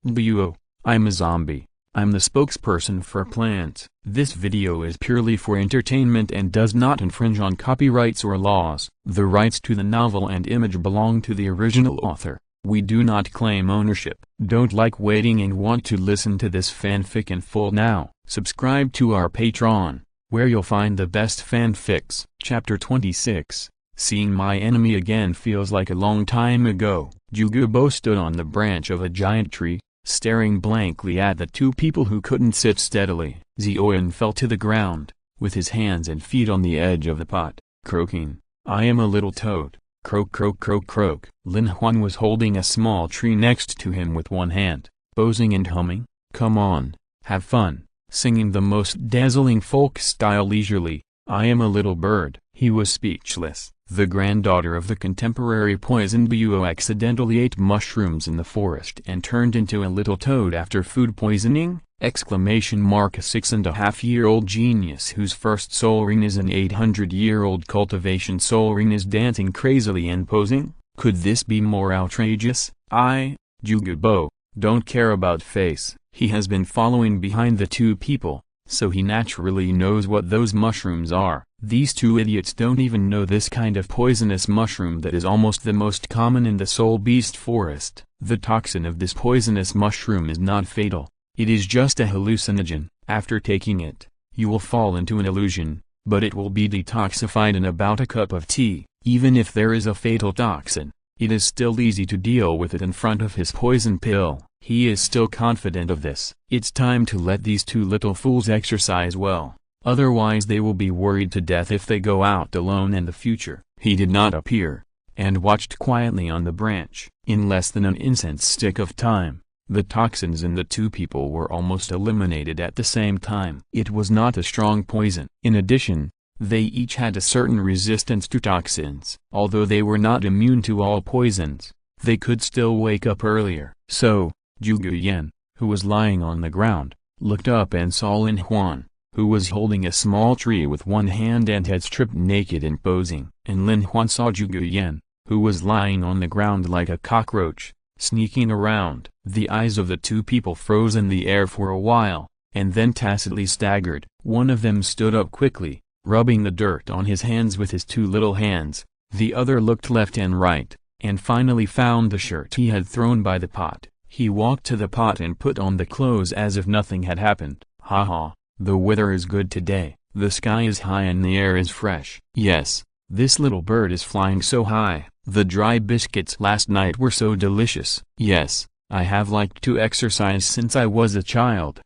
Douluo, I'm a zombie. I'm the spokesperson for plants. This video is purely for entertainment and does not infringe on copyrights or laws. The rights to the novel and image belong to the original author. We do not claim ownership. Don't like waiting and want to listen to this fanfic in full now? Subscribe to our Patreon, where you'll find the best fanfics. Chapter 26. Seeing my enemy again feels like a long time ago. Douluo stood on the branch of a giant tree, staring blankly at the two people who couldn't sit steadily. Lin fell to the ground, with his hands and feet on the edge of the pot, croaking, "I am a little toad. Croak croak croak croak." Lin Huan was holding a small tree next to him with one hand, posing and humming, "Come on, have fun," singing the most dazzling folk style leisurely, "I am a little bird." He was speechless. The granddaughter of the contemporary poisoned Douluo accidentally ate mushrooms in the forest and turned into a little toad after food poisoning? A 6.5-year-old genius whose first soul ring is an 800-year-old cultivation soul ring is dancing crazily and posing? Could this be more outrageous? Douluo don't care about face. He has been following behind the two people, so he naturally knows what those mushrooms are. These two idiots don't even know this kind of poisonous mushroom that is almost the most common in the soul beast forest. The toxin of this poisonous mushroom is not fatal. It is just a hallucinogen. After taking it, you will fall into an illusion, but it will be detoxified in about a cup of tea. Even if there is a fatal toxin, it is still easy to deal with it in front of his poison pill. He is still confident of this. It's time to let these two little fools exercise well. Otherwise they will be worried to death if they go out alone in the future. He did not appear, and watched quietly on the branch. In less than an incense stick of time, the toxins in the two people were almost eliminated at the same time. It was not a strong poison. In addition, they each had a certain resistance to toxins. Although they were not immune to all poisons, they could still wake up earlier. So, Douluo, who was lying on the ground, looked up and saw Lin Huan, who was holding a small tree with one hand and had stripped naked and posing. And Lin Huan saw Douluo, who was lying on the ground like a cockroach, sneaking around. The eyes of the two people froze in the air for a while, and then tacitly staggered. One of them stood up quickly, rubbing the dirt on his hands with his two little hands. The other looked left and right, and finally found the shirt he had thrown by the pot. He walked to the pot and put on the clothes as if nothing had happened. "Haha, the weather is good today. The sky is high and the air is fresh. Yes, this little bird is flying so high. The dry biscuits last night were so delicious. Yes, I have liked to exercise since I was a child."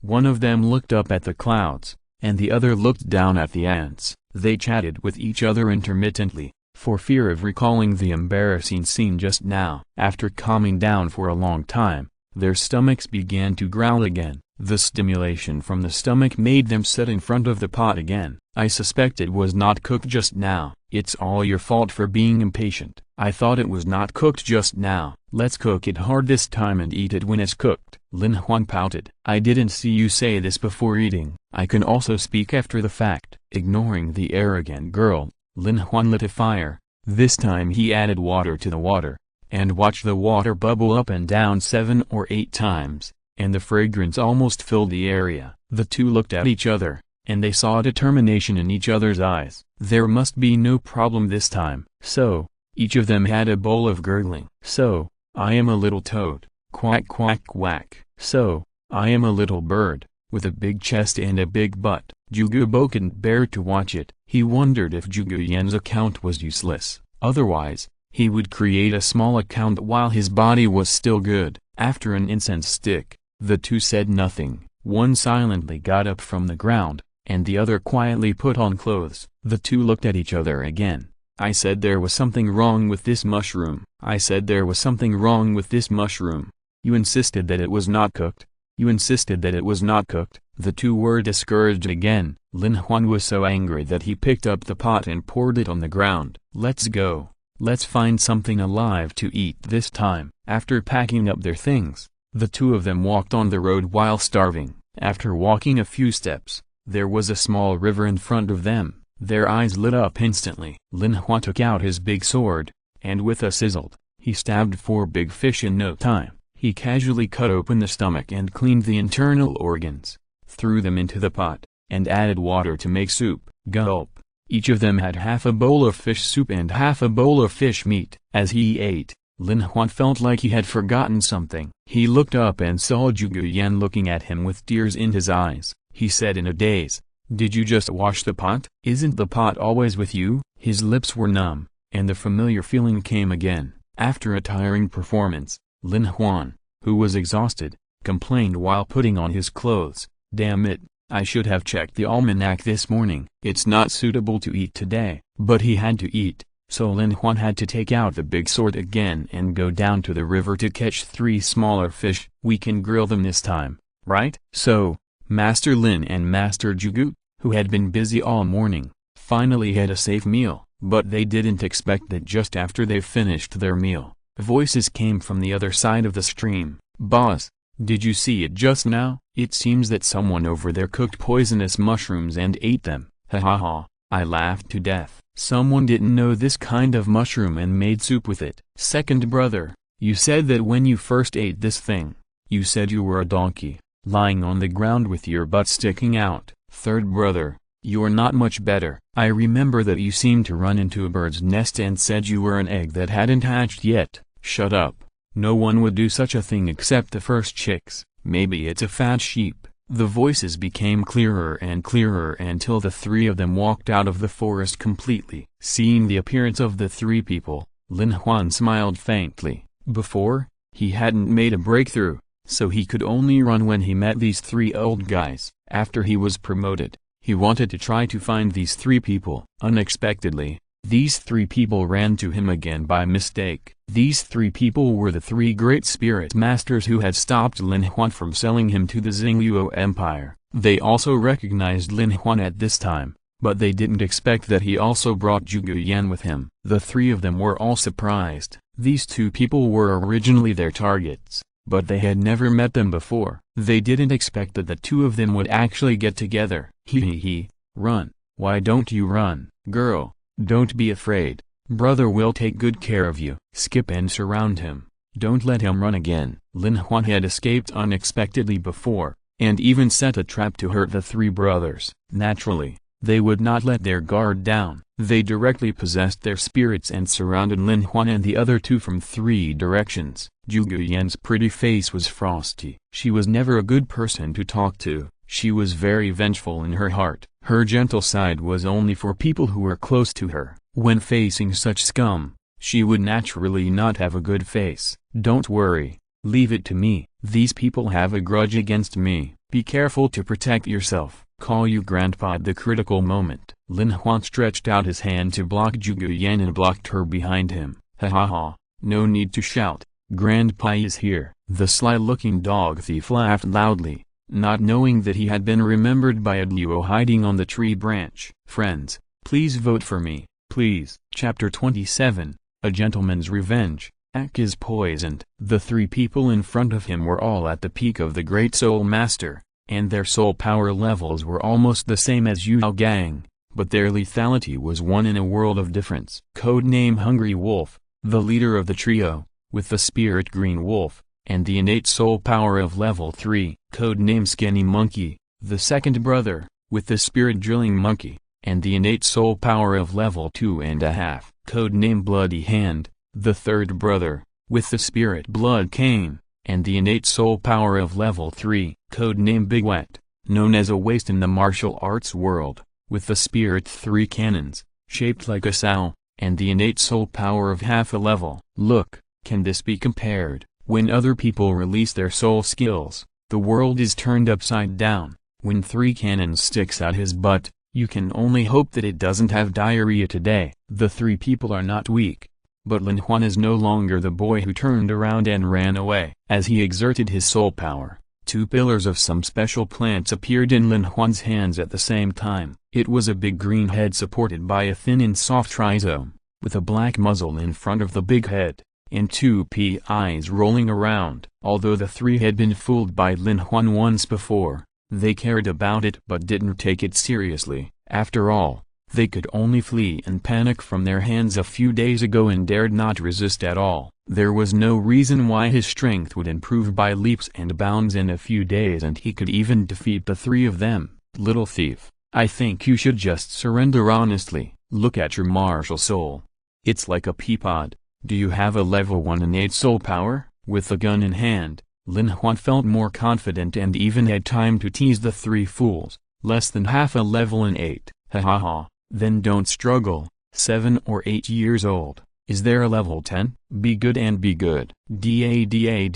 One of them looked up at the clouds, and the other looked down at the ants. They chatted with each other intermittently, for fear of recalling the embarrassing scene just now. After calming down for a long time, their stomachs began to growl again. The stimulation from the stomach made them sit in front of the pot again. "I suspect it was not cooked just now." "It's all your fault for being impatient. I thought it was not cooked just now. Let's cook it hard this time and eat it when it's cooked." Lin Huan pouted. "I didn't see you say this before eating. I can also speak after the fact." Ignoring the arrogant girl, Lin Huan lit a fire. This time he added water to the water, and watched the water bubble up and down 7 or 8 times, and the fragrance almost filled the area. The two looked at each other, and they saw determination in each other's eyes. There must be no problem this time. So, each of them had a bowl of gurgling. "So, I am a little toad. Quack quack quack. So, I am a little bird, with a big chest and a big butt." Douluo couldn't bear to watch it. He wondered if Douluo's account was useless. Otherwise, he would create a small account while his body was still good. After an incense stick, the two said nothing. One silently got up from the ground, and the other quietly put on clothes. The two looked at each other again. "I said there was something wrong with this mushroom. I said there was something wrong with this mushroom. You insisted that it was not cooked. You insisted that it was not cooked." The two were discouraged again. Lin Huan was so angry that he picked up the pot and poured it on the ground. "Let's go. Let's find something alive to eat this time." After packing up their things, the two of them walked on the road while starving. After walking a few steps, there was a small river in front of them. Their eyes lit up instantly. Lin Huan took out his big sword, and with a sizzle, he stabbed 4 big fish in no time. He casually cut open the stomach and cleaned the internal organs, threw them into the pot, and added water to make soup. Gulp. Each of them had half a bowl of fish soup and half a bowl of fish meat. As he ate, Lin Huan felt like he had forgotten something. He looked up and saw Zhuge Yan looking at him with tears in his eyes. He said in a daze, "Did you just wash the pot? Isn't the pot always with you?" His lips were numb, and the familiar feeling came again. After a tiring performance, Lin Huan, who was exhausted, complained while putting on his clothes, "Damn it, I should have checked the almanac this morning. It's not suitable to eat today." But he had to eat, so Lin Huan had to take out the big sword again and go down to the river to catch 3 smaller fish. "We can grill them this time, right?" So, Master Lin and Master Zhuge, who had been busy all morning, finally had a safe meal. But they didn't expect that just after they finished their meal, voices came from the other side of the stream. "Boss, did you see it just now? It seems that someone over there cooked poisonous mushrooms and ate them." "Ha ha ha," I laughed to death. "Someone didn't know this kind of mushroom and made soup with it." "Second brother, you said that when you first ate this thing, you said you were a donkey, lying on the ground with your butt sticking out." "Third brother, you're not much better. I remember that you seemed to run into a bird's nest and said you were an egg that hadn't hatched yet." "Shut up. No one would do such a thing except the first chicks. Maybe it's a fat sheep." The voices became clearer and clearer until the 3 of them walked out of the forest completely. Seeing the appearance of the 3 people, Lin Huan smiled faintly. Before, he hadn't made a breakthrough, so he could only run when he met these 3 old guys. After he was promoted, he wanted to try to find these 3 people. Unexpectedly, these 3 people ran to him again by mistake. These 3 people were the 3 great spirit masters who had stopped Lin Huan from selling him to the Xingluo Empire. They also recognized Lin Huan at this time, but they didn't expect that he also brought Zhuge Yan with him. The 3 of them were all surprised. These 2 people were originally their targets, but they had never met them before. They didn't expect that the 2 of them would actually get together. He, run. Why don't you run? Girl, don't be afraid. Brother will take good care of you. Skip and surround him. Don't let him run again. Lin Huan had escaped unexpectedly before, and even set a trap to hurt the 3 brothers. Naturally, they would not let their guard down. They directly possessed their spirits and surrounded Lin Huan and the other 2 from 3 directions. Zhuge Yan's pretty face was frosty. She was never a good person to talk to. She was very vengeful in her heart. Her gentle side was only for people who were close to her. When facing such scum, she would naturally not have a good face. "Don't worry, leave it to me. These people have a grudge against me. Be careful to protect yourself. Call you Grandpa at the critical moment." Lin Huan stretched out his hand to block Zhuge Yan and blocked her behind him. "Ha ha ha, no need to shout. Grandpa is here." The sly-looking dog thief laughed loudly, not knowing that he had been remembered by a duo hiding on the tree branch. "Friends, please vote for me, please." Chapter 27, A Gentleman's Revenge. Ak is poisoned. The 3 people in front of him were all at the peak of the Great Soul Master, and their soul power levels were almost the same as Yao Gang, but their lethality was one in a world of difference. Codename Hungry Wolf, the leader of the trio, with the spirit Green Wolf, and the innate soul power of level 3. Codename Skinny Monkey, the second brother, with the spirit Drilling Monkey, and the innate soul power of level 2.5. Codename Bloody Hand, the third brother, with the spirit Blood Cane, and the innate soul power of level 3. Codename Big Wet, known as a waste in the martial arts world, with the spirit 3 cannons, shaped like a sow, and the innate soul power of half a level. Look, can this be compared? When other people release their soul skills, the world is turned upside down. When 3 cannons sticks out his butt, you can only hope that it doesn't have diarrhea today. The 3 people are not weak, but Lin Huan is no longer the boy who turned around and ran away. As he exerted his soul power, 2 pillars of some special plants appeared in Lin Huan's hands at the same time. It was a big green head supported by a thin and soft rhizome, with a black muzzle in front of the big head, and 2 eyes rolling around. Although the 3 had been fooled by Lin Huan once before, they cared about it but didn't take it seriously. After all, They could only flee and panic from their hands a few days ago and dared not resist at all. There was no reason why his strength would improve by leaps and bounds in a few days and he could even defeat the three of them. Little thief, I think you should just surrender honestly. Look at your martial soul. It's like a pea pod. Do you have a level 1 innate soul power? With the gun in hand, Lin Huan felt more confident and even had time to tease the three fools. Less than half a level in 8, ha ha ha, then don't struggle, 7 or 8 years old, is there a level 10? Be good and be good. Da.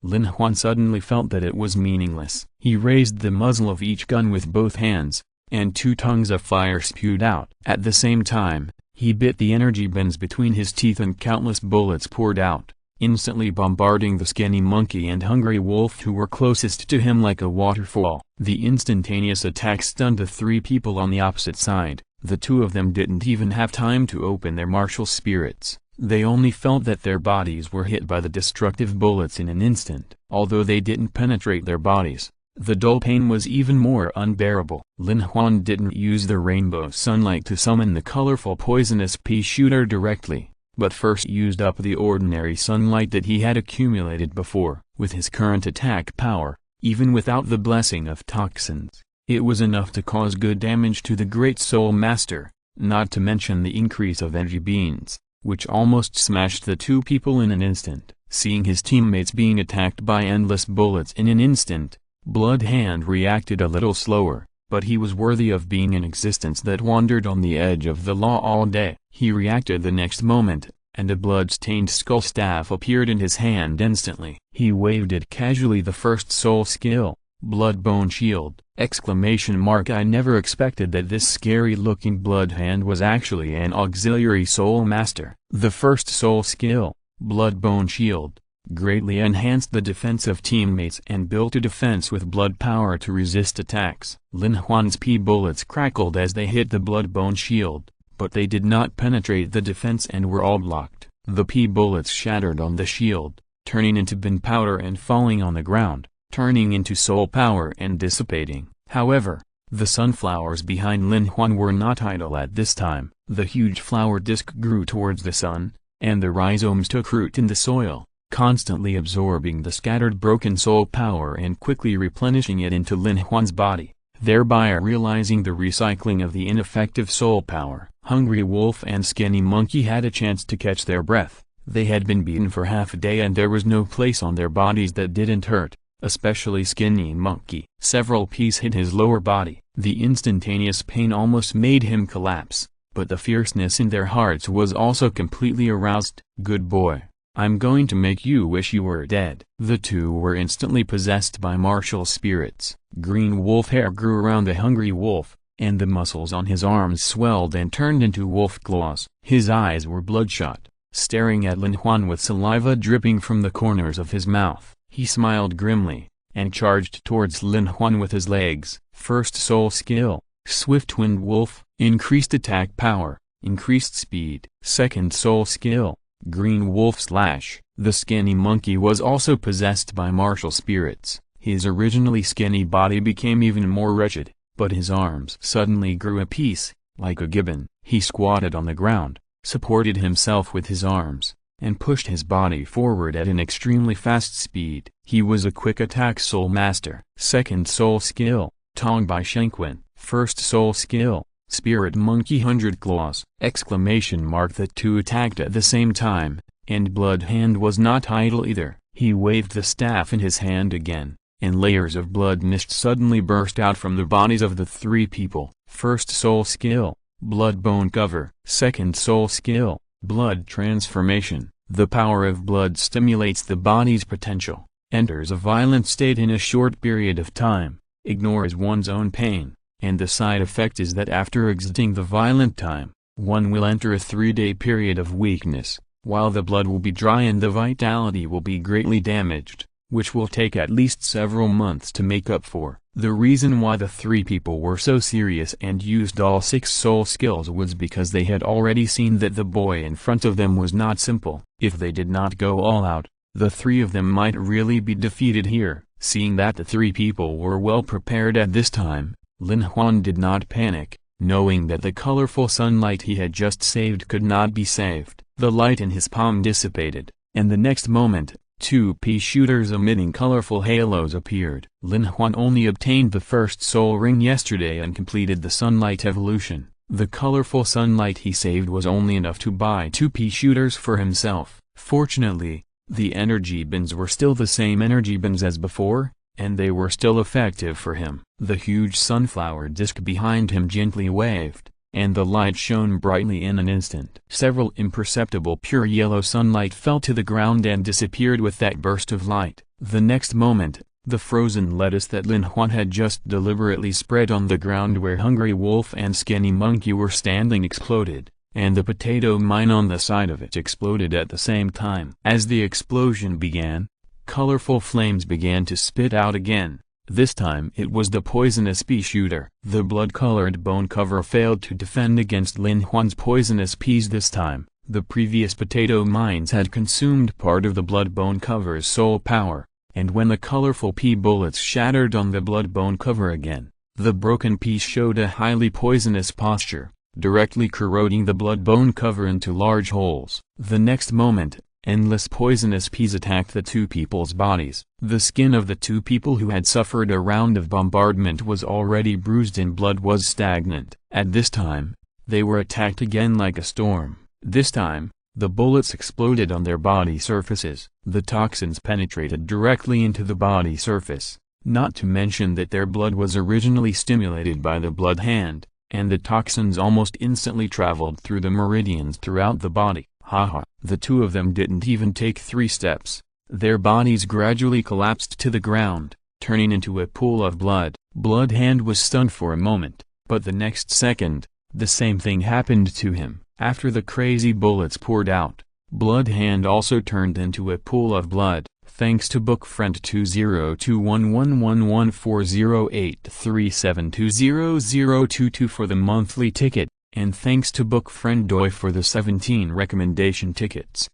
Lin Huan suddenly felt that it was meaningless. He raised the muzzle of each gun with both hands, and 2 tongues of fire spewed out. At the same time, he bit the energy bins between his teeth and countless bullets poured out, instantly bombarding the skinny monkey and hungry wolf who were closest to him like a waterfall. The instantaneous attack stunned the 3 people on the opposite side. The 2 of them didn't even have time to open their martial spirits. They only felt that their bodies were hit by the destructive bullets in an instant. Although they didn't penetrate their bodies, the dull pain was even more unbearable. Lin Huan didn't use the rainbow sunlight to summon the colorful poisonous pea shooter directly, but first used up the ordinary sunlight that he had accumulated before. With his current attack power, even without the blessing of toxins, it was enough to cause good damage to the Great Soul Master, not to mention the increase of energy beams, which almost smashed the 2 people in an instant. Seeing his teammates being attacked by endless bullets in an instant, Blood Hand reacted a little slower, but he was worthy of being an existence that wandered on the edge of the law all day. He reacted the next moment, and a blood-stained skull staff appeared in his hand instantly. He waved it casually. The first soul skill, Blood-Bone Shield! I never expected that this scary-looking Blood Hand was actually an auxiliary soul master. The first soul skill, Blood-Bone Shield, greatly enhanced the defense of teammates and built a defense with blood power to resist attacks. Lin Huan's pea bullets crackled as they hit the Blood-Bone Shield, but they did not penetrate the defense and were all blocked. The pea bullets shattered on the shield, turning into bin powder and falling on the ground, turning into soul power and dissipating. However, the sunflowers behind Lin Huan were not idle at this time. The huge flower disc grew towards the sun, and the rhizomes took root in the soil, constantly absorbing the scattered broken soul power and quickly replenishing it into Lin Huan's body, thereby realizing the recycling of the ineffective soul power. Hungry Wolf and Skinny Monkey had a chance to catch their breath. They had been beaten for half a day and there was no place on their bodies that didn't hurt, especially Skinny Monkey. Several peas hit his lower body. The instantaneous pain almost made him collapse, but the fierceness in their hearts was also completely aroused. Good boy. I'm going to make you wish you were dead. The 2 were instantly possessed by martial spirits. Green wolf hair grew around the hungry wolf, and the muscles on his arms swelled and turned into wolf claws. His eyes were bloodshot, staring at Lin Huan with saliva dripping from the corners of his mouth. He smiled grimly, and charged towards Lin Huan with his legs. First soul skill, Swift-Winged Wolf, increased attack power, increased speed. Second soul skill, Green Wolf Slash. The Skinny Monkey was also possessed by martial spirits. His originally skinny body became even more wretched, but his arms suddenly grew apiece, like a gibbon. He squatted on the ground, supported himself with his arms, and pushed his body forward at an extremely fast speed. He was a quick attack soul master. Second soul skill, Tong by Shenquin. First soul skill, Spirit Monkey 100 Claws! The 2 attacked at the same time, and Blood Hand was not idle either. He waved the staff in his hand again, and layers of blood mist suddenly burst out from the bodies of the 3 people. First soul skill, Blood-Bone Cover. Second soul skill, Blood Transformation. The power of blood stimulates the body's potential, enters a violent state in a short period of time, ignores one's own pain, and the side effect is that after exiting the violent time, one will enter a 3-day period of weakness, while the blood will be dry and the vitality will be greatly damaged, which will take at least several months to make up for. The reason why the 3 people were so serious and used all 6 soul skills was because they had already seen that the boy in front of them was not simple. If they did not go all out, the 3 of them might really be defeated here. Seeing that the 3 people were well prepared at this time, Lin Huan did not panic. knowing that the colorful sunlight he had just saved could not be saved. The light in his palm dissipated, and the next moment, two pea shooters emitting colorful halos appeared. Lin Huan only obtained the first soul ring yesterday and completed the sunlight evolution. The colorful sunlight he saved was only enough to buy two pea shooters for himself. Fortunately, the energy bins were still the same energy bins as before, and they were still effective for him. The huge sunflower disk behind him gently waved, and the light shone brightly in an instant. Several imperceptible pure yellow sunlight fell to the ground and disappeared with that burst of light. The next moment, the frozen lettuce that Lin Huan had just deliberately spread on the ground where Hungry Wolf and Skinny Monkey were standing exploded, and the potato mine on the side of it exploded at the same time. As the explosion began, colorful flames began to spit out again. This time it was the poisonous pea shooter. The blood-colored bone cover failed to defend against Lin Huan's poisonous peas this time. The previous potato mines had consumed part of the blood bone cover's soul power, and when the colorful pea bullets shattered on the blood bone cover again, the broken piece showed a highly poisonous posture, directly corroding the blood bone cover into large holes. The next moment, endless poisonous peas attacked the two people's bodies. The skin of the two people who had suffered a round of bombardment was already bruised and blood was stagnant. At this time, they were attacked again like a storm. This time, the bullets exploded on their body surfaces. The toxins penetrated directly into the body surface, not to mention that their blood was originally stimulated by the blood hand, and the toxins almost instantly traveled through the meridians throughout the body. Haha. The two of them didn't even take 3 steps. Their bodies gradually collapsed to the ground, turning into a pool of blood. Blood Hand was stunned for a moment, but the next second, the same thing happened to him. After the crazy bullets poured out, Blood Hand also turned into a pool of blood. Thanks to book friend 20211140837200022 for the monthly ticket. And thanks to book friend Doi for the 17 recommendation tickets!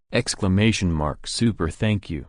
Super thank you!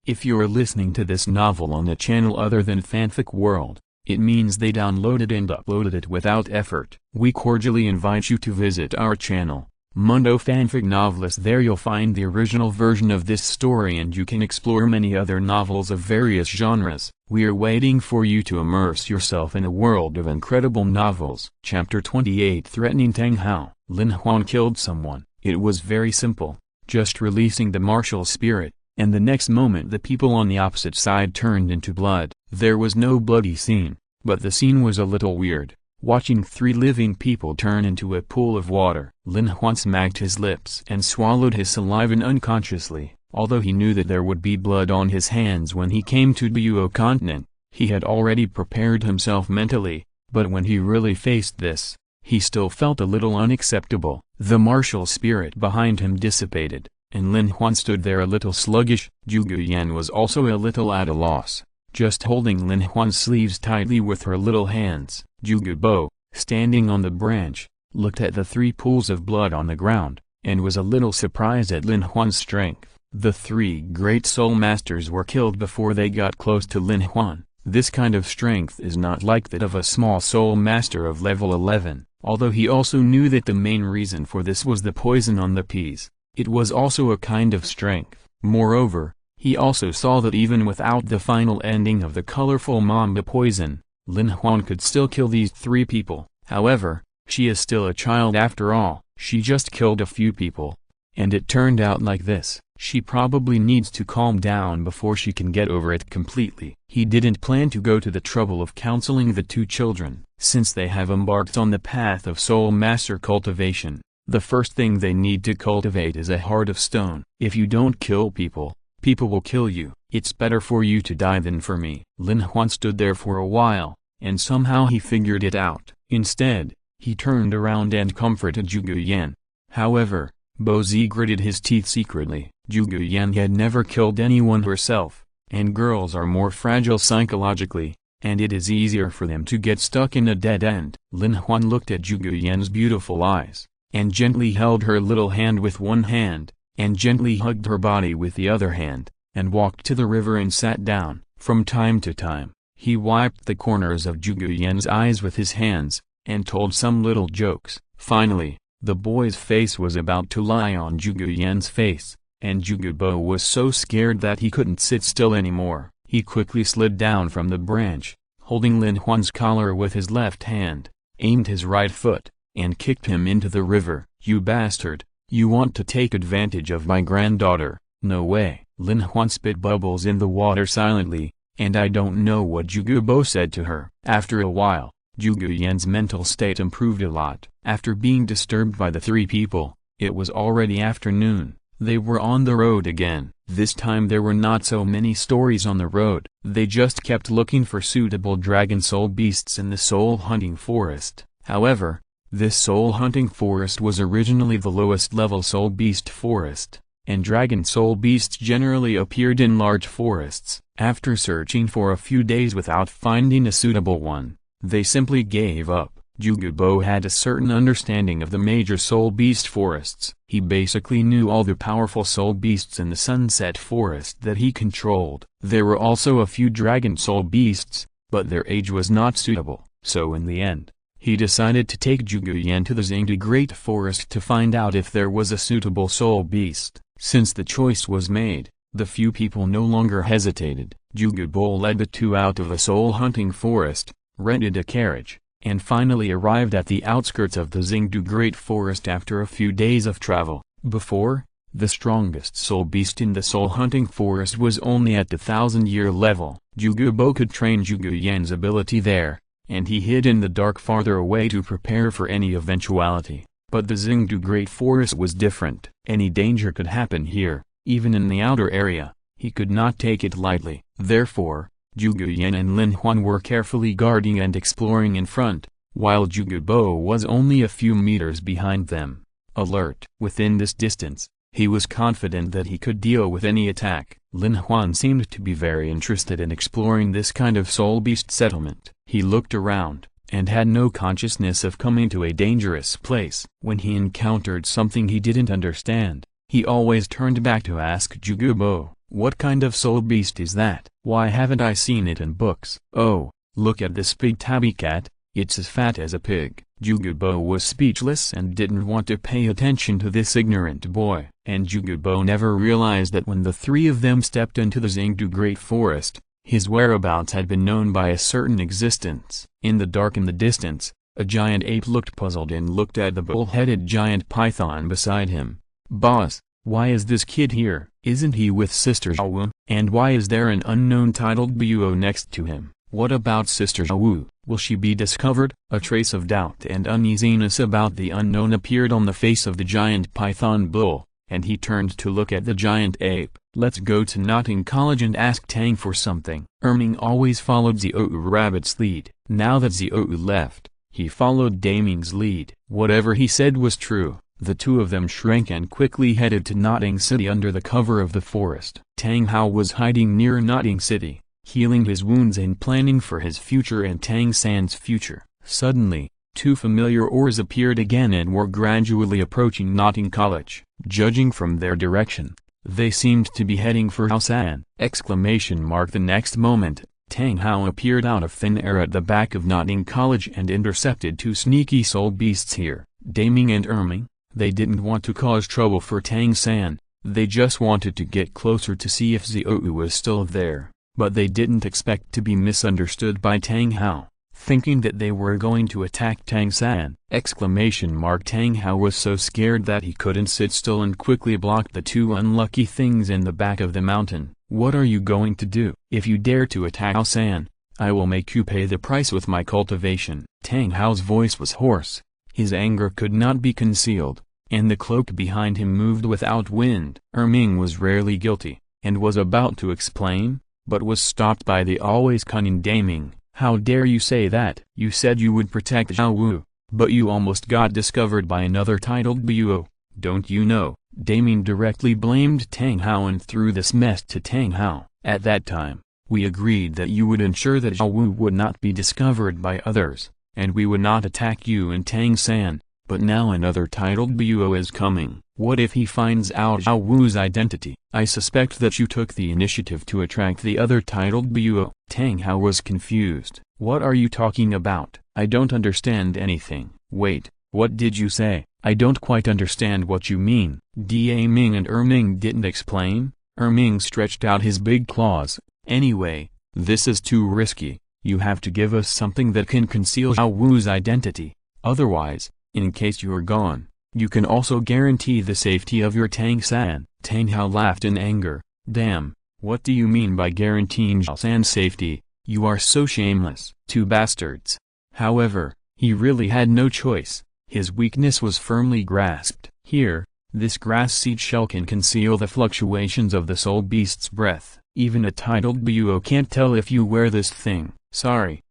If you're listening to this novel on a channel other than Fanfic World, it means they downloaded and uploaded it without effort. We cordially invite you to visit our channel, Mundo Fanfic Novelist. There you'll find the original version of this story and you can explore many other novels of various genres. We are waiting for you to immerse yourself in a world of incredible novels. Chapter 28 Threatening Tang Hao. Lin Huan killed someone. It was very simple, just releasing the martial spirit, and the next moment the people on the opposite side turned into blood. There was no bloody scene, but the scene was a little weird, watching 3 living people turn into a pool of water. Lin Huan smacked his lips and swallowed his saliva unconsciously. Although he knew that there would be blood on his hands when he came to Douluo continent, he had already prepared himself mentally, but when he really faced this, he still felt a little unacceptable. The martial spirit behind him dissipated, and Lin Huan stood there a little sluggish. Zhuge Yan was also a little at a loss, just holding Lin Huan's sleeves tightly with her little hands. Zhuge Bo, standing on the branch, looked at the 3 pools of blood on the ground, and was a little surprised at Lin Huan's strength. The 3 great soul masters were killed before they got close to Lin Huan. This kind of strength is not like that of a small soul master of level 11, although he also knew that the main reason for this was the poison on the peas. It was also a kind of strength. Moreover, he also saw that even without the final ending of the colorful mamba poison, Lin Huan could still kill these 3 people. However, she is still a child after all. She just killed a few people, and it turned out like this. She probably needs to calm down before she can get over it completely. He didn't plan to go to the trouble of counseling the 2 children, since they have embarked on the path of soul master cultivation. The first thing they need to cultivate is a heart of stone. If you don't kill people, people will kill you. It's better for you to die than for me. Lin Huan stood there for a while, and somehow he figured it out. Instead, he turned around and comforted Zhuge Yan. However, Bo Zi gritted his teeth secretly. Zhuge Yan had never killed anyone herself, and girls are more fragile psychologically, and it is easier for them to get stuck in a dead end. Lin Huan looked at Zhuge Yan's beautiful eyes, and gently held her little hand with one hand, and gently hugged her body with the other hand, and walked to the river and sat down. From time to time, He wiped the corners of Zhuge Yan's eyes with his hands, and told some little jokes. Finally, the boy's face was about to lie on Zhuge Yan's face, and Zhuge Bo was so scared that he couldn't sit still anymore. He quickly slid down from the branch, holding Lin Huan's collar with his left hand, aimed his right foot, and kicked him into the river. "You bastard, you want to take advantage of my granddaughter? No way." Lin Huan spit bubbles in the water silently, and I don't know what Zhuge Bo said to her. After a while, Zhuge Yan's mental state improved a lot. After being disturbed by the three people, it was already afternoon. They were on the road again. This time there were not so many stories on the road. They just kept looking for suitable dragon soul beasts in the soul hunting forest. However, this soul hunting forest was originally the lowest level soul beast forest, and dragon soul beasts generally appeared in large forests. After searching for a few days without finding a suitable one, they simply gave up. Zhuge Bo had a certain understanding of the major soul beast forests. He basically knew all the powerful soul beasts in the Sunset Forest that he controlled. There were also a few dragon soul beasts, but their age was not suitable. So in the end, he decided to take Zhuge Yan to the Xingdu Great Forest to find out if there was a suitable soul beast. Since the choice was made, the few people no longer hesitated. Zhuge Bo led the two out of the soul hunting forest, rented a carriage, and finally arrived at the outskirts of the Xingdu Great Forest after a few days of travel. Before, the strongest soul beast in the soul hunting forest was only at the 1000-year level. Zhuge Bo could train Zhuge Yan's ability there, and he hid in the dark farther away to prepare for any eventuality. But the Xingdu Great Forest was different. Any danger could happen here, even in the outer area. He could not take it lightly. Therefore, Zhuge Yan and Lin Huan were carefully guarding and exploring in front, while Zhuge Bo was only a few meters behind them, alert. Within this distance, he was confident that he could deal with any attack. Lin Huan seemed to be very interested in exploring this kind of soul beast settlement. He looked around, and had no consciousness of coming to a dangerous place. When he encountered something he didn't understand, he always turned back to ask Zhuge Bo, "What kind of soul beast is that? Why haven't I seen it in books?" "Oh, look at this big tabby cat, it's as fat as a pig." Zhuge Bo was speechless and didn't want to pay attention to this ignorant boy. And Zhuge Bo never realized that when the three of them stepped into the Xingdu Great Forest, his whereabouts had been known by a certain existence. In the dark in the distance, a giant ape looked puzzled and looked at the bull-headed giant python beside him. "Boss, why is this kid here? Isn't he with Sister Zhaowu? And why is there an unknown titled Buo next to him? What about Sister Zhaowu? Will she be discovered?" A trace of doubt and uneasiness about the unknown appeared on the face of the giant python bull, and he turned to look at the giant ape. "Let's go to Notting College and ask Tang for something." Erming always followed Xiao Rabbit's lead. Now that Xiao left, he followed Daming's lead. Whatever he said was true. The two of them shrank and quickly headed to Notting City under the cover of the forest. Tang Hao was hiding near Notting City, healing his wounds and planning for his future and Tang San's future. Suddenly, two familiar oars appeared again and were gradually approaching Notting College. Judging from their direction, they seemed to be heading for Haosan! The next moment, Tang Hao appeared out of thin air at the back of Notting College and intercepted two sneaky soul beasts here, Daming and Erming. They didn't want to cause trouble for Tang San, they just wanted to get closer to see if Xiao was still there, but they didn't expect to be misunderstood by Tang Hao, thinking that they were going to attack Tang San! Tang Hao was so scared that he couldn't sit still and quickly blocked the two unlucky things in the back of the mountain. "What are you going to do? If you dare to attack Haosan, I will make you pay the price with my cultivation." Tang Hao's voice was hoarse, his anger could not be concealed, and the cloak behind him moved without wind. Erming was rarely guilty, and was about to explain, but was stopped by the always cunning Daming. "How dare you say that? You said you would protect Zhaowu, but you almost got discovered by another titled Buo, don't you know?" Daming directly blamed Tang Hao and threw this mess to Tang Hao. "At that time, we agreed that you would ensure that Zhaowu would not be discovered by others, and we would not attack you and Tang San, but now another titled Buo is coming. What if he finds out Zhao Wu's identity? I suspect that you took the initiative to attract the other titled Buo. Tang Hao was confused. What are you talking about? I don't understand anything. Wait, what did you say? I don't quite understand what you mean. Da Ming and Ming didn't explain? Ming stretched out his big claws. Anyway, this is too risky. You have to give us something that can conceal Zhao Wu's identity. Otherwise, in case you're gone, you can also guarantee the safety of your Tang-san. Tang Hao laughed in anger. Damn, what do you mean by guaranteeing Zhao-san's safety? You are so shameless. Two bastards. However, he really had no choice. His weakness was firmly grasped. Here, this grass seed shell can conceal the fluctuations of the soul beast's breath. Even a titled Buo can't tell if you wear this thing. Sorry,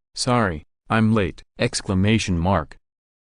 I'm late! Exclamation mark.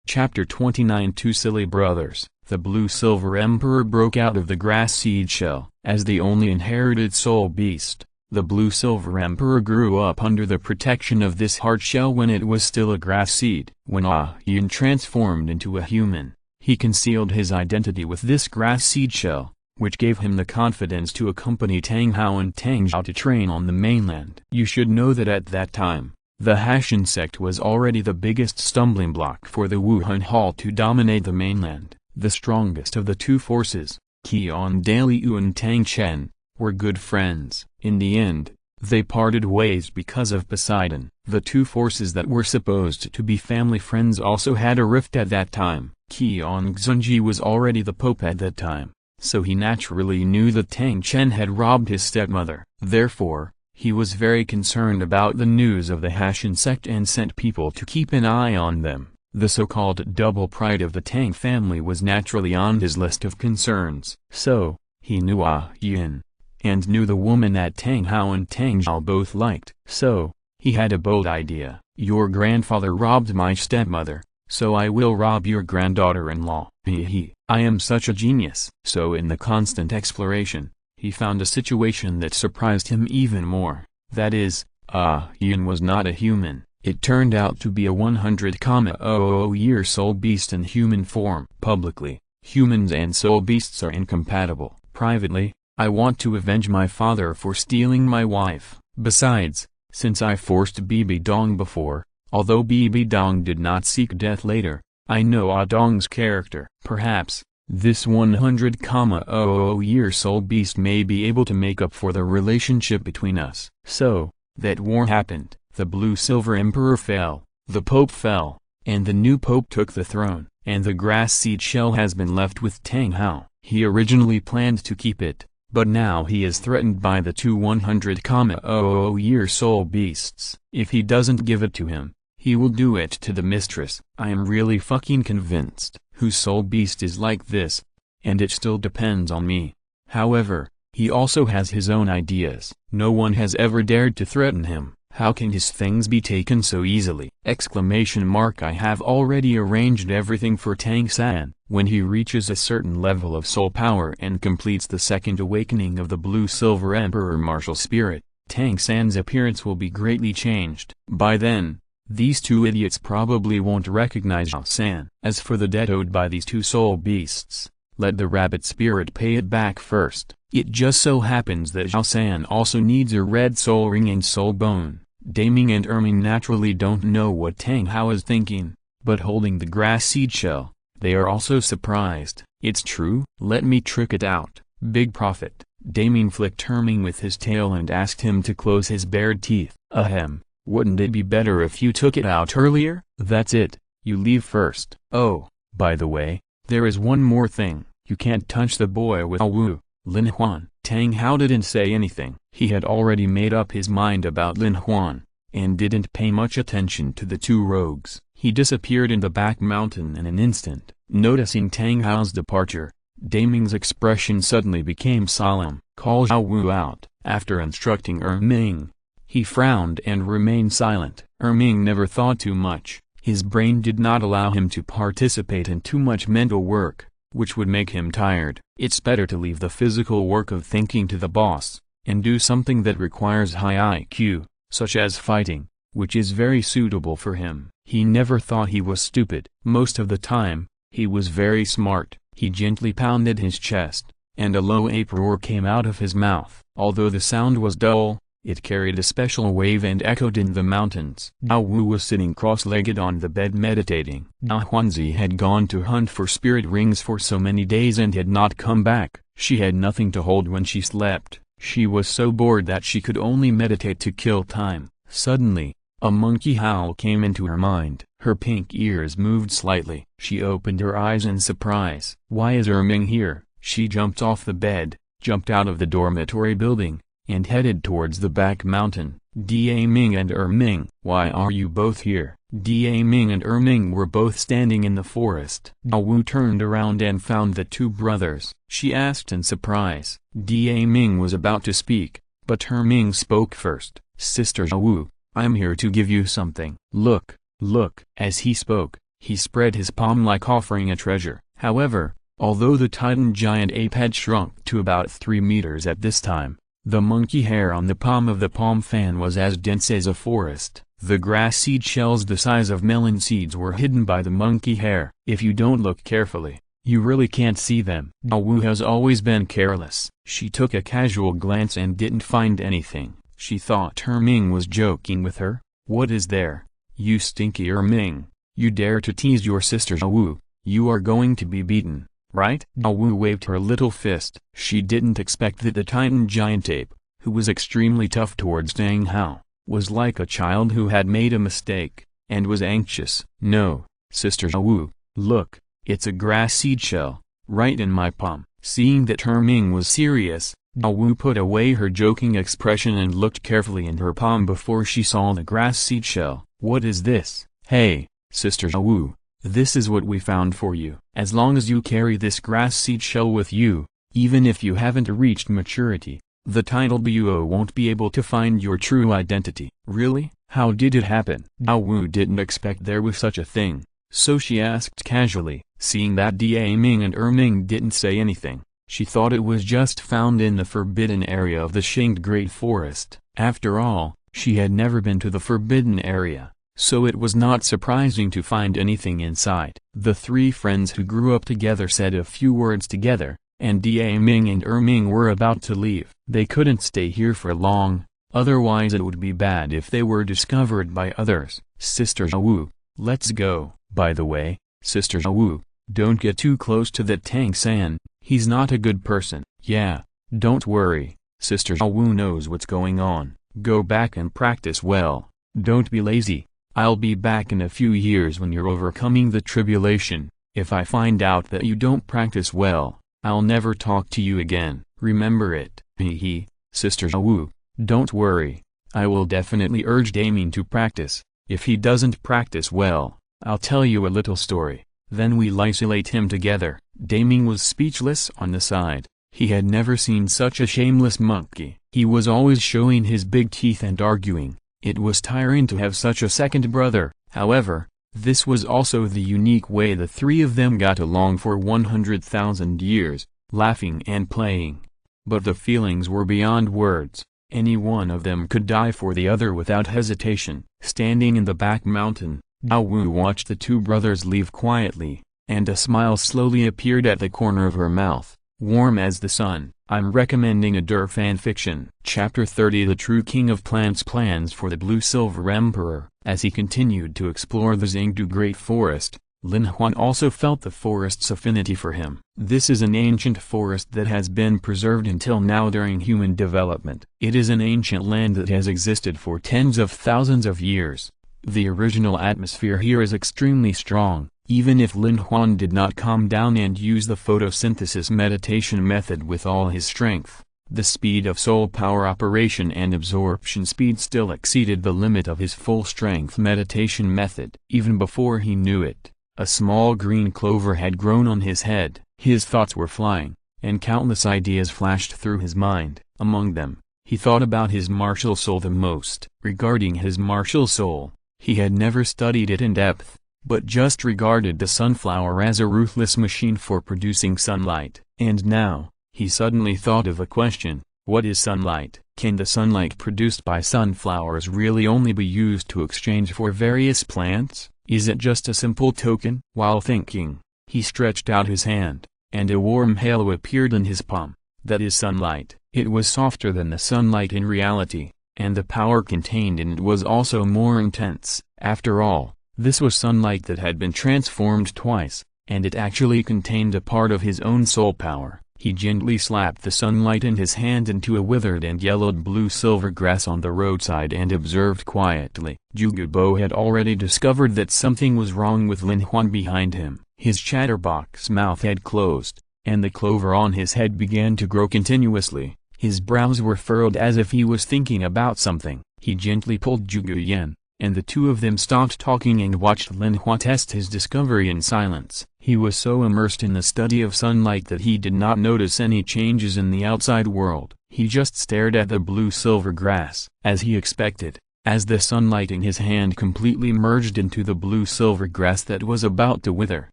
Chapter 29. Two silly brothers. The Blue-Silver Emperor broke out of the grass seed shell. As the only inherited soul beast, the Blue-Silver Emperor grew up under the protection of this hard shell when it was still a grass seed. When Haotian transformed into a human, he concealed his identity with this grass seed shell, which gave him the confidence to accompany Tang Hao and Tang Zhao to train on the mainland. You should know that at that time, the Haotian sect was already the biggest stumbling block for the Wuhan Hall to dominate the mainland. The strongest of the two forces, Qian Daliu and Tang Chen, were good friends. In the end, they parted ways because of Poseidon. The two forces that were supposed to be family friends also had a rift at that time. Qian Xunji was already the pope at that time, so he naturally knew that Tang Chen had robbed his stepmother. Therefore, he was very concerned about the news of the Haotian sect and sent people to keep an eye on them. The so-called double pride of the Tang family was naturally on his list of concerns. So, he knew Haotian, and knew the woman that Tang Hao and Tang Zhao both liked. So, he had a bold idea. Your grandfather robbed my stepmother, so I will rob your granddaughter-in-law. I am such a genius. So in the constant exploration, he found a situation that surprised him even more. That is, Haotian was not a human. It turned out to be a 100,000-year soul beast in human form. Publicly, humans and soul beasts are incompatible. Privately, I want to avenge my father for stealing my wife. Besides, since I forced Bibi Dong before, although Bibi Dong did not seek death later, I know Dong's character. Perhaps, this 100,000-year soul beast may be able to make up for the relationship between us. So, that war happened. The Blue-Silver Emperor fell, the Pope fell, and the new Pope took the throne, and the grass seed shell has been left with Tang Hao. He originally planned to keep it, but now he is threatened by the two 100,000-year soul beasts. If he doesn't give it to him, he will do it to the mistress. I am really fucking convinced, whose soul beast is like this, and it still depends on me. However, he also has his own ideas. No one has ever dared to threaten him. How can his things be taken so easily? Exclamation mark. I have already arranged everything for Tang-san. When he reaches a certain level of soul power and completes the second awakening of the Blue-Silver Emperor martial spirit, Tang-san's appearance will be greatly changed. By then, these two idiots probably won't recognize Zhao-san. As for the debt owed by these two soul beasts, let the rabbit spirit pay it back first. It just so happens that Zhao-san also needs a red soul ring and soul bone. Daming and Ming naturally don't know what Tang Hao is thinking, but holding the grass seed shell, they are also surprised. It's true? Let me trick it out. Big profit. Daming flicked Ming with his tail and asked him to close his bared teeth. Ahem, wouldn't it be better if you took it out earlier? That's it, you leave first. Oh, by the way, there is one more thing. You can't touch the boy with Wu. Lin Huan. Tang Hao didn't say anything. He had already made up his mind about Lin Huan, and didn't pay much attention to the two rogues. He disappeared in the back mountain in an instant. Noticing Tang Hao's departure, Daming's expression suddenly became solemn. Call Zhao Wu out. After instructing Ming, he frowned and remained silent. Ming never thought too much. His brain did not allow him to participate in too much mental work, which would make him tired. It's better to leave the physical work of thinking to the boss, and do something that requires high IQ, such as fighting, which is very suitable for him. He never thought he was stupid. Most of the time, he was very smart. He gently pounded his chest, and a low uproar came out of his mouth. Although the sound was dull, it carried a special wave and echoed in the mountains. Douluo was sitting cross-legged on the bed meditating. Huanzi had gone to hunt for spirit rings for so many days and had not come back. She had nothing to hold when she slept. She was so bored that she could only meditate to kill time. Suddenly, a monkey howl came into her mind. Her pink ears moved slightly. She opened her eyes in surprise. "Why is Ming here?" She jumped off the bed, jumped out of the dormitory building, and headed towards the back mountain. Ming and Ming, why are you both here? Ming and Ming were both standing in the forest. Douluo turned around and found the two brothers. She asked in surprise. Ming was about to speak, but Ming spoke first. "Sister Douluo, I'm here to give you something. Look, look." As he spoke, he spread his palm like offering a treasure. However, although the Titan giant ape had shrunk to about 3 meters at this time, the monkey hair on the palm of the palm fan was as dense as a forest. The grass seed shells the size of melon seeds were hidden by the monkey hair. If you don't look carefully, you really can't see them. Douluo has always been careless. She took a casual glance and didn't find anything. She thought Ming was joking with her. "What is there? You stinky Ming. You dare to tease your sister Douluo. You are going to be beaten, right?" Douluo waved her little fist. She didn't expect that the Titan giant ape, who was extremely tough towards Dang Hao, was like a child who had made a mistake, and was anxious. "No, Sister Douluo, look, it's a grass seed shell, right in my palm." Seeing that Ming was serious, Douluo put away her joking expression and looked carefully in her palm before she saw the grass seed shell. "What is this?" "Hey, Sister Douluo, this is what we found for you. As long as you carry this grass seed shell with you, even if you haven't reached maturity, the title Buo won't be able to find your true identity." "Really? How did it happen?" Douluo didn't expect there was such a thing, so she asked casually. Seeing that Ming and Ming didn't say anything, she thought it was just found in the forbidden area of the Shinged Great Forest. After all, she had never been to the forbidden area, so it was not surprising to find anything inside. The three friends who grew up together said a few words together, and Ming and Ming were about to leave. They couldn't stay here for long, otherwise it would be bad if they were discovered by others. "Sister Douluo, let's go. By the way, Sister Douluo, don't get too close to that Tang-san, he's not a good person." "Yeah, don't worry, Sister Douluo knows what's going on. Go back and practice well. Don't be lazy. I'll be back in a few years when you're overcoming the tribulation. If I find out that you don't practice well, I'll never talk to you again. Remember it." "Hee, Sister Douluo, don't worry. I will definitely urge Damien to practice. If he doesn't practice well, I'll tell you a little story. Then we'll isolate him together." Damien was speechless on the side. He had never seen such a shameless monkey. He was always showing his big teeth and arguing. It was tiring to have such a second brother. However, this was also the unique way the three of them got along for 100,000 years, laughing and playing. But the feelings were beyond words. Any one of them could die for the other without hesitation. Standing in the back mountain, Douluo watched the two brothers leave quietly, and a smile slowly appeared at the corner of her mouth, warm as the sun. I'm recommending a fan fiction. Chapter 30. The True King of Plants plans for the Blue-Silver Emperor. As he continued to explore the Xingdu Great Forest, Lin Huan also felt the forest's affinity for him. This is an ancient forest that has been preserved until now during human development. It is an ancient land that has existed for tens of thousands of years. The original atmosphere here is extremely strong. Even if Lin Huan did not calm down and use the photosynthesis meditation method with all his strength, the speed of soul power operation and absorption speed still exceeded the limit of his full-strength meditation method. Even before he knew it, a small green clover had grown on his head. His thoughts were flying, and countless ideas flashed through his mind. Among them, he thought about his martial soul the most. Regarding his martial soul, he had never studied it in depth, but just regarded the sunflower as a ruthless machine for producing sunlight. And now, he suddenly thought of a question: what is sunlight? Can the sunlight produced by sunflowers really only be used to exchange for various plants? Is it just a simple token? While thinking, he stretched out his hand, and a warm halo appeared in his palm. That is sunlight. It was softer than the sunlight in reality, and the power contained in it was also more intense. After all, this was sunlight that had been transformed twice, and it actually contained a part of his own soul power. He gently slapped the sunlight in his hand into a withered and yellowed blue-silver grass on the roadside and observed quietly. Jugubo had already discovered that something was wrong with Lin Huan behind him. His chatterbox mouth had closed, and the clover on his head began to grow continuously. His brows were furrowed as if he was thinking about something. He gently pulled Zhuge Yan, and the two of them stopped talking and watched Lin Huan test his discovery in silence. He was so immersed in the study of sunlight that he did not notice any changes in the outside world. He just stared at the blue-silver grass. As he expected, as the sunlight in his hand completely merged into the blue-silver grass that was about to wither,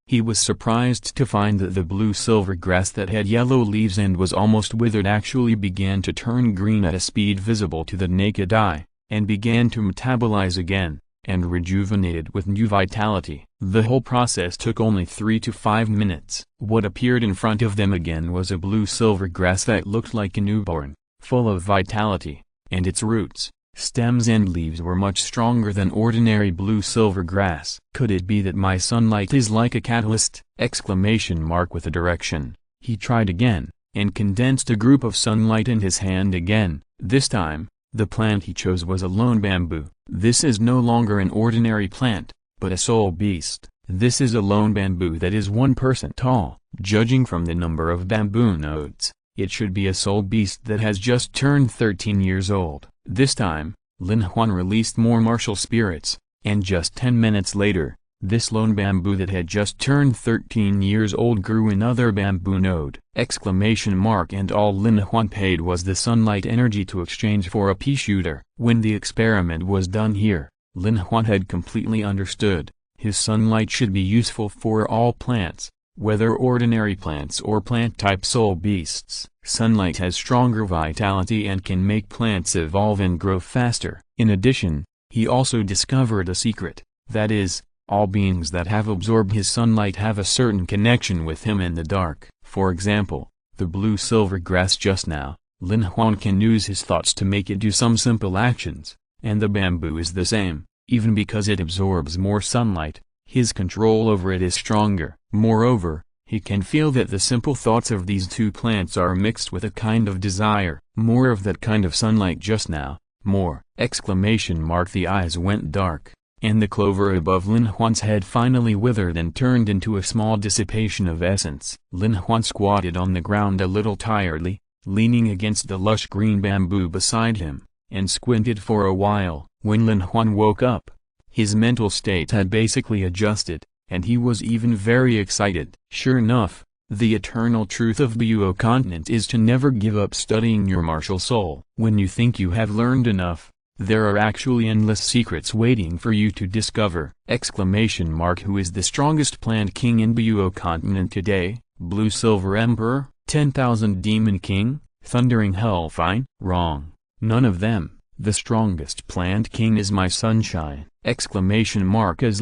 he was surprised to find that the blue-silver grass that had yellow leaves and was almost withered actually began to turn green at a speed visible to the naked eye, and began to metabolize again, and rejuvenated with new vitality. The whole process took only 3 to 5 minutes. What appeared in front of them again was a blue-silver grass that looked like a newborn, full of vitality, and its roots, stems and leaves were much stronger than ordinary blue-silver grass. Could it be that my sunlight is like a catalyst? With a direction. He tried again, and condensed a group of sunlight in his hand again. This time, the plant he chose was a lone bamboo. This is no longer an ordinary plant, but a soul beast. This is a lone bamboo that is 1% tall. Judging from the number of bamboo nodes, it should be a soul beast that has just turned 13 years old. This time, Lin Huan released more martial spirits, and just 10 minutes later, this lone bamboo that had just turned 13 years old grew another bamboo node! And all Lin Huan paid was the sunlight energy to exchange for a pea shooter. When the experiment was done here, Lin Huan had completely understood. His sunlight should be useful for all plants, whether ordinary plants or plant-type soul beasts. Sunlight has stronger vitality and can make plants evolve and grow faster. In addition, he also discovered a secret, that is, all beings that have absorbed his sunlight have a certain connection with him in the dark. For example, the blue-silver grass just now, Lin Huan can use his thoughts to make it do some simple actions, and the bamboo is the same. Even because it absorbs more sunlight, his control over it is stronger. Moreover, he can feel that the simple thoughts of these two plants are mixed with a kind of desire. More of that kind of sunlight just now, more! The eyes went dark, and the clover above Lin Huan's head finally withered and turned into a small dissipation of essence. Lin Huan squatted on the ground a little tiredly, leaning against the lush green bamboo beside him, and squinted for a while. When Lin Huan woke up, his mental state had basically adjusted, and he was even very excited. Sure enough, the eternal truth of Douluo continent is to never give up studying your martial soul. When you think you have learned enough, there are actually endless secrets waiting for you to discover! Who is the strongest plant king in Douluo continent today? Blue Silver Emperor? 10,000 Demon King? Thundering Hellfine? Wrong. None of them. The strongest plant king is my sunshine! As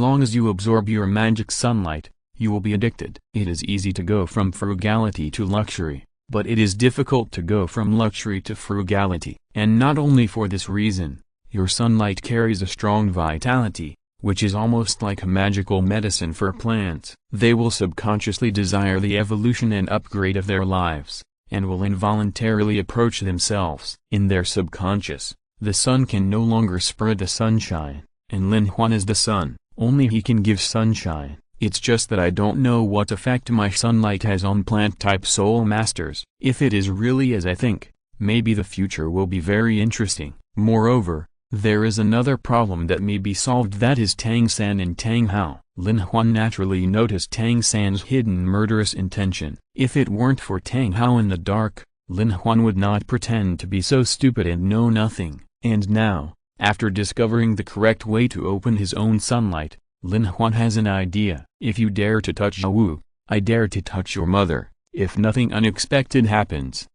long as you absorb your magic sunlight, you will be addicted. It is easy to go from frugality to luxury, but it is difficult to go from luxury to frugality. And not only for this reason. Your sunlight carries a strong vitality, which is almost like a magical medicine for plants. They will subconsciously desire the evolution and upgrade of their lives, and will involuntarily approach themselves. In their subconscious, the sun can no longer spread the sunshine, and Lin Huan is the sun. Only he can give sunshine. It's just that I don't know what effect my sunlight has on plant-type soul masters. If it is really as I think, maybe the future will be very interesting. Moreover, there is another problem that may be solved, that is Tang San and Tang Hao. Lin Huan naturally noticed Tang San's hidden murderous intention. If it weren't for Tang Hao in the dark, Lin Huan would not pretend to be so stupid and know nothing. And now, after discovering the correct way to open his own sunlight, Lin Huan has an idea. If you dare to touch Wu, I dare to touch your mother. If nothing unexpected happens,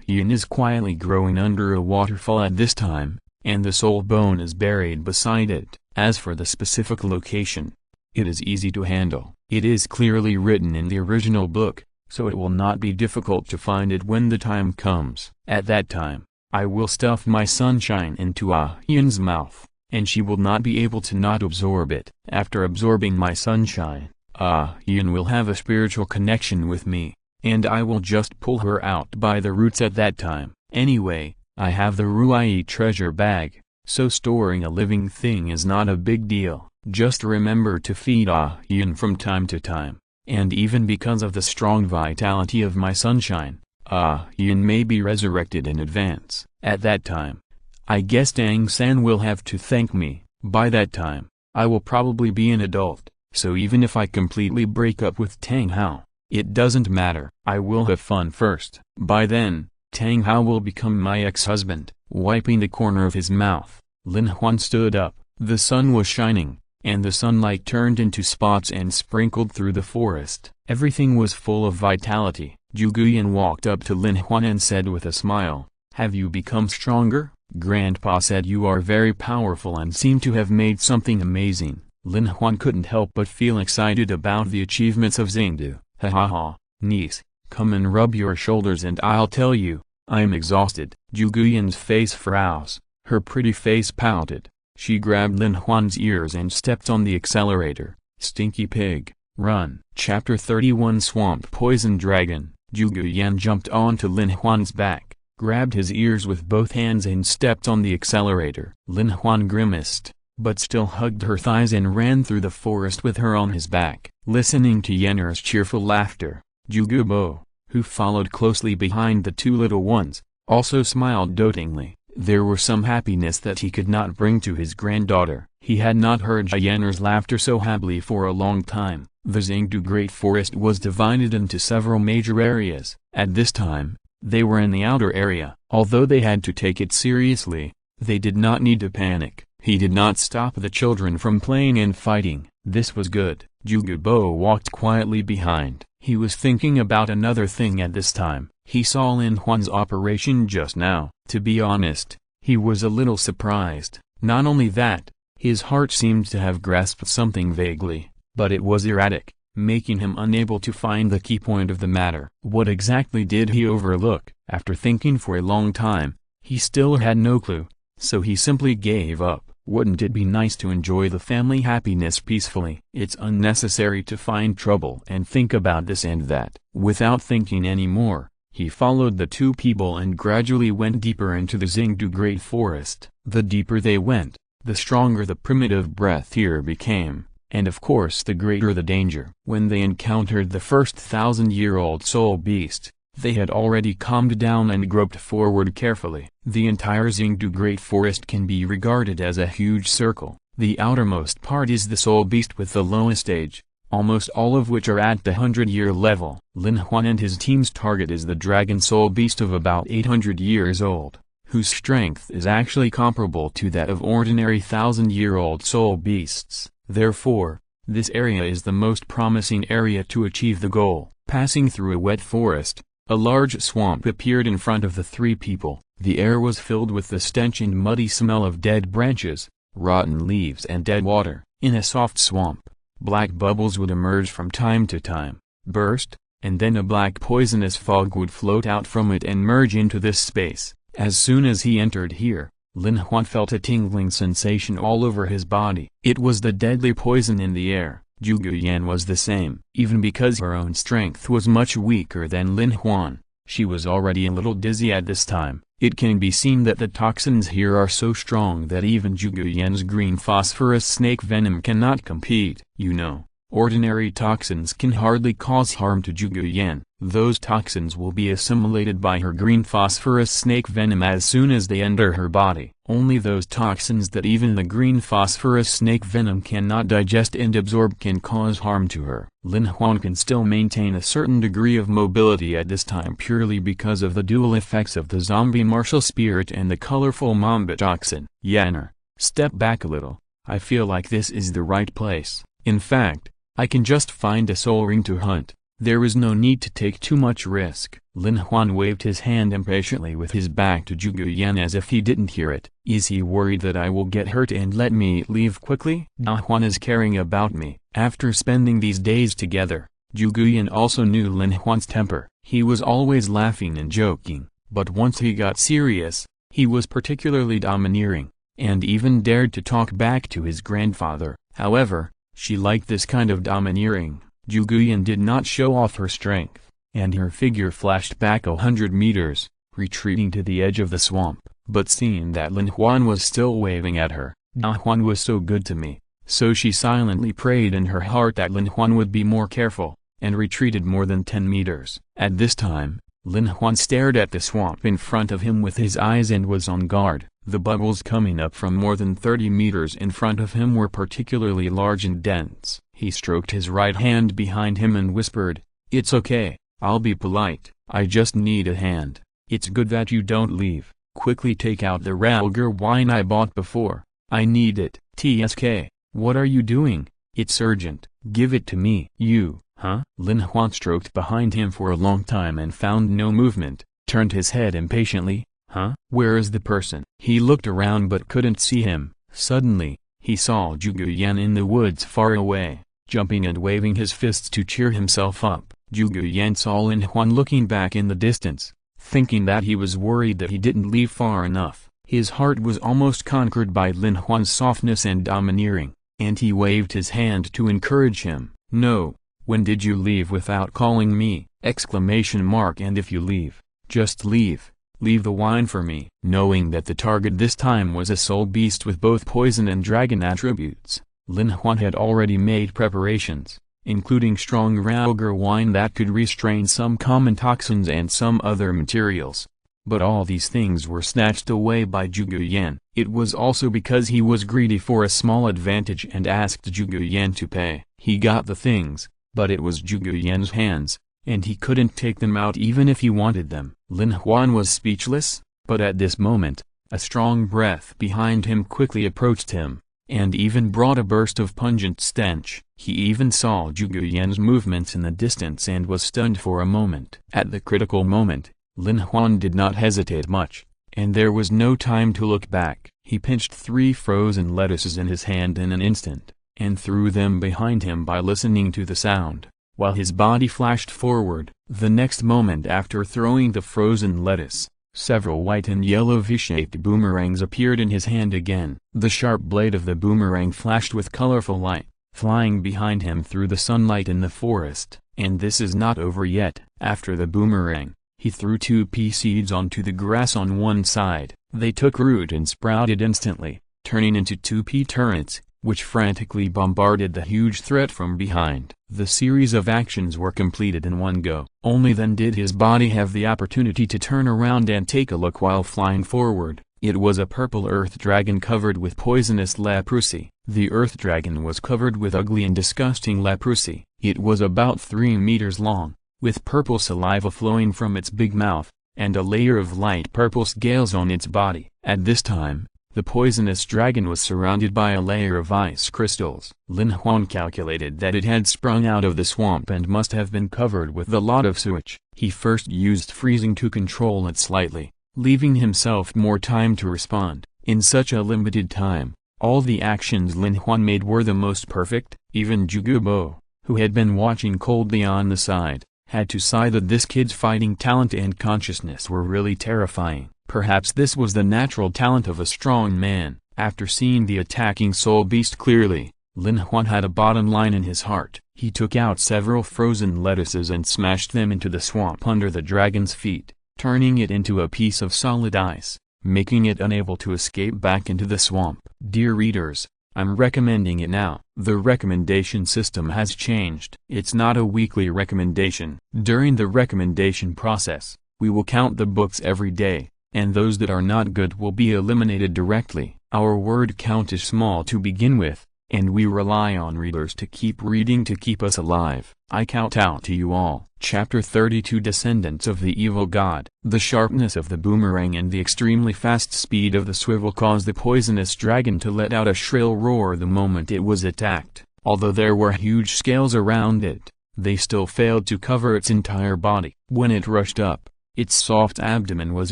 Yin is quietly growing under a waterfall at this time, and the soul bone is buried beside it. As for the specific location, it is easy to handle. It is clearly written in the original book, so it will not be difficult to find it when the time comes. At that time, I will stuff my sunshine into Hian's mouth, and she will not be able to not absorb it. After absorbing my sunshine, Hian will have a spiritual connection with me, and I will just pull her out by the roots at that time. Anyway, I have the Ruai treasure bag, so storing a living thing is not a big deal. Just remember to feed Hian from time to time, and even because of the strong vitality of my sunshine, Hian may be resurrected in advance. At that time, I guess Tang San will have to thank me. By that time, I will probably be an adult, so even if I completely break up with Tang Hao, it doesn't matter. I will have fun first. By then, Tang Hao will become my ex-husband. Wiping the corner of his mouth, Lin Huan stood up. The sun was shining, and the sunlight turned into spots and sprinkled through the forest. Everything was full of vitality. Zhu Guyan walked up to Lin Huan and said with a smile, "Have you become stronger?" Grandpa said, "You are very powerful and seem to have made something amazing." Lin Huan couldn't help but feel excited about the achievements of Xingdu. "Ha ha ha, niece, come and rub your shoulders and I'll tell you, I'm exhausted." Zhu Guyan's face froze, her pretty face pouted. She grabbed Lin Huan's ears and stepped on the accelerator. "Stinky pig, run." Chapter 31 Swamp Poison Dragon. Zhu Guyan jumped onto Lin Huan's back, grabbed his ears with both hands and stepped on the accelerator. Lin Huan grimaced, but still hugged her thighs and ran through the forest with her on his back. Listening to Yenner's cheerful laughter, Zhu Gubo, who followed closely behind the two little ones, also smiled dotingly. There was some happiness that he could not bring to his granddaughter. He had not heard Yenner's laughter so happily for a long time. The Xingdu Great Forest was divided into several major areas. At this time, they were in the outer area. Although they had to take it seriously, they did not need to panic. He did not stop the children from playing and fighting. This was good. Zhu Gubo walked quietly behind. He was thinking about another thing at this time. He saw Lin Huan's operation just now. To be honest, he was a little surprised. Not only that, his heart seemed to have grasped something vaguely, but it was erratic, making him unable to find the key point of the matter. What exactly did he overlook? After thinking for a long time, he still had no clue, so he simply gave up. Wouldn't it be nice to enjoy the family happiness peacefully? It's unnecessary to find trouble and think about this and that. Without thinking anymore, he followed the two people and gradually went deeper into the Xingdu Great Forest. The deeper they went, the stronger the primitive breath here became, and of course the greater the danger. When they encountered the first 1,000-year-old soul beast, they had already calmed down and groped forward carefully. The entire Xingdu Great Forest can be regarded as a huge circle. The outermost part is the soul beast with the lowest age, almost all of which are at the 100-year level. Lin Huan and his team's target is the dragon soul beast of about 800 years old, whose strength is actually comparable to that of ordinary 1,000-year-old soul beasts. Therefore, this area is the most promising area to achieve the goal. Passing through a wet forest, a large swamp appeared in front of the three people. The air was filled with the stench and muddy smell of dead branches, rotten leaves and dead water. In a soft swamp, black bubbles would emerge from time to time, burst, and then a black poisonous fog would float out from it and merge into this space. As soon as he entered here, Lin Huan felt a tingling sensation all over his body. It was the deadly poison in the air. Zhu Guyan was the same. Even because her own strength was much weaker than Lin Huan, she was already a little dizzy at this time. It can be seen that the toxins here are so strong that even Zhu Guyan's green phosphorus snake venom cannot compete. You know, ordinary toxins can hardly cause harm to Zhu Guyan. Those toxins will be assimilated by her green phosphorus snake venom as soon as they enter her body. Only those toxins that even the green phosphorus snake venom cannot digest and absorb can cause harm to her. Lin Huan can still maintain a certain degree of mobility at this time purely because of the dual effects of the zombie martial spirit and the colorful mamba toxin. Yanner, step back a little. I feel like this is the right place. In fact, I can just find a soul ring to hunt. There is no need to take too much risk. Lin Huan waved his hand impatiently with his back to Zhu Guyan as if he didn't hear it. Is he worried that I will get hurt and let me leave quickly? Huan is caring about me. After spending these days together, Zhuge also knew Lin Huan's temper. He was always laughing and joking, but once he got serious, he was particularly domineering, and even dared to talk back to his grandfather. However, she liked this kind of domineering. Zhuge did not show off her strength, and her figure flashed back 100 meters, retreating to the edge of the swamp. But seeing that Lin Huan was still waving at her, "Lin Huan was so good to me," so she silently prayed in her heart that Lin Huan would be more careful, and retreated more than 10 meters. At this time, Lin Huan stared at the swamp in front of him with his eyes and was on guard. The bubbles coming up from more than 30 meters in front of him were particularly large and dense. He stroked his right hand behind him and whispered, "It's okay, I'll be polite, I just need a hand. It's good that you don't leave. Quickly take out the Ralger wine I bought before, I need it." "Tsk, what are you doing? It's urgent, give it to me." "You, huh?" Lin Huan stroked behind him for a long time and found no movement, turned his head impatiently. "Huh? Where is the person?" He looked around but couldn't see him. Suddenly, he saw Zhuge in the woods far away, jumping and waving his fists to cheer himself up. Zhuge saw Lin Huan looking back in the distance, thinking that he was worried that he didn't leave far enough. His heart was almost conquered by Lin Huan's softness and domineering, and he waved his hand to encourage him. "No, when did you leave without calling me? And if you leave, just leave. Leave the wine for me." Knowing that the target this time was a soul beast with both poison and dragon attributes, Lin Huan had already made preparations, including strong Ralger wine that could restrain some common toxins and some other materials. But all these things were snatched away by Zhuge. It was also because he was greedy for a small advantage and asked Zhuge to pay. He got the things, but it was Zhuge's hands, and he couldn't take them out even if he wanted them. Lin Huan was speechless, but at this moment, a strong breath behind him quickly approached him, and even brought a burst of pungent stench. He even saw Zhuge's movements in the distance and was stunned for a moment. At the critical moment, Lin Huan did not hesitate much, and there was no time to look back. He pinched 3 frozen lettuces in his hand in an instant, and threw them behind him by listening to the sound, while his body flashed forward. The next moment after throwing the frozen lettuce, several white and yellow V-shaped boomerangs appeared in his hand again. The sharp blade of the boomerang flashed with colorful light, flying behind him through the sunlight in the forest. And this is not over yet. After the boomerang, he threw 2 pea seeds onto the grass on one side. They took root and sprouted instantly, turning into 2 pea turrets, which frantically bombarded the huge threat from behind. The series of actions were completed in one go. Only then did his body have the opportunity to turn around and take a look while flying forward. It was a purple earth dragon covered with poisonous leprosy. The earth dragon was covered with ugly and disgusting leprosy. It was about 3 meters long, with purple saliva flowing from its big mouth, and a layer of light purple scales on its body. At this time, the poisonous dragon was surrounded by a layer of ice crystals. Lin Huan calculated that it had sprung out of the swamp and must have been covered with a lot of sewage. He first used freezing to control it slightly, leaving himself more time to respond. In such a limited time, all the actions Lin Huan made were the most perfect. Even Zhuge, who had been watching coldly on the side, had to sigh that this kid's fighting talent and consciousness were really terrifying. Perhaps this was the natural talent of a strong man. After seeing the attacking soul beast clearly, Lin Huan had a bottom line in his heart. He took out several frozen lettuces and smashed them into the swamp under the dragon's feet, turning it into a piece of solid ice, making it unable to escape back into the swamp. Dear readers, I'm recommending it now. The recommendation system has changed. It's not a weekly recommendation. During the recommendation process, we will count the books every day, and those that are not good will be eliminated directly. Our word count is small to begin with, and we rely on readers to keep reading to keep us alive. I count out to you all. Chapter 32 Descendants of the Evil God. The sharpness of the boomerang and the extremely fast speed of the swivel caused the poisonous dragon to let out a shrill roar the moment it was attacked. Although there were huge scales around it, they still failed to cover its entire body. When it rushed up, its soft abdomen was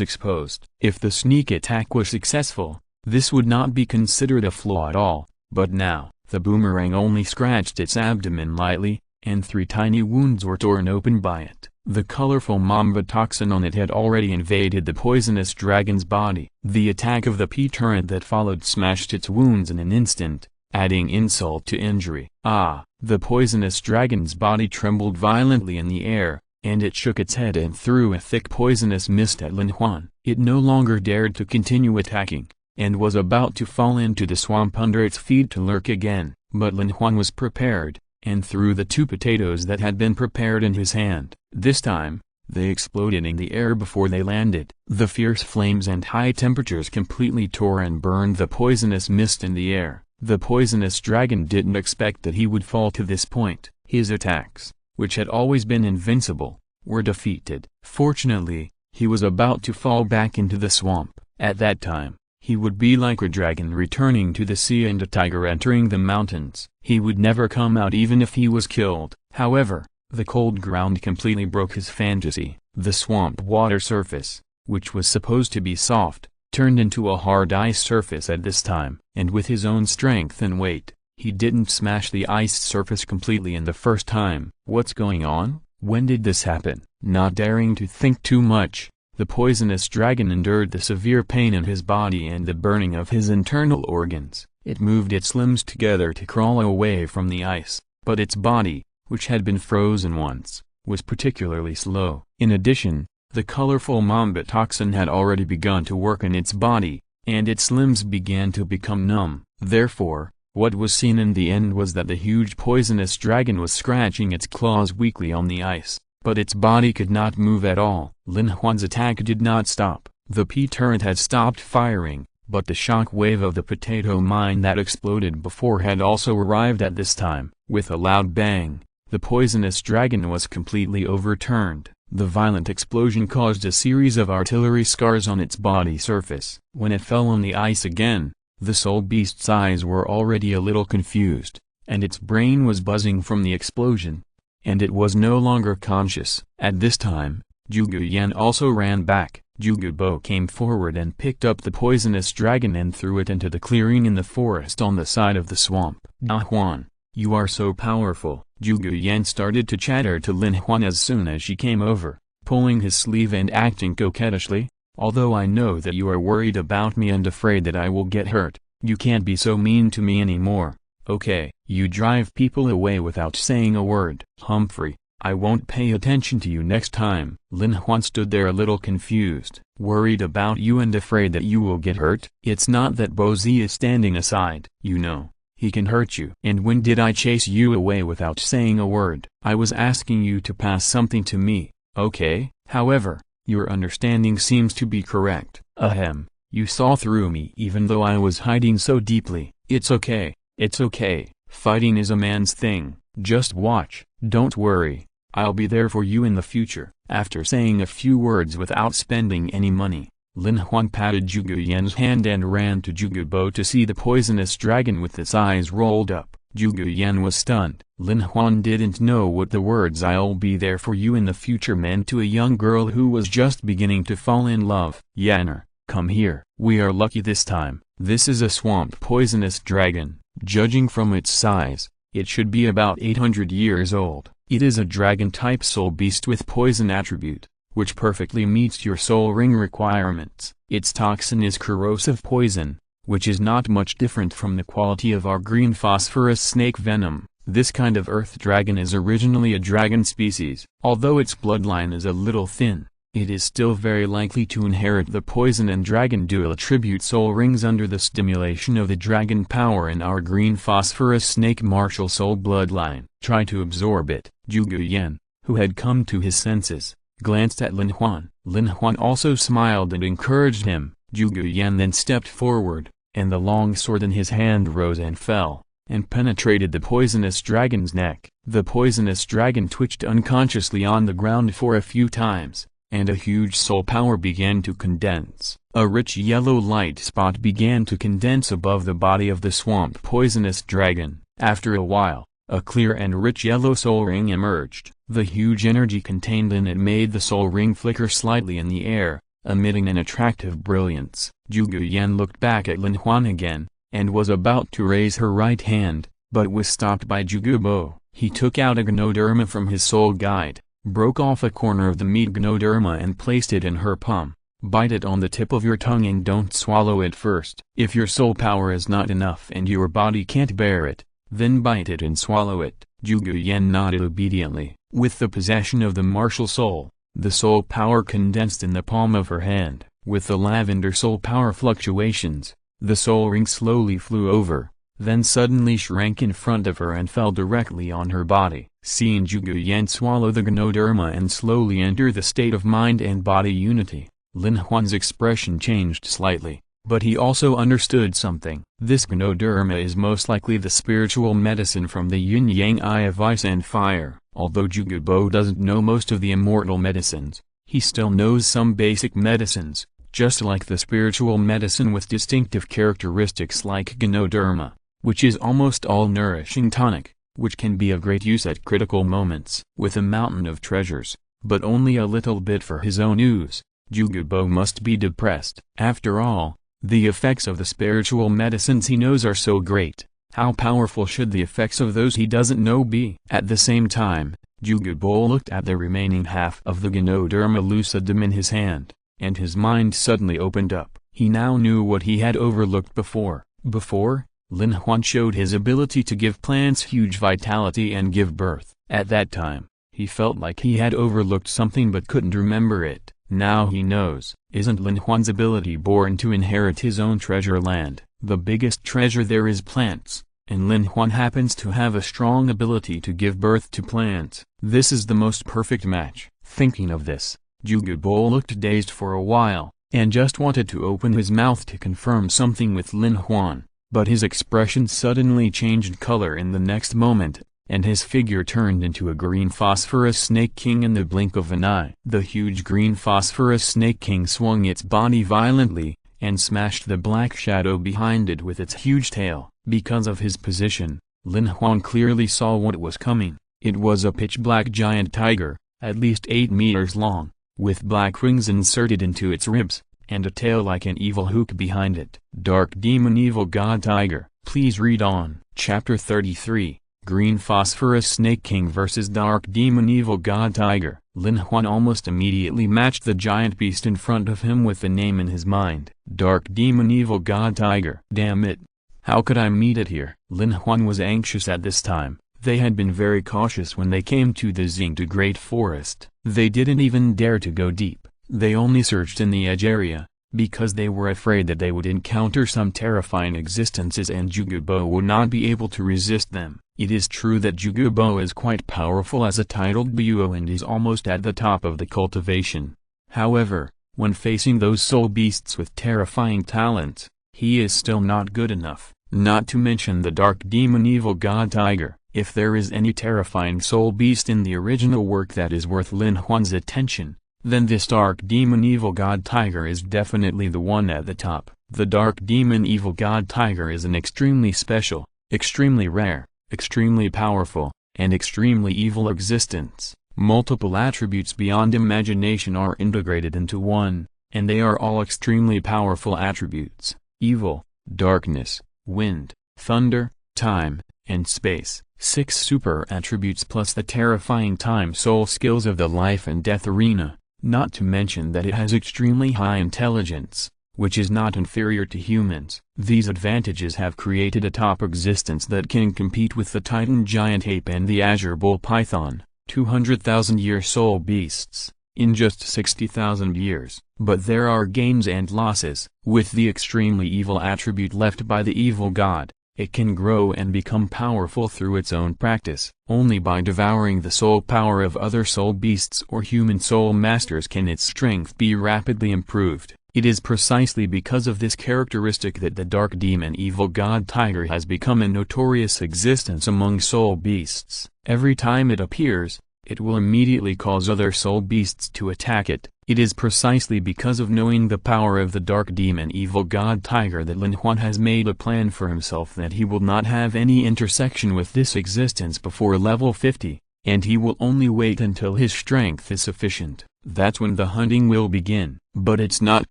exposed. If the sneak attack was successful, this would not be considered a flaw at all, but now, the boomerang only scratched its abdomen lightly, and 3 tiny wounds were torn open by it. The colorful mamba toxin on it had already invaded the poisonous dragon's body. The attack of the P-turret that followed smashed its wounds in an instant, adding insult to injury. The poisonous dragon's body trembled violently in the air, and it shook its head and threw a thick poisonous mist at Lin Huan. It no longer dared to continue attacking, and was about to fall into the swamp under its feet to lurk again. But Lin Huan was prepared, and threw the 2 potatoes that had been prepared in his hand. This time, they exploded in the air before they landed. The fierce flames and high temperatures completely tore and burned the poisonous mist in the air. The poisonous dragon didn't expect that he would fall to this point. His attacks, which had always been invincible, were defeated. Fortunately, he was about to fall back into the swamp. At that time, he would be like a dragon returning to the sea and a tiger entering the mountains. He would never come out even if he was killed. However, the cold ground completely broke his fantasy. The swamp water surface, which was supposed to be soft, turned into a hard ice surface at this time. And with his own strength and weight, he didn't smash the ice surface completely in the first time. What's going on? When did this happen? Not daring to think too much, the poisonous dragon endured the severe pain in his body and the burning of his internal organs. It moved its limbs together to crawl away from the ice, but its body, which had been frozen once, was particularly slow. In addition, the colorful mamba toxin had already begun to work in its body, and its limbs began to become numb. Therefore, what was seen in the end was that the huge poisonous dragon was scratching its claws weakly on the ice, but its body could not move at all. Lin Huan's attack did not stop. The P-turret had stopped firing, but the shock wave of the potato mine that exploded before had also arrived at this time. With a loud bang, the poisonous dragon was completely overturned. The violent explosion caused a series of artillery scars on its body surface. When it fell on the ice again, the soul beast's eyes were already a little confused, and its brain was buzzing from the explosion, and it was no longer conscious. At this time, Zhuge Yan also ran back. Zhuge Bo came forward and picked up the poisonous dragon and threw it into the clearing in the forest on the side of the swamp. "Ah Huan, you are so powerful." Zhuge Yan started to chatter to Lin Huan as soon as she came over, pulling his sleeve and acting coquettishly. "Although I know that you are worried about me and afraid that I will get hurt, you can't be so mean to me anymore, okay? You drive people away without saying a word. Humphrey, I won't pay attention to you next time." Lin Huan stood there a little confused. "Worried about you and afraid that you will get hurt? It's not that Bozi is standing aside. You know, he can hurt you. And when did I chase you away without saying a word? I was asking you to pass something to me, okay? However, your understanding seems to be correct. Ahem, you saw through me even though I was hiding so deeply. It's okay, it's okay. Fighting is a man's thing. Just watch. Don't worry, I'll be there for you in the future." After saying a few words without spending any money, Lin Huan patted Zhuge Yan's hand and ran to Zhuge Bo to see the poisonous dragon with its eyes rolled up. Zhuge Yan was stunned. Lin Huan didn't know what the words "I'll be there for you in the future" meant to a young girl who was just beginning to fall in love. "Yanner, come here. We are lucky this time. This is a swamp poisonous dragon. Judging from its size, it should be about 800 years old. It is a dragon-type soul beast with poison attribute, which perfectly meets your soul ring requirements. Its toxin is corrosive poison, which is not much different from the quality of our green phosphorus snake venom. This kind of earth dragon is originally a dragon species. Although its bloodline is a little thin, it is still very likely to inherit the poison and dragon dual attribute soul rings under the stimulation of the dragon power in our green phosphorus snake martial soul bloodline. Try to absorb it." Zhuge Yan, who had come to his senses, glanced at Lin Huan. Lin Huan also smiled and encouraged him. Zhuge Yan then stepped forward, and the long sword in his hand rose and fell, and penetrated the poisonous dragon's neck. The poisonous dragon twitched unconsciously on the ground for a few times, and a huge soul power began to condense. A rich yellow light spot began to condense above the body of the swamp poisonous dragon. After a while, a clear and rich yellow soul ring emerged. The huge energy contained in it made the soul ring flicker slightly in the air, emitting an attractive brilliance. Zhuge Yan looked back at Lin Huan again, and was about to raise her right hand, but was stopped by Zhuge Bo. He took out a Ganoderma from his soul guide, broke off a corner of the meat Ganoderma and placed it in her palm. Bite it on the tip of your tongue and don't swallow it first. If your soul power is not enough and your body can't bear it, then bite it and swallow it. Zhuge Yan nodded obediently. With the possession of the martial soul, the soul power condensed in the palm of her hand. With the lavender soul power fluctuations, the soul ring slowly flew over, then suddenly shrank in front of her and fell directly on her body. Seeing Zhuge Yan swallow the Ganoderma and slowly enter the state of mind and body unity, Lin Huan's expression changed slightly, but he also understood something. This Ganoderma is most likely the spiritual medicine from the yin-yang eye of ice and fire. Although Zhuge Bo doesn't know most of the immortal medicines, he still knows some basic medicines, just like the spiritual medicine with distinctive characteristics like Ganoderma, which is almost all nourishing tonic, which can be of great use at critical moments. With a mountain of treasures, but only a little bit for his own use, Zhuge Bo must be depressed. After all, the effects of the spiritual medicines he knows are so great. How powerful should the effects of those he doesn't know be? At the same time, Zhuge Bo looked at the remaining half of the Ganoderma lucidum in his hand, and his mind suddenly opened up. He now knew what he had overlooked before. Before, Lin Huan showed his ability to give plants huge vitality and give birth. At that time, he felt like he had overlooked something but couldn't remember it. Now he knows. Isn't Lin Huan's ability born to inherit his own treasure land? The biggest treasure there is plants, and Lin Huan happens to have a strong ability to give birth to plants. This is the most perfect match. Thinking of this, Zhuge Bo looked dazed for a while, and just wanted to open his mouth to confirm something with Lin Huan, but his expression suddenly changed color in the next moment, and his figure turned into a green phosphorus snake king in the blink of an eye. The huge green phosphorus snake king swung its body violently, and smashed the black shadow behind it with its huge tail. Because of his position, Lin Huan clearly saw what was coming. It was a pitch-black giant tiger, at least 8 meters long, with black rings inserted into its ribs, and a tail like an evil hook behind it. Dark Demon Evil God Tiger. Please read on. Chapter 33. Green Phosphorus Snake King vs. Dark Demon Evil God Tiger. Lin Huan almost immediately matched the giant beast in front of him with the name in his mind. Dark Demon Evil God Tiger. Damn it. How could I meet it here? Lin Huan was anxious at this time. They had been very cautious when they came to the Xingdu Great Forest. They didn't even dare to go deep. They only searched in the edge area, because they were afraid that they would encounter some terrifying existences and Zhuge Bo would not be able to resist them. It is true that Zhuge Bo is quite powerful as a titled Buo and is almost at the top of the cultivation. However, when facing those soul beasts with terrifying talents, he is still not good enough. Not to mention the Dark Demon Evil God Tiger. If there is any terrifying soul beast in the original work that is worth Lin Huan's attention, then this Dark Demon Evil God Tiger is definitely the one at the top. The Dark Demon Evil God Tiger is an extremely special, extremely rare, extremely powerful, and extremely evil existence. Multiple attributes beyond imagination are integrated into one, and they are all extremely powerful attributes: evil, darkness, wind, thunder, time, and space. 6 super attributes plus the terrifying time soul skills of the life and death arena, not to mention that it has extremely high intelligence, which is not inferior to humans. These advantages have created a top existence that can compete with the Titan Giant Ape and the Azure Bull Python, 200,000-year soul beasts, in just 60,000 years. But there are gains and losses. With the extremely evil attribute left by the evil god, it can grow and become powerful through its own practice. Only by devouring the soul power of other soul beasts or human soul masters can its strength be rapidly improved. It is precisely because of this characteristic that the Dark Demon Evil God Tiger has become a notorious existence among soul beasts. Every time it appears, it will immediately cause other soul beasts to attack it. It is precisely because of knowing the power of the Dark Demon Evil God Tiger that Lin Huan has made a plan for himself that he will not have any intersection with this existence before level 50, and he will only wait until his strength is sufficient. That's when the hunting will begin. But it's not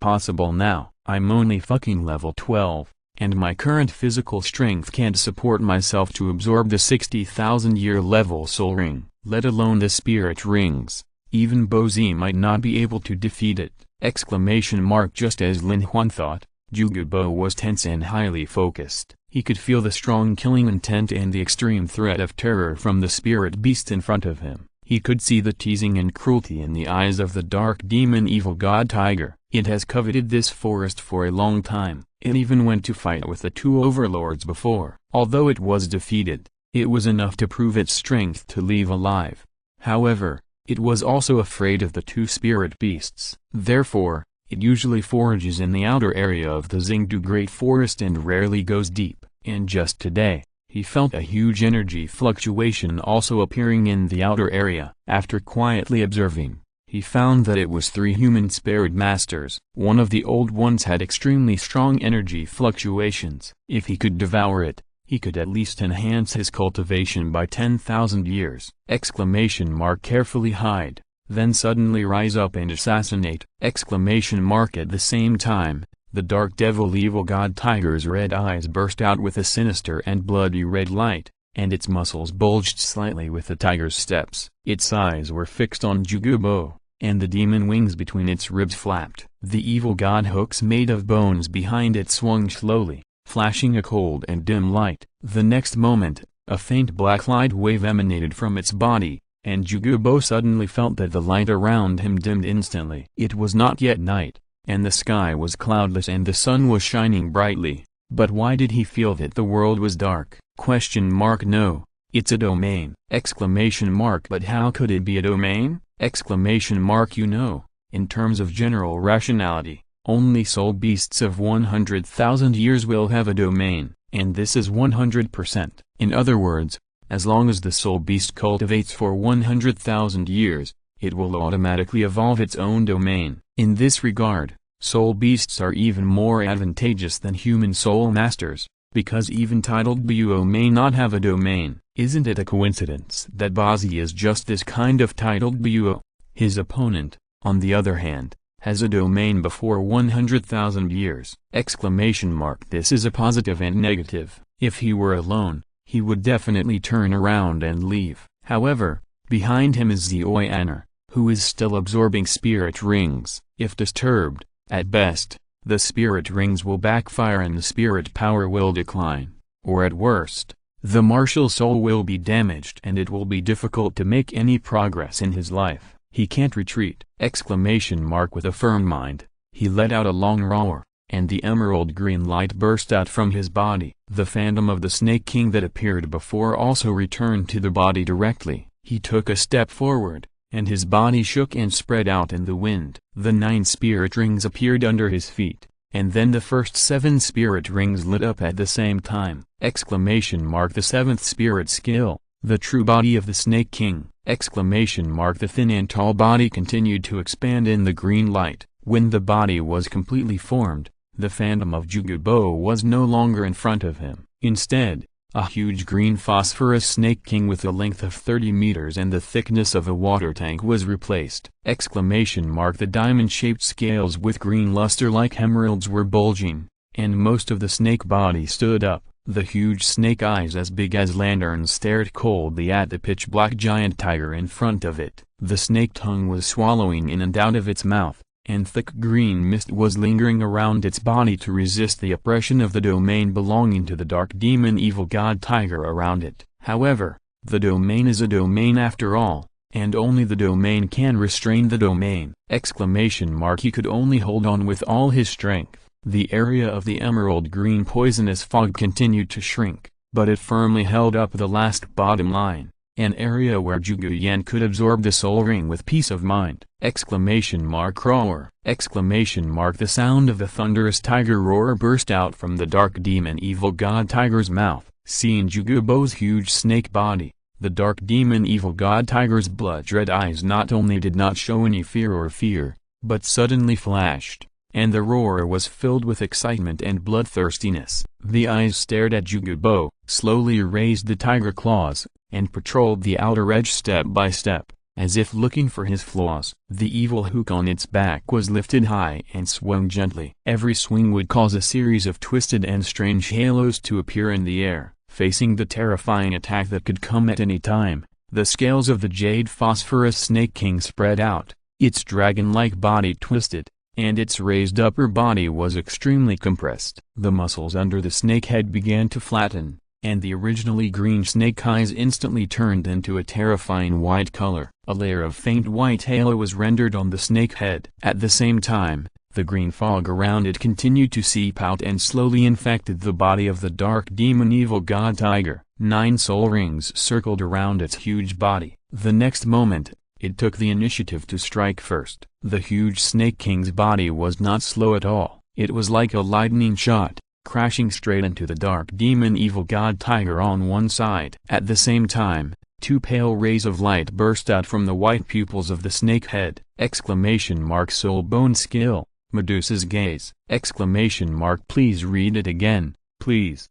possible now. I'm only fucking level 12, and my current physical strength can't support myself to absorb the 60,000-year level soul ring, let alone the spirit rings. Even Bozi might not be able to defeat it! Just as Lin Huan thought, Zhuge Bo was tense and highly focused. He could feel the strong killing intent and the extreme threat of terror from the spirit beast in front of him. He could see the teasing and cruelty in the eyes of the dark demon evil god tiger. It has coveted this forest for a long time. It even went to fight with the two overlords before. Although it was defeated, it was enough to prove its strength to leave alive. However, it was also afraid of the two spirit beasts. Therefore, it usually forages in the outer area of the Xingdu Great Forest and rarely goes deep. And just today, he felt a huge energy fluctuation also appearing in the outer area. After quietly observing, he found that it was 3 human spirit masters. One of the old ones had extremely strong energy fluctuations. If he could devour it, he could at least enhance his cultivation by 10,000 years! Carefully hide, then suddenly rise up and assassinate! At the same time, the dark devil evil god tiger's red eyes burst out with a sinister and bloody red light, and its muscles bulged slightly with the tiger's steps. Its eyes were fixed on Zhuge Bo, and the demon wings between its ribs flapped. The evil god hooks made of bones behind it swung slowly, flashing a cold and dim light. The next moment, a faint black light wave emanated from its body, and Zhuge Bo suddenly felt that the light around him dimmed instantly. It was not yet night, and the sky was cloudless and the sun was shining brightly, but why did he feel that the world was dark? No, it's a domain! But how could it be a domain? In terms of general rationality, only soul beasts of 100,000 years will have a domain, and this is 100%. In other words, as long as the soul beast cultivates for 100,000 years, it will automatically evolve its own domain. In this regard, soul beasts are even more advantageous than human soul masters, because even titled Buo may not have a domain. Isn't it a coincidence that Bazi is just this kind of titled Buo? His opponent, on the other hand, has a domain before 100,000 years! This is a positive and negative. If he were alone, he would definitely turn around and leave. However, behind him is Zioyaner, who is still absorbing spirit rings. If disturbed, at best, the spirit rings will backfire and the spirit power will decline. Or at worst, the martial soul will be damaged and it will be difficult to make any progress in his life. He can't retreat! With a firm mind, he let out a long roar, and the emerald green light burst out from his body. The phantom of the Snake King that appeared before also returned to the body directly. He took a step forward, and his body shook and spread out in the wind. The 9 spirit rings appeared under his feet, and then the first 7 spirit rings lit up at the same time! The 7th spirit skill, the true body of the Snake King! The thin and tall body continued to expand in the green light. When the body was completely formed, the phantom of Zhuge Bo was no longer in front of him. Instead, a huge green phosphorus Snake King with a length of 30 meters and the thickness of a water tank was replaced! The diamond-shaped scales with green luster like emeralds were bulging, and most of the snake body stood up. The huge snake eyes as big as lanterns stared coldly at the pitch-black giant tiger in front of it. The snake tongue was swallowing in and out of its mouth, and thick green mist was lingering around its body to resist the oppression of the domain belonging to the dark demon evil god tiger around it. However, the domain is a domain after all, and only the domain can restrain the domain! He could only hold on with all his strength. The area of the emerald green poisonous fog continued to shrink, but it firmly held up the last bottom line, an area where Zhuge Yan could absorb the soul ring with peace of mind! Roar! The sound of the thunderous tiger roar burst out from the dark demon evil god tiger's mouth. Seeing Zhuge Bo's huge snake body, the dark demon evil god tiger's blood-red eyes not only did not show any fear, but suddenly flashed, and the roar was filled with excitement and bloodthirstiness. The eyes stared at Zhuge Bo, slowly raised the tiger claws, and patrolled the outer edge step by step. as if looking for his flaws. The evil hook on its back was lifted high and swung gently. Every swing would cause a series of twisted and strange halos to appear in the air, facing the terrifying attack that could come at any time. The scales of the jade phosphorus snake king spread out, its dragon-like body twisted, and its raised upper body was extremely compressed. The muscles under the snake head began to flatten, and the originally green snake eyes instantly turned into a terrifying white color. A layer of faint white halo was rendered on the snake head. At the same time, the green fog around it continued to seep out and slowly infected the body of the dark demon evil god tiger. 9 soul rings circled around its huge body. The next moment, it took the initiative to strike first. The huge Snake King's body was not slow at all. It was like a lightning shot, crashing straight into the dark demon evil god tiger on one side. At the same time, 2 pale rays of light burst out from the white pupils of the snake head. Soul bone skill, Medusa's gaze. Please read it again, please.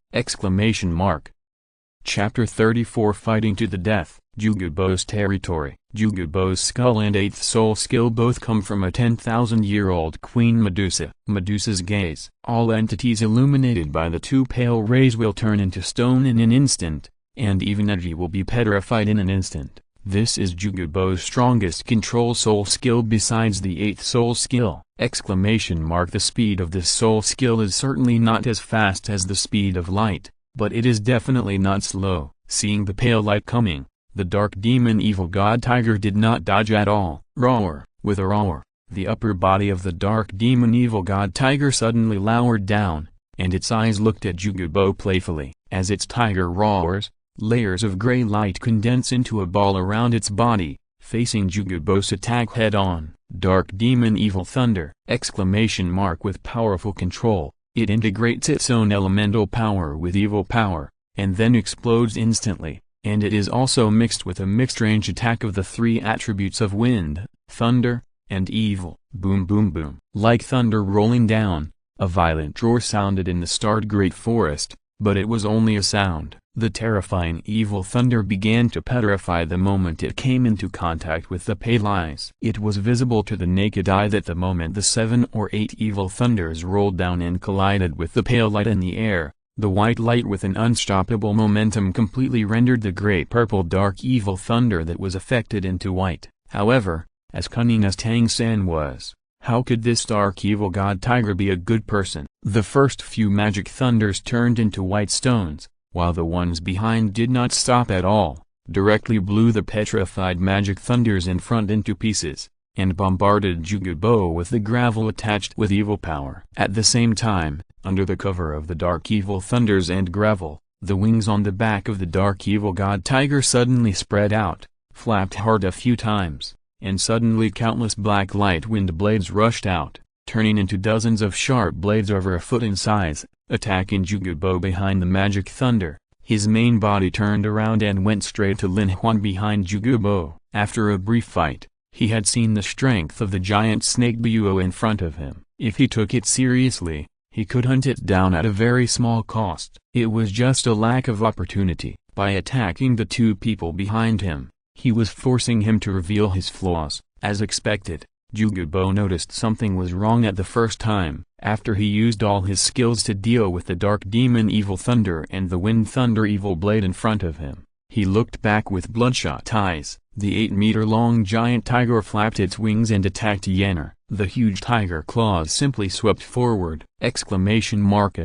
Chapter 34 Fighting to the Death. Jugubo's territory. Jugubo's skull and 8th soul skill both come from a 10,000-year-old Queen Medusa. Medusa's gaze. All entities illuminated by the 2 pale rays will turn into stone in an instant, and even energy will be petrified in an instant. This is Jugubo's strongest control soul skill besides the 8th soul skill. The speed of this soul skill is certainly not as fast as the speed of light, but it is definitely not slow. Seeing the pale light coming, the dark demon evil god tiger did not dodge at all. Roar! With a roar, the upper body of the dark demon evil god tiger suddenly lowered down, and its eyes looked at Jugubo playfully. As its tiger roars, layers of gray light condense into a ball around its body, facing Jugubo's attack head-on. Dark demon evil thunder! With powerful control, it integrates its own elemental power with evil power, and then explodes instantly, and it is also mixed with a mixed-range attack of the 3 attributes of wind, thunder, and evil. Boom boom boom. Like thunder rolling down, a violent roar sounded in the starred great forest, but it was only a sound. The terrifying evil thunder began to petrify the moment it came into contact with the pale eyes. It was visible to the naked eye that the moment the 7 or 8 evil thunders rolled down and collided with the pale light in the air, the white light with an unstoppable momentum completely rendered the great purple dark evil thunder that was affected into white. However, as cunning as Tang San was, how could this dark evil god tiger be a good person? The first few magic thunders turned into white stones, while the ones behind did not stop at all, directly blew the petrified magic thunders in front into pieces, and bombarded Jugubo with the gravel attached with evil power. At the same time, under the cover of the dark evil thunders and gravel, the wings on the back of the dark evil god tiger suddenly spread out, flapped hard a few times, and suddenly countless black light wind blades rushed out, turning into dozens of sharp blades over a foot in size, attacking Jugubo behind the magic thunder. His main body turned around and went straight to Lin Huan behind Jugubo. After a brief fight, he had seen the strength of the giant snake Buo in front of him. If he took it seriously, he could hunt it down at a very small cost. It was just a lack of opportunity. By attacking the 2 people behind him, he was forcing him to reveal his flaws. As expected, Jugubo noticed something was wrong at the first time. After he used all his skills to deal with the dark demon evil thunder and the wind thunder evil blade in front of him, he looked back with bloodshot eyes. The 8-meter-long giant tiger flapped its wings and attacked Yenner. The huge tiger claws simply swept forward. A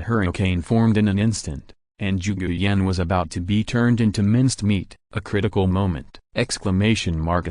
hurricane formed in an instant, and Zhuge Yan was about to be turned into minced meat. A critical moment. A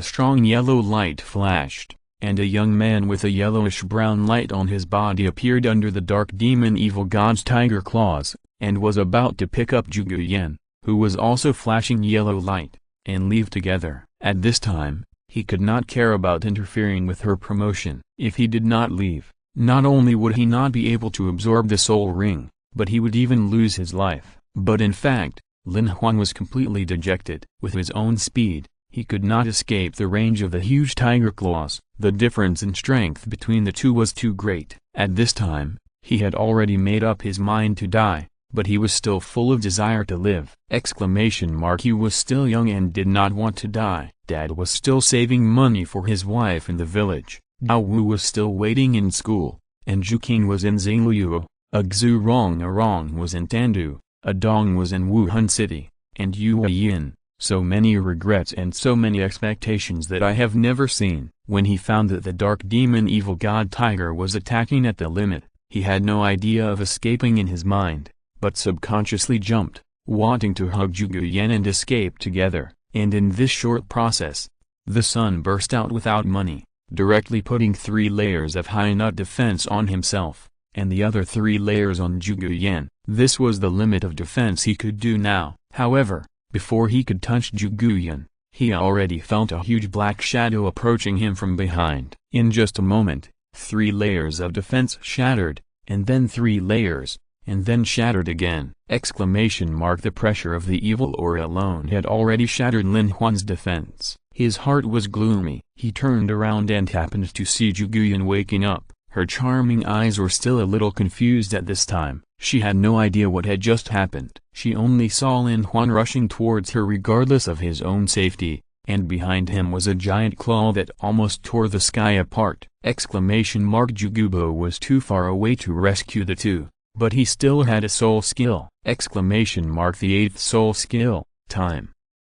strong yellow light flashed, and a young man with a yellowish-brown light on his body appeared under the dark demon evil god's tiger claws, and was about to pick up Zhuge Yan, who was also flashing yellow light, and leave together. At this time, he could not care about interfering with her promotion. If he did not leave, not only would he not be able to absorb the soul ring, but he would even lose his life. But in fact, Lin Huan was completely dejected. With his own speed, he could not escape the range of the huge tiger claws. The difference in strength between the two was too great. At this time, he had already made up his mind to die, but he was still full of desire to live! He was still young and did not want to die. Dad was still saving money for his wife in the village. Douluo was still waiting in school, and Juqing was in Xingluo, Arong was in Tandu, Adong was in Wuhan City, and Yuyin. So many regrets and so many expectations that I have never seen. When he found that the dark demon evil god tiger was attacking at the limit, he had no idea of escaping in his mind, but subconsciously jumped, wanting to hug Zhuge and escape together. And in this short process, the sun burst out without money, directly putting 3 layers of high nut defense on himself, and the other 3 layers on Zhuge. This was the limit of defense he could do now. However, before he could touch Zhuge, he already felt a huge black shadow approaching him from behind. In just a moment, 3 layers of defense shattered, and then 3 layers, and then shattered again! The pressure of the evil aura alone had already shattered Lin Huan's defense. His heart was gloomy. He turned around and happened to see Zhuge waking up. Her charming eyes were still a little confused at this time. She had no idea what had just happened. She only saw Lin Huan rushing towards her regardless of his own safety, and behind him was a giant claw that almost tore the sky apart! Zhuge was too far away to rescue the two, but he still had a soul skill! The 8th soul skill, time,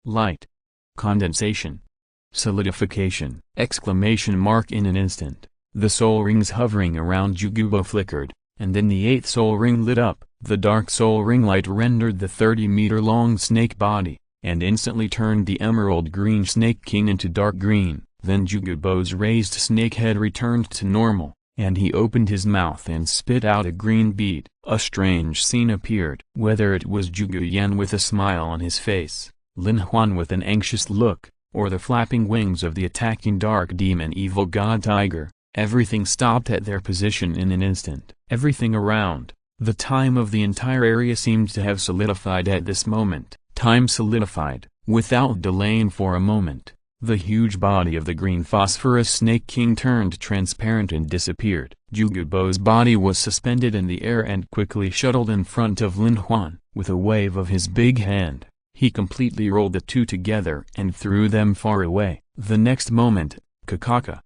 light, condensation, solidification! In an instant, the soul rings hovering around Zhuge flickered, and then the 8th soul ring lit up. The dark soul ring light rendered the 30-meter-long snake body, and instantly turned the emerald green snake king into dark green. Then Zhuge's raised snake head returned to normal, and he opened his mouth and spit out a green bead. A strange scene appeared. Whether it was Zhuge with a smile on his face, Lin Huan with an anxious look, or the flapping wings of the attacking dark demon evil god tiger, everything stopped at their position in an instant. Everything around, the time of the entire area seemed to have solidified at this moment. Time solidified, without delaying for a moment. The huge body of the green phosphorus snake king turned transparent and disappeared. Zhuge's body was suspended in the air and quickly shuttled in front of Lin Huan. With a wave of his big hand, he completely rolled the two together and threw them far away. The next moment, Kakaka!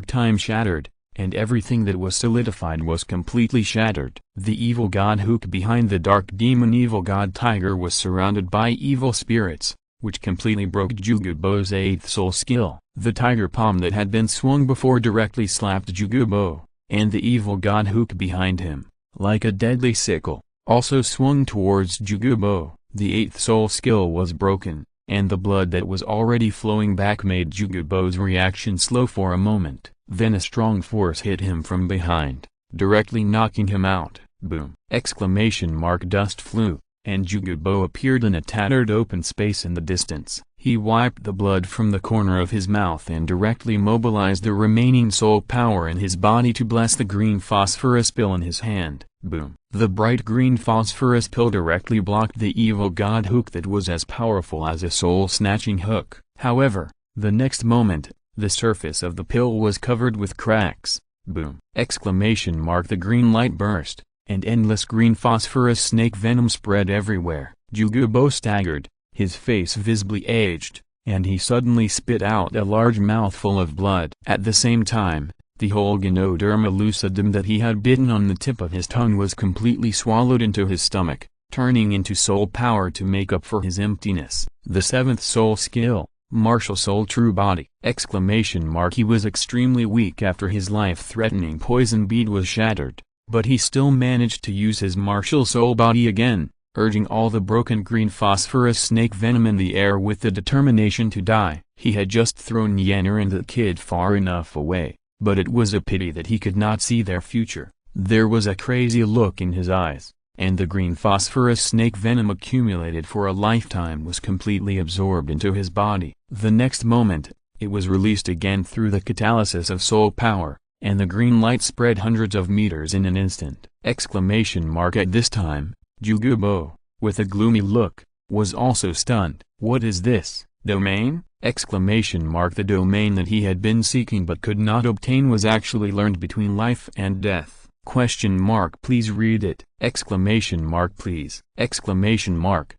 Time shattered, and everything that was solidified was completely shattered. The evil god Hook behind the dark demon evil god tiger was surrounded by evil spirits, which completely broke Zhuge's 8th soul skill. The tiger palm that had been swung before directly slapped Zhuge, and the evil god Hook behind him, like a deadly sickle, also swung towards Zhuge. The 8th soul skill was broken, and the blood that was already flowing back made Zhuge's reaction slow for a moment. Then a strong force hit him from behind, directly knocking him out. Boom! Dust flew, and Zhuge appeared in a tattered open space in the distance. He wiped the blood from the corner of his mouth and directly mobilized the remaining soul power in his body to bless the green phosphorus pill in his hand. Boom! The bright green phosphorus pill directly blocked the evil god Hook that was as powerful as a soul-snatching hook. However, the next moment, the surface of the pill was covered with cracks. Boom! The green light burst, and endless green phosphorus snake venom spread everywhere. Zhuge staggered, his face visibly aged, and he suddenly spit out a large mouthful of blood. At the same time, the whole Ganoderma lucidum that he had bitten on the tip of his tongue was completely swallowed into his stomach, turning into soul power to make up for his emptiness. The 7th soul skill, Martial Soul True Body! He was extremely weak after his life-threatening poison bead was shattered, but he still managed to use his martial soul body again, urging all the broken green phosphorus snake venom in the air with the determination to die. He had just thrown Yanner and the kid far enough away, but it was a pity that he could not see their future. There was a crazy look in his eyes, and the green phosphorus snake venom accumulated for a lifetime was completely absorbed into his body. The next moment, it was released again through the catalysis of soul power, and the green light spread hundreds of meters in an instant! At this time, Zhuge, with a gloomy look, was also stunned. What is this, domain? The domain that he had been seeking but could not obtain was actually learned between life and death. Question mark, please read it. Exclamation mark, please. Exclamation mark.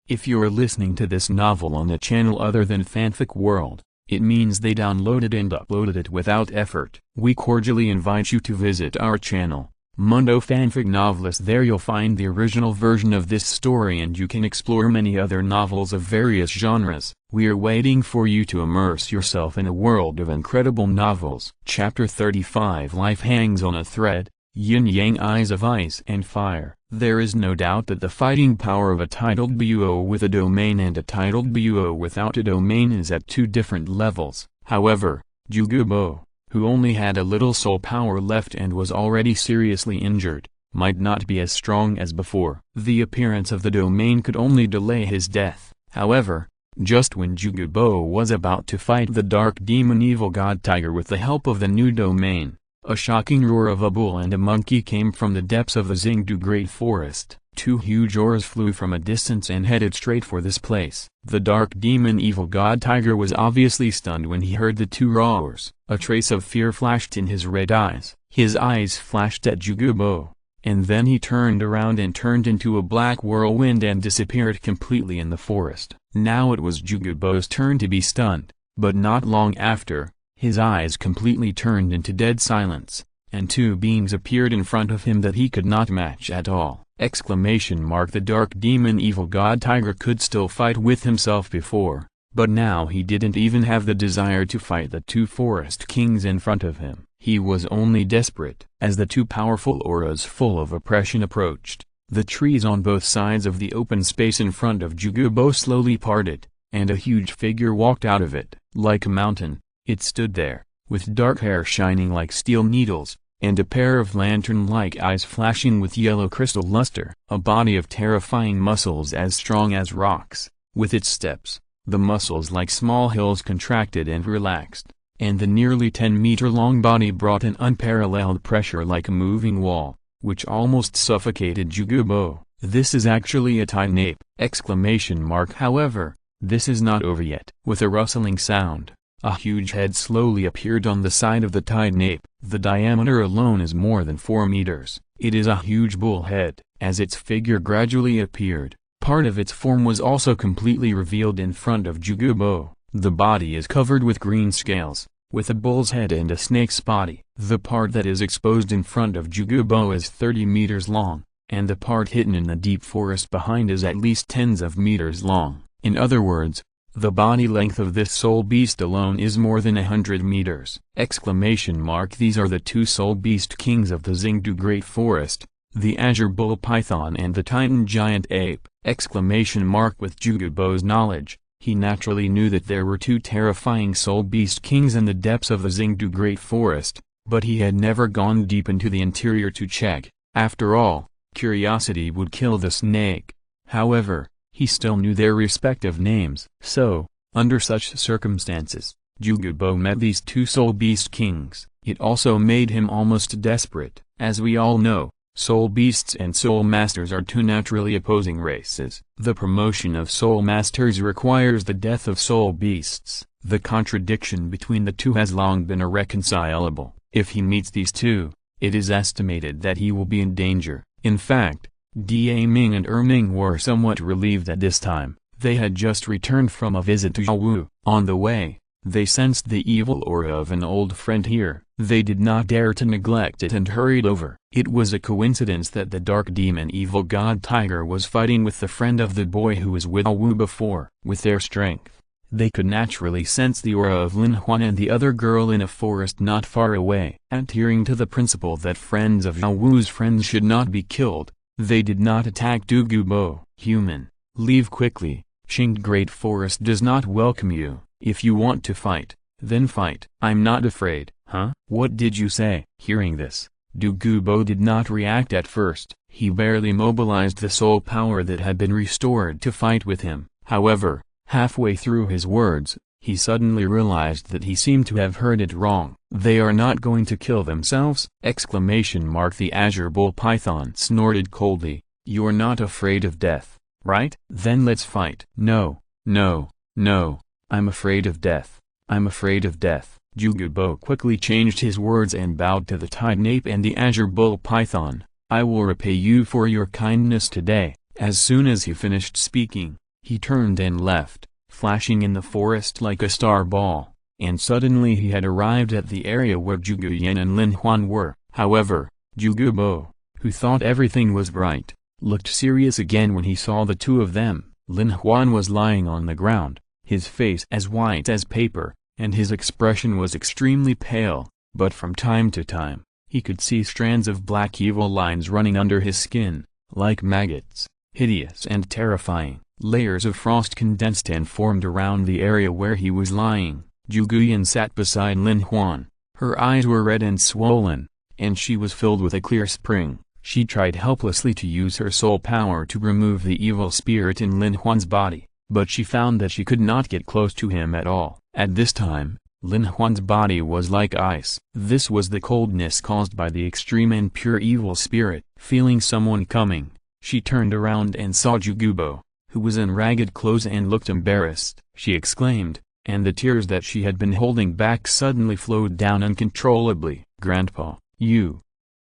If you're listening to this novel on a channel other than Fanfic World, it means they downloaded and uploaded it without effort. We cordially invite you to visit our channel, Mundo Fanfic Novelist. There you'll find the original version of this story and you can explore many other novels of various genres. We are waiting for you to immerse yourself in a world of incredible novels. Chapter 35. Life hangs on a thread, yin-yang, eyes of ice and fire. There is no doubt that the fighting power of a titled Buo with a domain and a titled Buo without a domain is at two different levels. However, Jugubo, who only had a little soul power left and was already seriously injured, might not be as strong as before. The appearance of the domain could only delay his death. However, just when Jugubo was about to fight the dark demon evil god tiger with the help of the new domain, a shocking roar of a bull and a monkey came from the depths of the Xingdu Great Forest. Two huge oars flew from a distance and headed straight for this place. The dark demon evil god tiger was obviously stunned when he heard the two roars. A trace of fear flashed in his red eyes. His eyes flashed at Jugubo, and then he turned around and turned into a black whirlwind and disappeared completely in the forest. Now it was Jugubo's turn to be stunned, but not long after, his eyes completely turned into dead silence, and two beings appeared in front of him that he could not match at all. Exclamation mark. The dark demon evil god tiger could still fight with himself before, but now he didn't even have the desire to fight the two forest kings in front of him. He was only desperate. As the two powerful auras full of oppression approached, the trees on both sides of the open space in front of Jugubo slowly parted, and a huge figure walked out of it. Like a mountain, it stood there, with dark hair shining like steel needles, and a pair of lantern-like eyes flashing with yellow crystal luster. A body of terrifying muscles as strong as rocks. With its steps, the muscles like small hills contracted and relaxed, and the nearly 10-meter-long body brought an unparalleled pressure like a moving wall, which almost suffocated Jugubo. This is actually a titan ape! Exclamation mark. However, this is not over yet. With a rustling sound, a huge head slowly appeared on the side of the titan ape. The diameter alone is more than 4 meters. It is a huge bull head. As its figure gradually appeared, part of its form was also completely revealed in front of Jugubo. The body is covered with green scales, with a bull's head and a snake's body. The part that is exposed in front of Jugubo is 30 meters long, and the part hidden in the deep forest behind is at least tens of meters long. In other words, the body length of this soul beast alone is more than 100 meters. Exclamation mark. These are the two soul beast kings of the Xingdu Great Forest, the Azure Bull Python and the Titan Giant Ape! Exclamation mark. With Jugubo's knowledge, he naturally knew that there were two terrifying soul beast kings in the depths of the Xingdu Great Forest, but he had never gone deep into the interior to check. After all, curiosity would kill the snake. However, he still knew their respective names. So, under such circumstances, Jugubo met these two soul beast kings. It also made him almost desperate. As we all know, soul beasts and soul masters are two naturally opposing races. The promotion of soul masters requires the death of soul beasts. The contradiction between the two has long been irreconcilable. If he meets these two, it is estimated that he will be in danger. In fact, Da Ming and Ming were somewhat relieved at this time. They had just returned from a visit to Yawu. On the way, they sensed the evil aura of an old friend here. They did not dare to neglect it and hurried over. It was a coincidence that the dark demon evil god tiger was fighting with the friend of the boy who was with Yawu before. With their strength, they could naturally sense the aura of Lin Huan and the other girl in a forest not far away. Adhering to the principle that friends of Yawu's friends should not be killed, they did not attack Jugubo. Human, leave quickly. Xingdu Great Forest does not welcome you. If you want to fight, then fight. I'm not afraid. Huh? What did you say? Hearing this, Jugubo did not react at first. He barely mobilized the soul power that had been restored to fight with him. However, halfway through his words, he suddenly realized that he seemed to have heard it wrong. They are not going to kill themselves? Exclamation mark. The Azure Bull Python snorted coldly. You're not afraid of death, right? Then let's fight. No, no, no. I'm afraid of death. I'm afraid of death. Jugubo quickly changed his words and bowed to the tide ape and the azure bull python. "I will repay you for your kindness today." As soon as he finished speaking, he turned and left, flashing in the forest like a star ball, and suddenly he had arrived at the area where Zhuge and Lin Huan were. However, Jugubo, who thought everything was right, looked serious again when he saw the two of them. Lin Huan was lying on the ground, his face as white as paper, and his expression was extremely pale, but from time to time, he could see strands of black evil lines running under his skin, like maggots, hideous and terrifying. Layers of frost condensed and formed around the area where he was lying. Zhuge sat beside Lin Huan. Her eyes were red and swollen, and she was filled with a clear spring. She tried helplessly to use her soul power to remove the evil spirit in Lin Huan's body, but she found that she could not get close to him at all. At this time, Lin Huan's body was like ice. This was the coldness caused by the extreme and pure evil spirit. Feeling someone coming, she turned around and saw Jugubo, who was in ragged clothes and looked embarrassed. She exclaimed, and the tears that she had been holding back suddenly flowed down uncontrollably. "Grandpa, you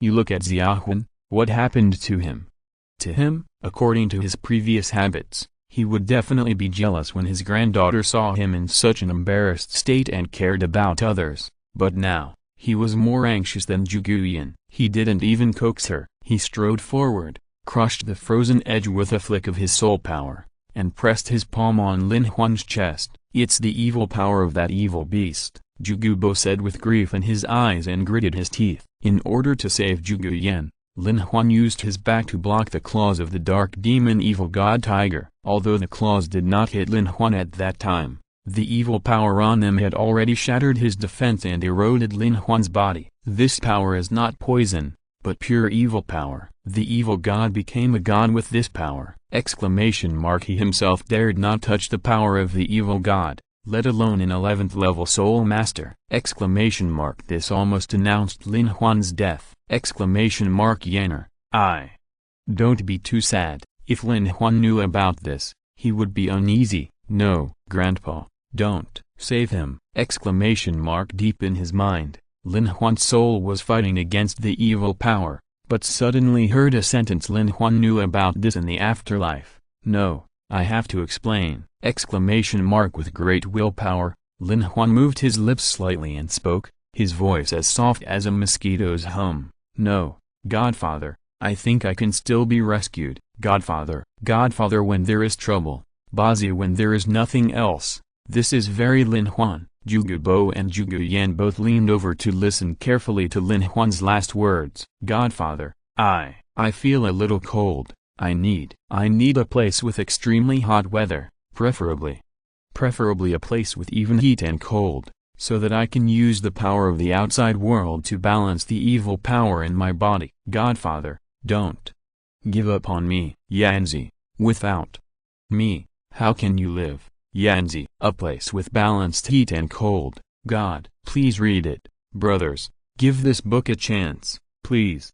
look at Xiaohuan, what happened to him?" To him, according to his previous habits, he would definitely be jealous when his granddaughter saw him in such an embarrassed state and cared about others, but now, he was more anxious than Zhuge. He didn't even coax her. He strode forward, crushed the frozen edge with a flick of his soul power, and pressed his palm on Lin Huan's chest. "It's the evil power of that evil beast," Jugubo said with grief in his eyes and gritted his teeth. In order to save Zhuge, Lin Huan used his back to block the claws of the dark demon evil god tiger. Although the claws did not hit Lin Huan at that time, the evil power on them had already shattered his defense and eroded Lin Huan's body. This power is not poison, but pure evil power. The evil god became a god with this power! He himself dared not touch the power of the evil god, let alone an 11th level soul master! This almost announced Lin Huan's death! Yanner, don't be too sad. If Lin Huan knew about this, he would be uneasy. "No, Grandpa, don't save him!" Deep in his mind, Lin Huan's soul was fighting against the evil power, but suddenly heard a sentence Lin Huan knew about this in the afterlife. "No, I have to explain!" With great willpower, Lin Huan moved his lips slightly and spoke, his voice as soft as a mosquito's hum. "No, Godfather, I think I can still be rescued. Godfather, when there is trouble, Bazi when there is nothing else." This is very Lin Huan. Jugubo and Zhuge both leaned over to listen carefully to Lin Huan's last words. "Godfather, I feel a little cold. I need a place with extremely hot weather, preferably a place with even heat and cold, so that I can use the power of the outside world to balance the evil power in my body. Godfather, don't give up on me." Yanzi, without me, how can you live? Yanzi, a place with balanced heat and cold. God, please read it. Brothers, give this book a chance, please!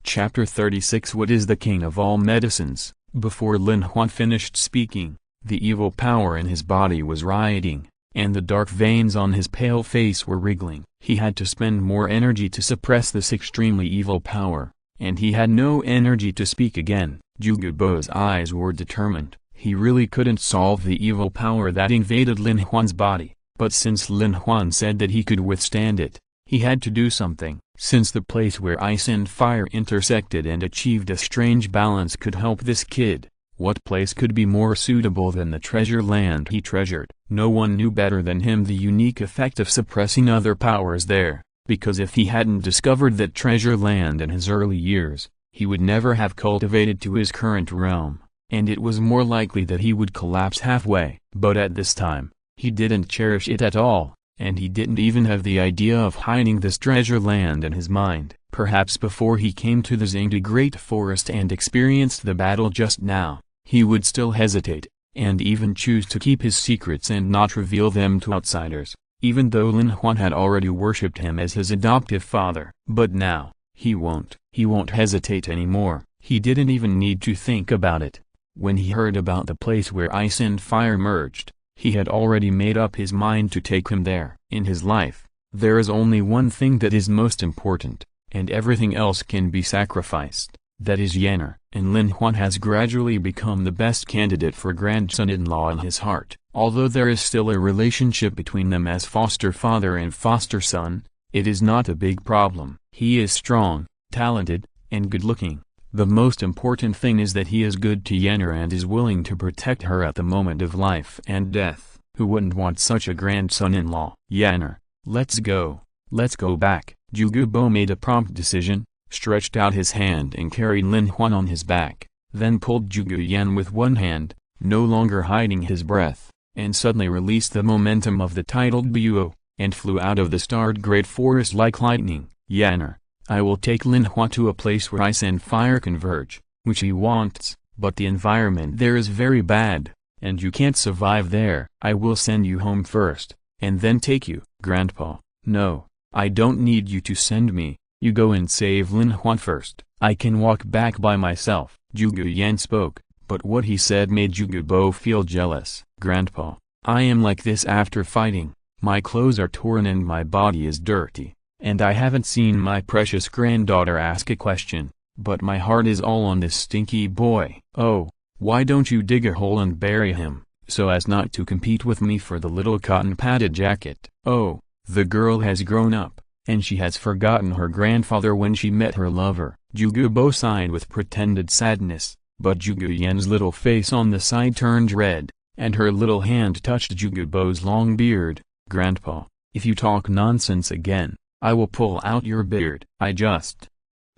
Chapter 36. What is the king of all medicines? Before Lin Huan finished speaking, the evil power in his body was rioting, and the dark veins on his pale face were wriggling. He had to spend more energy to suppress this extremely evil power, and he had no energy to speak again. Jugubo's eyes were determined. He really couldn't solve the evil power that invaded Lin Huan's body, but since Lin Huan said that he could withstand it, he had to do something. Since the place where ice and fire intersected and achieved a strange balance could help this kid, what place could be more suitable than the treasure land he treasured? No one knew better than him the unique effect of suppressing other powers there, because if he hadn't discovered that treasure land in his early years, he would never have cultivated to his current realm, and it was more likely that he would collapse halfway. But at this time, he didn't cherish it at all, and he didn't even have the idea of hiding this treasure land in his mind. Perhaps before he came to the Zhengde Great Forest and experienced the battle just now, he would still hesitate, and even choose to keep his secrets and not reveal them to outsiders, even though Lin Huan had already worshipped him as his adoptive father. But now, he won't hesitate anymore. He didn't even need to think about it. When he heard about the place where ice and fire merged, He had already made up his mind to take him there. In his life, there is only one thing that is most important, and everything else can be sacrificed. That is Yanner. And Lin Huan has gradually become the best candidate for grandson-in-law in his heart. Although there is still a relationship between them as foster father and foster son, it is not a big problem. He is strong, talented, and good-looking. The most important thing is that he is good to Yanner and is willing to protect her at the moment of life and death. Who wouldn't want such a grandson-in-law? Yanner, let's go. Let's go back. Zhuge Bo made a prompt decision, stretched out his hand and carried Lin Huan on his back, then pulled Zhuge Yan with one hand, no longer hiding his breath, and suddenly released the momentum of the titled Duo, and flew out of the starred great forest like lightning. Yanner, I will take Lin Huan to a place where ice and fire converge, which he wants, but the environment there is very bad, and you can't survive there. I will send you home first, and then take you. Grandpa, no, I don't need you to send me. You go and save Lin Huan first. I can walk back by myself. Zhuge Yan spoke, but what he said made Zhuge Bo feel jealous. Grandpa, I am like this after fighting. My clothes are torn and my body is dirty, and I haven't seen my precious granddaughter ask a question, but my heart is all on this stinky boy. Oh, why don't you dig a hole and bury him, so as not to compete with me for the little cotton-padded jacket? Oh, the girl has grown up, and she has forgotten her grandfather when she met her lover. Zhuge Bo sighed with pretended sadness, but Zhuge Yan's little face on the side turned red, and her little hand touched Zhuge Bo's long beard. Grandpa, if you talk nonsense again, I will pull out your beard. I just.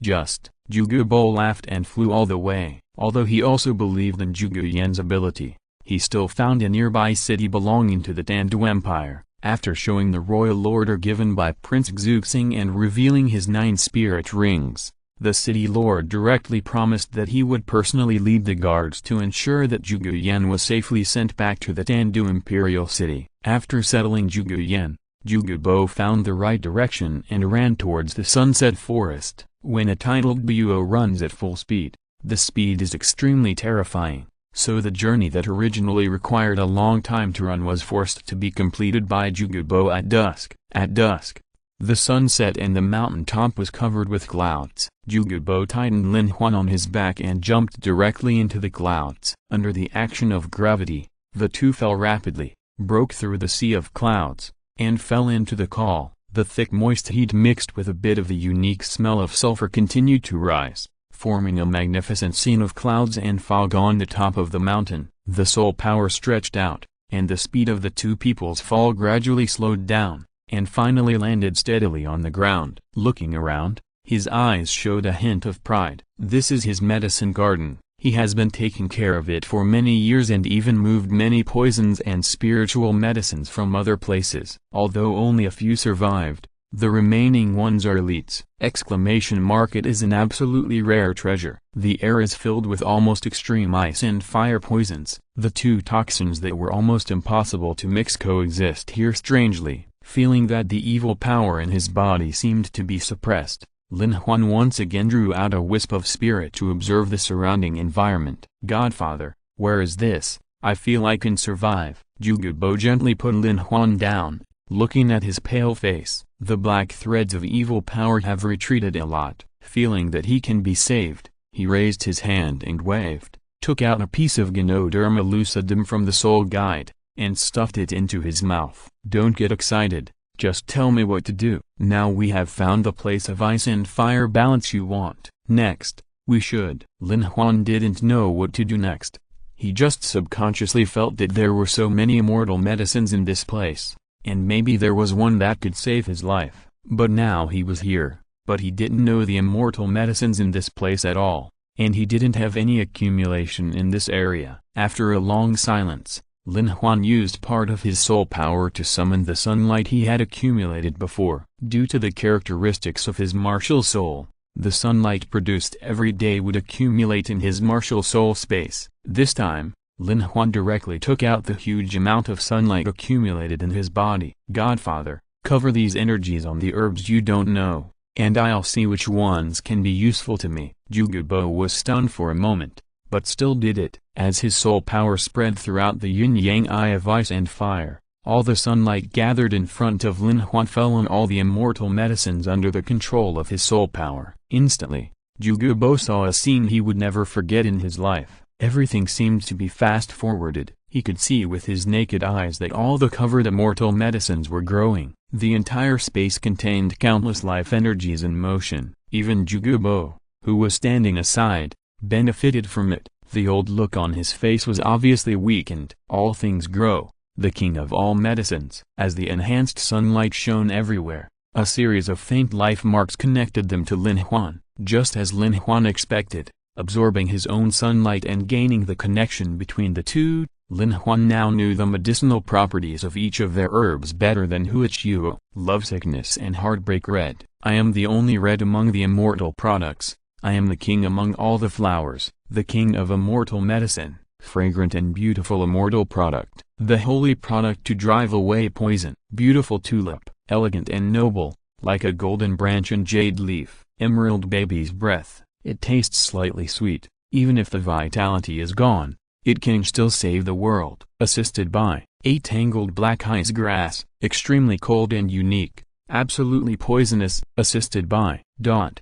Zhuge Bo laughed and flew all the way. Although he also believed in Zhuge Yan's ability, he still found a nearby city belonging to the Tandu Empire. After showing the royal order given by Prince Xuxing and revealing his 9 spirit rings, the city lord directly promised that he would personally lead the guards to ensure that Zhuge Yan was safely sent back to the Tandu Imperial City. After settling Zhuge Yan, Zhuge Bo found the right direction and ran towards the Sunset Forest. When a titled Duo runs at full speed, the speed is extremely terrifying. So the journey that originally required a long time to run was forced to be completed by Zhuge Bo at dusk. At dusk, the sunset and the mountain top was covered with clouds. Zhuge Bo tightened Lin Huan on his back and jumped directly into the clouds. Under the action of gravity, the two fell rapidly, broke through the sea of clouds, and fell into the call. The thick moist heat mixed with a bit of the unique smell of sulfur continued to rise, forming a magnificent scene of clouds and fog on the top of the mountain. The soul power stretched out, and the speed of the two people's fall gradually slowed down, and finally landed steadily on the ground. Looking around, his eyes showed a hint of pride. This is his medicine garden. He has been taking care of it for many years and even moved many poisons and spiritual medicines from other places. Although only a few survived, the remaining ones are elites. It is an absolutely rare treasure. The air is filled with almost extreme ice and fire poisons. The two toxins that were almost impossible to mix coexist here strangely. Feeling that the evil power in his body seemed to be suppressed, Lin Huan once again drew out a wisp of spirit to observe the surrounding environment. Godfather, where is this? I feel I can survive. Zhuge Bo gently put Lin Huan down, looking at his pale face. The black threads of evil power have retreated a lot. Feeling that he can be saved, he raised his hand and waved, took out a piece of Ganoderma lucidum from the soul guide, and stuffed it into his mouth. Don't get excited, just tell me what to do. Now we have found the place of ice and fire balance you want. Next, we should. Lin Huan didn't know what to do next. He just subconsciously felt that there were so many immortal medicines in this place, and maybe there was one that could save his life. But now he was here, but he didn't know the immortal medicines in this place at all, and he didn't have any accumulation in this area. After a long silence, Lin Huan used part of his soul power to summon the sunlight he had accumulated before. Due to the characteristics of his martial soul, the sunlight produced every day would accumulate in his martial soul space. This time, Lin Huan directly took out the huge amount of sunlight accumulated in his body. Godfather, cover these energies on the herbs you don't know, and I'll see which ones can be useful to me. Zhuge Bo was stunned for a moment, but still did it. As his soul power spread throughout the yin-yang eye of ice and fire, all the sunlight gathered in front of Lin Huan fell on all the immortal medicines under the control of his soul power. Instantly, Zhuge Bo saw a scene he would never forget in his life. Everything seemed to be fast-forwarded. He could see with his naked eyes that all the covered immortal medicines were growing. The entire space contained countless life energies in motion. Even Zhuge Bo, who was standing aside, benefited from it. The old look on his face was obviously weakened. All things grow, the king of all medicines. As the enhanced sunlight shone everywhere, a series of faint life marks connected them to Lin Huan, just as Lin Huan expected. Absorbing his own sunlight and gaining the connection between the two, Lin Huan now knew the medicinal properties of each of their herbs better than Huichuo. Lovesickness and heartbreak red. I am the only red among the immortal products. I am the king among all the flowers, the king of immortal medicine, fragrant and beautiful immortal product, the holy product to drive away poison. Beautiful tulip, elegant and noble, like a golden branch and jade leaf, emerald baby's breath. It tastes slightly sweet, even if the vitality is gone, it can still save the world. Assisted by a tangled black ice grass, extremely cold and unique, absolutely poisonous. Assisted by dot.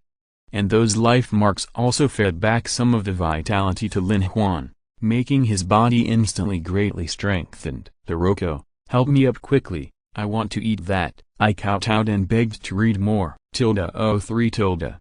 And those life marks also fed back some of the vitality to Lin Huan, making his body instantly greatly strengthened. Hiroko, help me up quickly, I want to eat that. I kowtowed and begged to read more. 03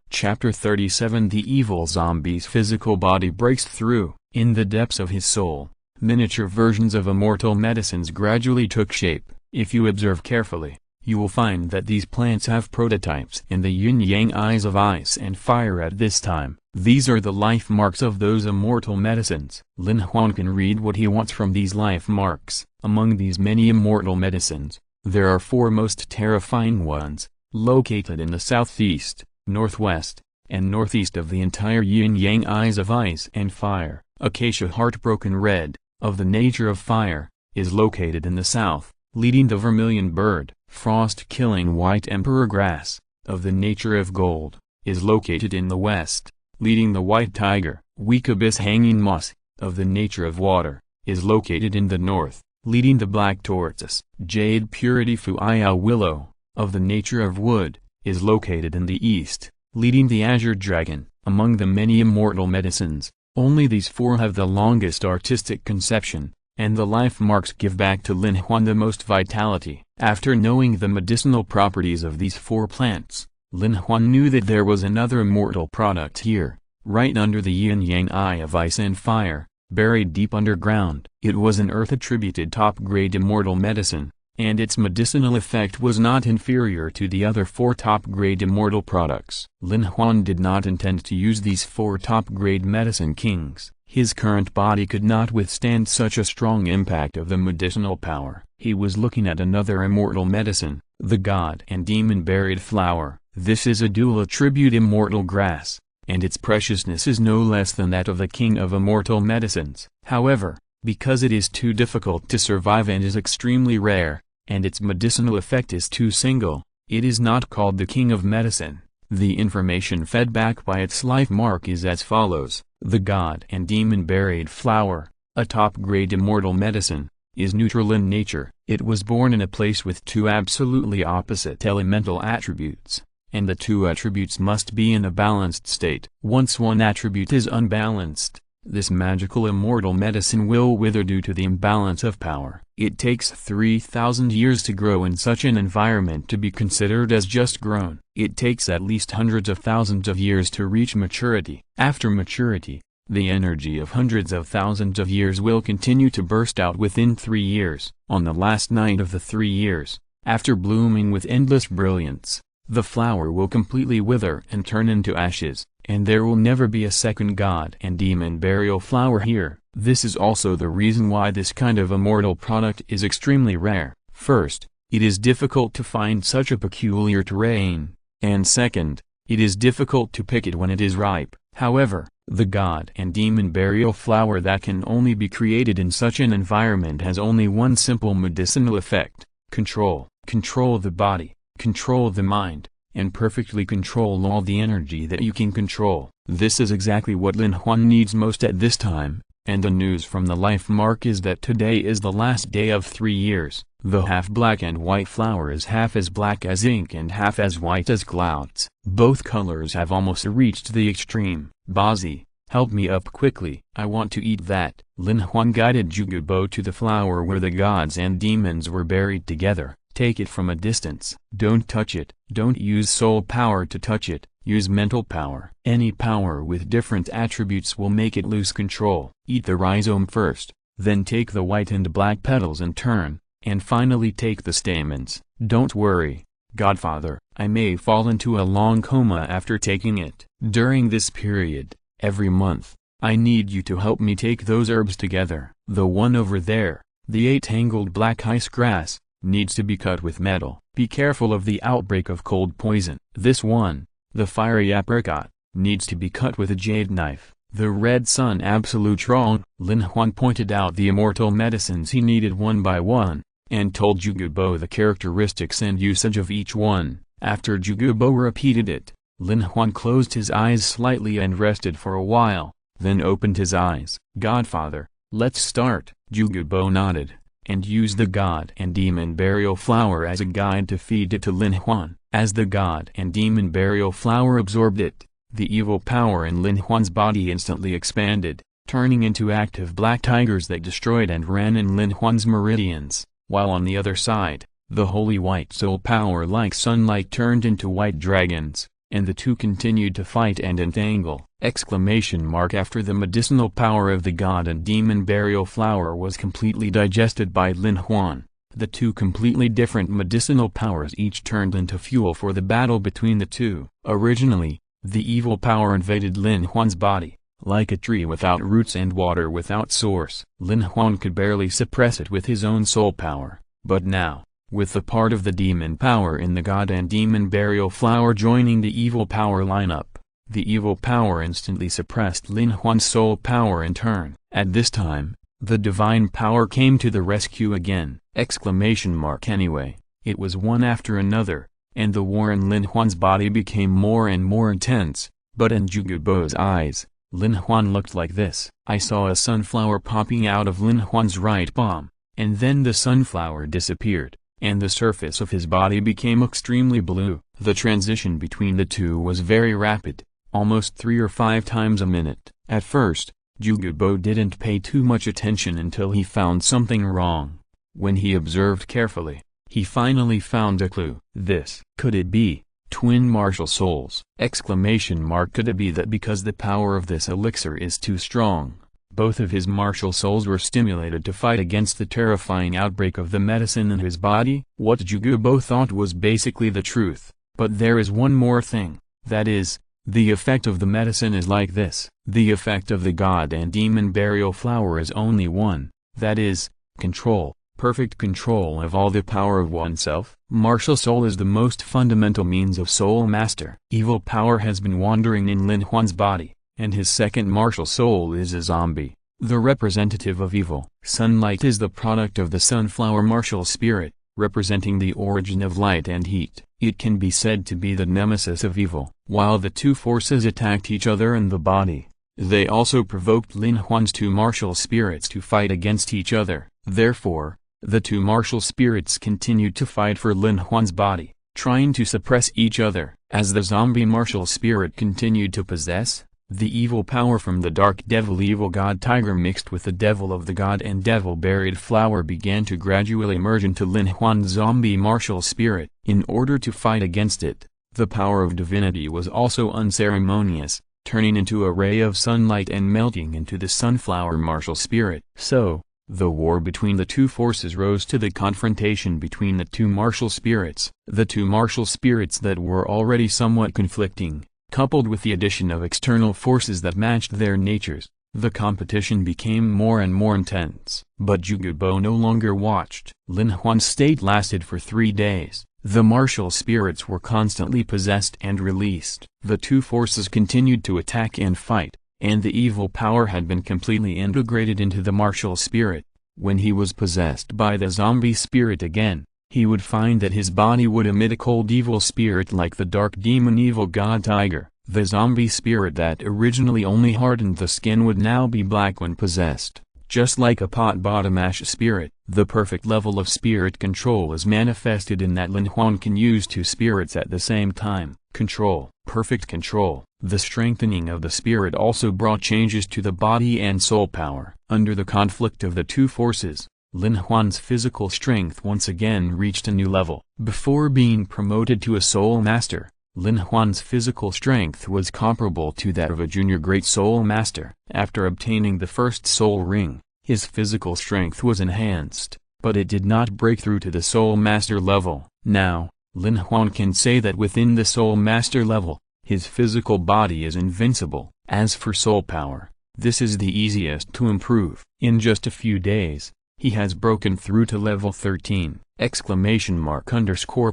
Chapter 37 The evil zombie's physical body breaks through. In the depths of his soul, miniature versions of immortal medicines gradually took shape. If you observe carefully, you will find that these plants have prototypes in the yin-yang eyes of ice and fire at this time. These are the life marks of those immortal medicines. Lin Huan can read what he wants from these life marks. Among these many immortal medicines, there are 4 most terrifying ones, located in the southeast, northwest, and northeast of the entire yin-yang eyes of ice and fire. Acacia heartbroken red, of the nature of fire, is located in the south, leading the vermilion bird. Frost-killing white emperor grass, of the nature of gold, is located in the west, leading the white tiger. Weak abyss hanging moss, of the nature of water, is located in the north, leading the black tortoise. Jade purity fuiao willow, of the nature of wood, is located in the east, leading the azure dragon. Among the many immortal medicines, only these 4 have the longest artistic conception, and the life marks give back to Lin Huan the most vitality. After knowing the medicinal properties of these 4 plants, Lin Huan knew that there was another immortal product here, right under the yin-yang eye of ice and fire, buried deep underground. It was an earth-attributed top-grade immortal medicine, and its medicinal effect was not inferior to the other 4 top-grade immortal products. Lin Huan did not intend to use these 4 top-grade medicine kings. His current body could not withstand such a strong impact of the medicinal power. He was looking at another immortal medicine, the god and demon buried flower. This is a dual attribute immortal grass, and its preciousness is no less than that of the king of immortal medicines. However, because it is too difficult to survive and is extremely rare, and its medicinal effect is too single, it is not called the king of medicine. The information fed back by its life mark is as follows. The god and demon buried flower, a top-grade immortal medicine, is neutral in nature. It was born in a place with 2 absolutely opposite elemental attributes, and the 2 attributes must be in a balanced state. Once one attribute is unbalanced, this magical immortal medicine will wither due to the imbalance of power. It takes 3,000 years to grow in such an environment to be considered as just grown. It takes at least hundreds of thousands of years to reach maturity. After maturity, the energy of hundreds of thousands of years will continue to burst out within 3 years. On the last night of the 3 years, after blooming with endless brilliance, the flower will completely wither and turn into ashes, and there will never be a second god and demon burial flower here. This is also the reason why this kind of immortal product is extremely rare. First, it is difficult to find such a peculiar terrain, and second, it is difficult to pick it when it is ripe. However, the god and demon burial flower that can only be created in such an environment has only one simple medicinal effect: control. Control the body, control the mind, and perfectly control all the energy that you can control. This is exactly what Lin Huan needs most at this time, and the news from the life mark is that today is the last day of 3 years. The half-black and white flower is half as black as ink and half as white as clouds. Both colors have almost reached the extreme. Bazi, help me up quickly. I want to eat that. Lin Huan guided Zhuge Bo to the flower where the gods and demons were buried together. Take it from a distance. Don't touch it. Don't use soul power to touch it. Use mental power. Any power with different attributes will make it lose control. Eat the rhizome first, then take the white and black petals in turn, and finally take the stamens. Don't worry, Godfather, I may fall into a long coma after taking it. During this period, every month, I need you to help me take those herbs together. The one over there, the 8-tangled black ice grass, needs to be cut with metal. Be careful of the outbreak of cold poison. This one, the fiery apricot, needs to be cut with a jade knife. The red sun absolute wrong. Lin Huan pointed out the immortal medicines he needed one by one, and told Zhuge Bo the characteristics and usage of each one. After Zhuge Bo repeated it, Lin Huan closed his eyes slightly and rested for a while, then opened his eyes. Godfather, let's start. Zhuge Bo nodded, and used the god and demon burial flower as a guide to feed it to Lin Huan. As the god and demon burial flower absorbed it, the evil power in Lin Huan's body instantly expanded, turning into active black tigers that destroyed and ran in Lin Huan's meridians, while on the other side, the holy white soul power like sunlight turned into white dragons, and the two continued to fight and entangle. After the medicinal power of the god and demon burial flower was completely digested by Lin Huan, the two completely different medicinal powers each turned into fuel for the battle between the two. Originally, the evil power invaded Lin Huan's body, like a tree without roots and water without source. Lin Huan could barely suppress it with his own soul power, but now, with the part of the demon power in the god and demon burial flower joining the evil power lineup, the evil power instantly suppressed Lin Huan's soul power in turn. At this time, the divine power came to the rescue again. Anyway, it was one after another, and the war in Lin Huan's body became more and more intense, but in Zhuge Bo's eyes, Lin Huan looked like this. I saw a sunflower popping out of Lin Huan's right palm, and then the sunflower disappeared, and the surface of his body became extremely blue. The transition between the two was very rapid, almost 3 or 5 times a minute. At first, Zhuge Bo didn't pay too much attention until he found something wrong. When he observed carefully, he finally found a clue. This could it be twin martial souls? Could it be that because the power of this elixir is too strong, both of his martial souls were stimulated to fight against the terrifying outbreak of the medicine in his body? What Zhuge Bo thought was basically the truth, but there is one more thing, that is, the effect of the medicine is like this. The effect of the god and demon burial flower is only one, that is, control. Perfect control of all the power of oneself. Martial soul is the most fundamental means of soul master. Evil power has been wandering in Lin Huan's body, and his second martial soul is a zombie, the representative of evil. Sunlight is the product of the sunflower martial spirit, representing the origin of light and heat. It can be said to be the nemesis of evil. While the two forces attacked each other in the body, they also provoked Lin Huan's two martial spirits to fight against each other. Therefore, the two martial spirits continued to fight for Lin Huan's body, trying to suppress each other. As the zombie martial spirit continued to possess, the evil power from the dark devil evil god tiger mixed with the devil of the god and devil buried flower began to gradually merge into Lin Huan's zombie martial spirit. In order to fight against it, the power of divinity was also unceremonious, turning into a ray of sunlight and melting into the sunflower martial spirit. So, the war between the two forces rose to the confrontation between the two martial spirits. The two martial spirits that were already somewhat conflicting, coupled with the addition of external forces that matched their natures, the competition became more and more intense. But Zhuge Bo no longer watched. Lin Huan's state lasted for 3 days. The martial spirits were constantly possessed and released. The two forces continued to attack and fight, and the evil power had been completely integrated into the martial spirit. When he was possessed by the zombie spirit again, he would find that his body would emit a cold evil spirit like the dark demon evil god tiger. The zombie spirit that originally only hardened the skin would now be black when possessed, just like a pot-bottom ash spirit. The perfect level of spirit control is manifested in that Lin Huan can use two spirits at the same time. Control, perfect control. The strengthening of the spirit also brought changes to the body and soul power. Under the conflict of the two forces, Lin Huan's physical strength once again reached a new level. Before being promoted to a soul master, Lin Huan's physical strength was comparable to that of a junior great soul master. After obtaining the first soul ring, his physical strength was enhanced, but it did not break through to the soul master level. Now, Lin Huan can say that within the soul master level, his physical body is invincible. As for soul power, this is the easiest to improve. In just a few days, he has broken through to level 13!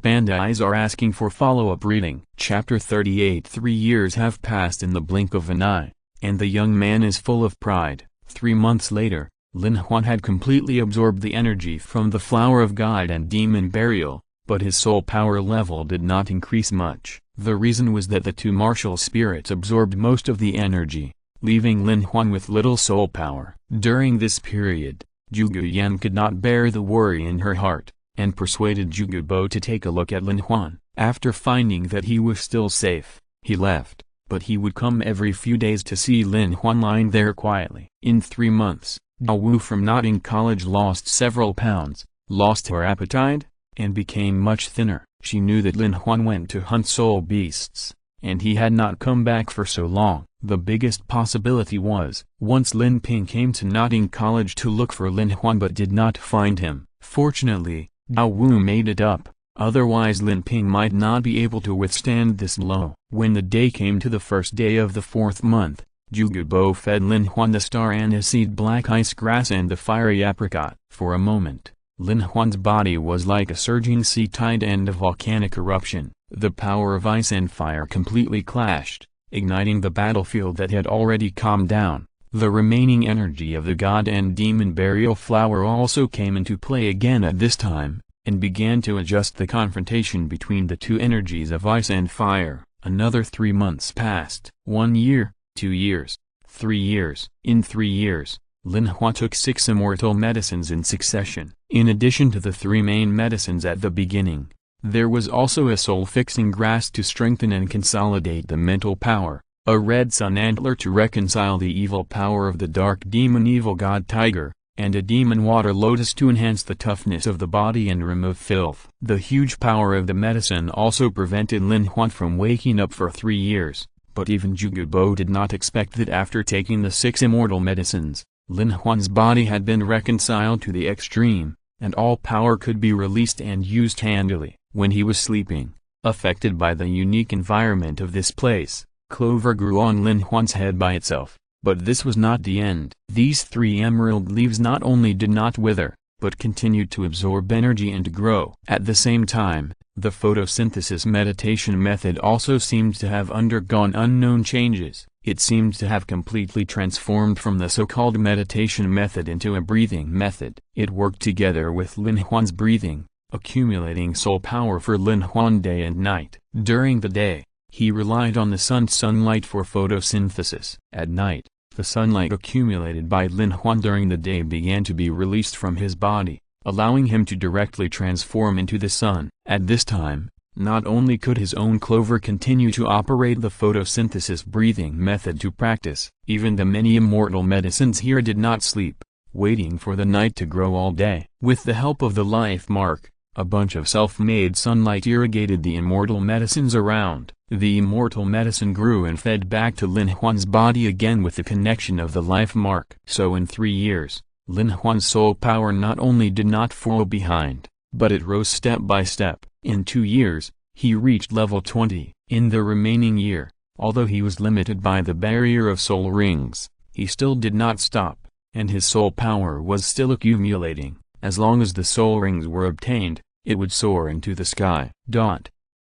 Panda eyes are asking for follow-up reading. Chapter 38. 3 years have passed in the blink of an eye, and the young man is full of pride. 3 months later, Lin Huan had completely absorbed the energy from the flower of God and demon burial, but his soul power level did not increase much. The reason was that the two martial spirits absorbed most of the energy, leaving Lin Huan with little soul power. During this period, Zhuge Yan could not bear the worry in her heart, and persuaded Zhuge Bo to take a look at Lin Huan. After finding that he was still safe, he left, but he would come every few days to see Lin Huan lying there quietly. In 3 months, Douluo from Notting College lost several pounds, lost her appetite, and became much thinner. She knew that Lin Huan went to hunt soul beasts, and he had not come back for so long. The biggest possibility was, once Lin Ping came to Notting College to look for Lin Huan but did not find him. Fortunately, Douluo made it up, otherwise Lin Ping might not be able to withstand this blow. When the day came to the first day of the 4th month, Zhuge Bo fed Lin Huan the star aniseed black ice grass and the fiery apricot. For a moment, Lin Huan's body was like a surging sea tide and a volcanic eruption. The power of ice and fire completely clashed, igniting the battlefield that had already calmed down. The remaining energy of the god and demon burial flower also came into play again at this time, and began to adjust the confrontation between the two energies of ice and fire. Another 3 months passed. 1 year, 2 years, 3 years. In 3 years, Lin Huan took 6 immortal medicines in succession. In addition to the 3 main medicines at the beginning, there was also a soul-fixing grass to strengthen and consolidate the mental power, a red sun antler to reconcile the evil power of the dark demon evil god tiger, and a demon water lotus to enhance the toughness of the body and remove filth. The huge power of the medicine also prevented Lin Huan from waking up for 3 years, but even Zhuge Bo did not expect that after taking the 6 immortal medicines, Lin Huan's body had been reconciled to the extreme, and all power could be released and used handily. When he was sleeping, affected by the unique environment of this place, clover grew on Lin Huan's head by itself. But this was not the end. These 3 emerald leaves not only did not wither, but continued to absorb energy and grow. At the same time, the photosynthesis meditation method also seemed to have undergone unknown changes. It seemed to have completely transformed from the so-called meditation method into a breathing method. It worked together with Lin Huan's breathing, accumulating soul power for Lin Huan day and night. During the day, he relied on the sun's sunlight for photosynthesis. At night, the sunlight accumulated by Lin Huan during the day began to be released from his body, allowing him to directly transform into the sun. At this time, not only could his own clover continue to operate the photosynthesis breathing method to practice, even the many immortal medicines here did not sleep, waiting for the night to grow all day. With the help of the life mark, a bunch of self-made sunlight irrigated the immortal medicines around. The immortal medicine grew and fed back to Lin Huan's body again with the connection of the life mark. So in 3 years, Lin Huan's soul power not only did not fall behind, but it rose step by step. In 2 years, he reached level 20. In the remaining year, although he was limited by the barrier of soul rings, he still did not stop, and his soul power was still accumulating. As long as the soul rings were obtained, it would soar into the sky.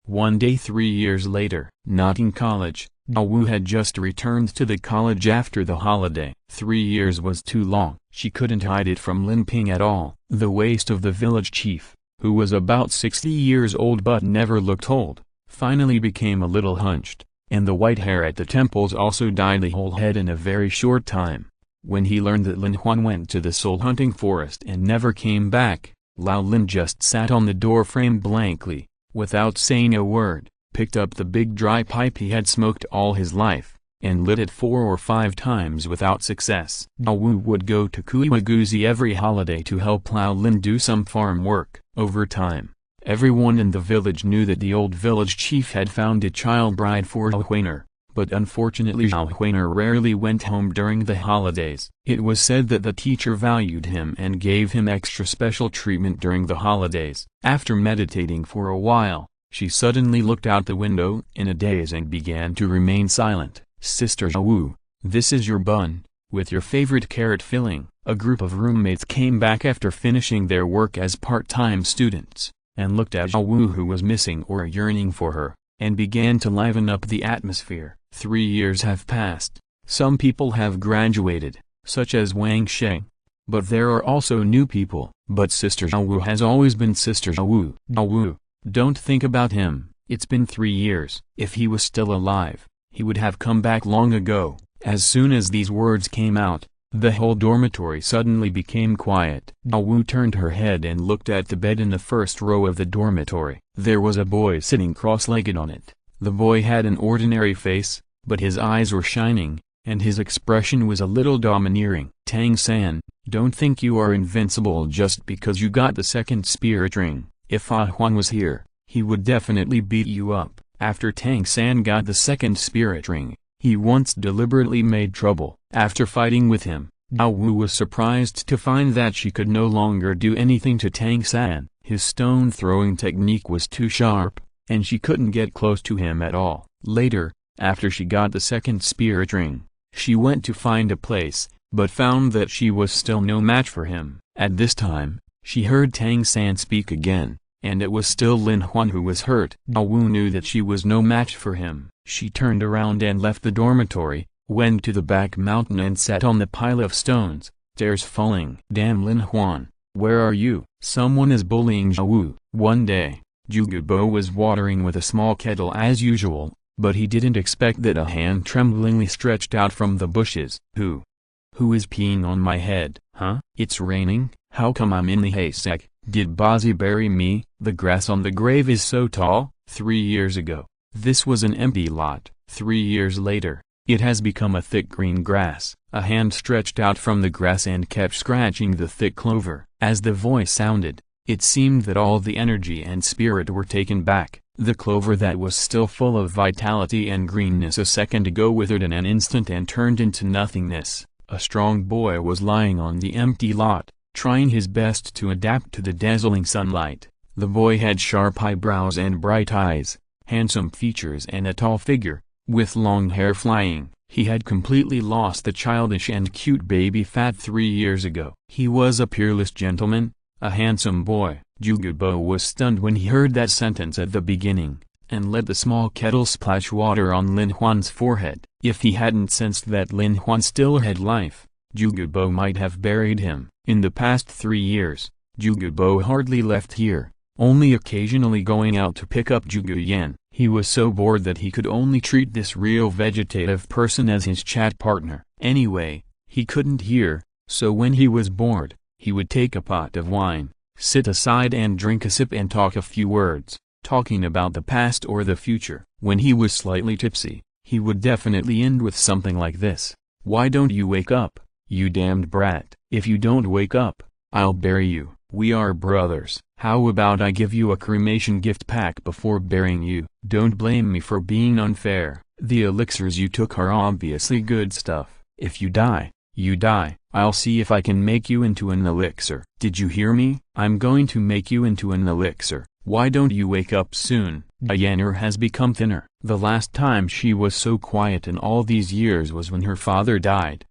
One day 3 years later, Notting College, Douluo had just returned to the college after the holiday. 3 years was too long. She couldn't hide it from Lin Ping at all. The waist of the village chief, who was about 60 years old but never looked old, finally became a little hunched, and the white hair at the temples also dyed the whole head in a very short time. When he learned that Lin Huan went to the soul-hunting forest and never came back, Lao Lin just sat on the doorframe blankly, without saying a word, picked up the big dry pipe he had smoked all his life, and lit it 4 or 5 times without success. Douluo would go to Kuiwaguzi every holiday to help Lao Lin do some farm work. Over time, everyone in the village knew that the old village chief had found a child bride for Huaner, but unfortunately Huaner rarely went home during the holidays. It was said that the teacher valued him and gave him extra special treatment during the holidays. After meditating for a while, she suddenly looked out the window in a daze and began to remain silent. "Sister Zhao, this is your bun, with your favorite carrot filling." A group of roommates came back after finishing their work as part-time students, and looked at Zhao who was missing or yearning for her, and began to liven up the atmosphere. 3 years have passed. Some people have graduated, such as Wang Sheng. But there are also new people. But Sister Zhao has always been Sister Zhao. Zhao, don't think about him. It's been 3 years. If he was still alive, he would have come back long ago. As soon as these words came out, the whole dormitory suddenly became quiet. Zhao turned her head and looked at the bed in the first row of the dormitory. There was a boy sitting cross-legged on it. The boy had an ordinary face, but his eyes were shining, and his expression was a little domineering. "Tang-san, don't think you are invincible just because you got the second spirit ring. If Huan was here, he would definitely beat you up." After Tang-san got the second spirit ring, he once deliberately made trouble. After fighting with him, Zhao was surprised to find that she could no longer do anything to Tang-san. His stone-throwing technique was too sharp, and she couldn't get close to him at all. Later, after she got the second spirit ring, she went to find a place, but found that she was still no match for him. At this time, she heard Tang-san speak again, and it was still Lin Huan who was hurt. Zhao knew that she was no match for him. She turned around and left the dormitory, went to the back mountain and sat on the pile of stones, tears falling. "Damn Lin Huan, where are you?" Someone is bullying Zhao. One day, Jugubo was watering with a small kettle as usual, but he didn't expect that a hand tremblingly stretched out from the bushes. Who is peeing on my head, huh? It's raining? How come I'm in the haystack? Did Bazi bury me? The grass on the grave is so tall. 3 years ago, this was an empty lot. 3 years later, it has become a thick green grass. A hand stretched out from the grass and kept scratching the thick clover. As the voice sounded, it seemed that all the energy and spirit were taken back. The clover that was still full of vitality and greenness a second ago withered in an instant and turned into nothingness. A strong boy was lying on the empty lot, trying his best to adapt to the dazzling sunlight. The boy had sharp eyebrows and bright eyes, handsome features and a tall figure, with long hair flying. He had completely lost the childish and cute baby fat 3 years ago. He was a peerless gentleman, a handsome boy. Jugubo was stunned when he heard that sentence at the beginning, and let the small kettle splash water on Lin Huan's forehead. If he hadn't sensed that Lin Huan still had life, Jugubo might have buried him. In the past 3 years, Jugubo hardly left here, only occasionally going out to pick up Juguyan. He was so bored that he could only treat this real vegetative person as his chat partner. Anyway, he couldn't hear, so when he was bored, he would take a pot of wine, sit aside and drink a sip and talk a few words, talking about the past or the future. When he was slightly tipsy, he would definitely end with something like this: "Why don't you wake up, you damned brat? If you don't wake up, I'll bury you. We are brothers. How about I give you a cremation gift pack before burying you? Don't blame me for being unfair. The elixirs you took are obviously good stuff. If you die, you die. I'll see if I can make you into an elixir. Did you hear me? I'm going to make you into an elixir. Why don't you wake up soon?" Diana has become thinner. The last time she was so quiet in all these years was when her father died.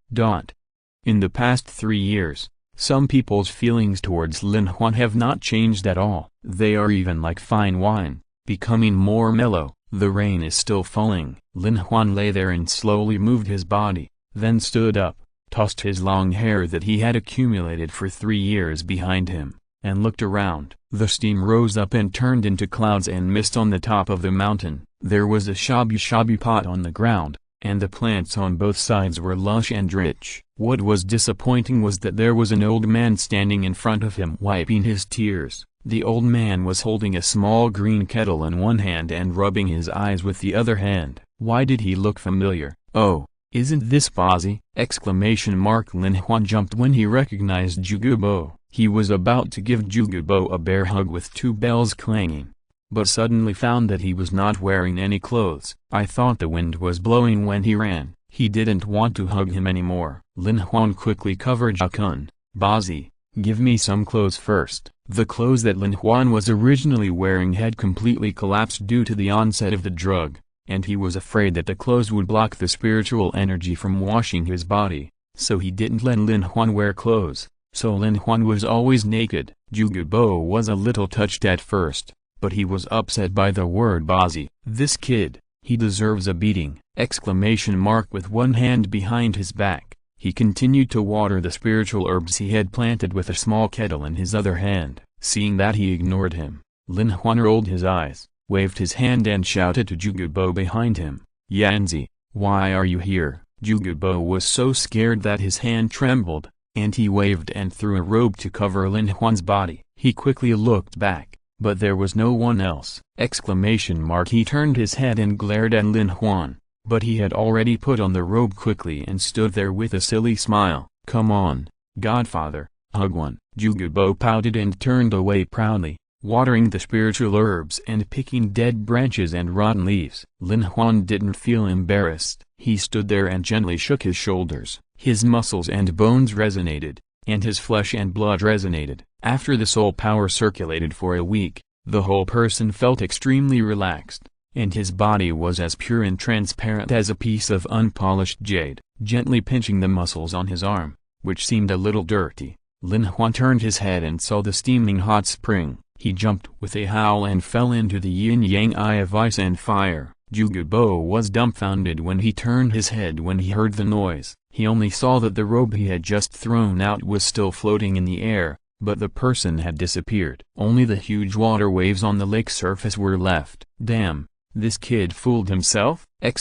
In the past 3 years, some people's feelings towards Lin Huan have not changed at all. They are even like fine wine, becoming more mellow. The rain is still falling. Lin Huan lay there and slowly moved his body, then stood up, tossed his long hair that he had accumulated for 3 years behind him, and looked around. The steam rose up and turned into clouds and mist on the top of the mountain. There was a shabu pot on the ground, and the plants on both sides were lush and rich. What was disappointing was that there was an old man standing in front of him wiping his tears. The old man was holding a small green kettle in one hand and rubbing his eyes with the other hand. Why did he look familiar? Oh, isn't this Bazi? Lin Huan jumped when he recognized Zhuge Bo. He was about to give Zhuge Bo a bear hug with two bells clanging, but suddenly found that he was not wearing any clothes. I thought the wind was blowing when he ran. He didn't want to hug him anymore. Lin Huan quickly covered Zhakun. Bazi, give me some clothes first. The clothes that Lin Huan was originally wearing had completely collapsed due to the onset of the drug, and he was afraid that the clothes would block the spiritual energy from washing his body, so he didn't let Lin Huan wear clothes. So Lin Huan was always naked. Zhuge Bo was a little touched at first, but he was upset by the word Bazi. This kid, he deserves a beating! With one hand behind his back, he continued to water the spiritual herbs he had planted with a small kettle in his other hand. Seeing that he ignored him, Lin Huan rolled his eyes, waved his hand and shouted to Zhuge Bo behind him, Yanzi, why are you here? Zhuge Bo was so scared that his hand trembled, and he waved and threw a robe to cover Lin Huan's body. He quickly looked back, but there was no one else! He turned his head and glared at Lin Huan, but he had already put on the robe quickly and stood there with a silly smile. Come on, Godfather, hug one. Zhuge Bo pouted and turned away proudly, watering the spiritual herbs and picking dead branches and rotten leaves. Lin Huan didn't feel embarrassed. He stood there and gently shook his shoulders. His muscles and bones resonated, and his flesh and blood resonated. After the soul power circulated for a week, the whole person felt extremely relaxed, and his body was as pure and transparent as a piece of unpolished jade. Gently pinching the muscles on his arm, which seemed a little dirty, Lin Huan turned his head and saw the steaming hot spring. He jumped with a howl and fell into the yin-yang eye of ice and fire. Zhuge Bo was dumbfounded when he turned his head when he heard the noise. He only saw that the robe he had just thrown out was still floating in the air, but the person had disappeared. Only the huge water waves on the lake surface were left. Damn, this kid fooled himself? He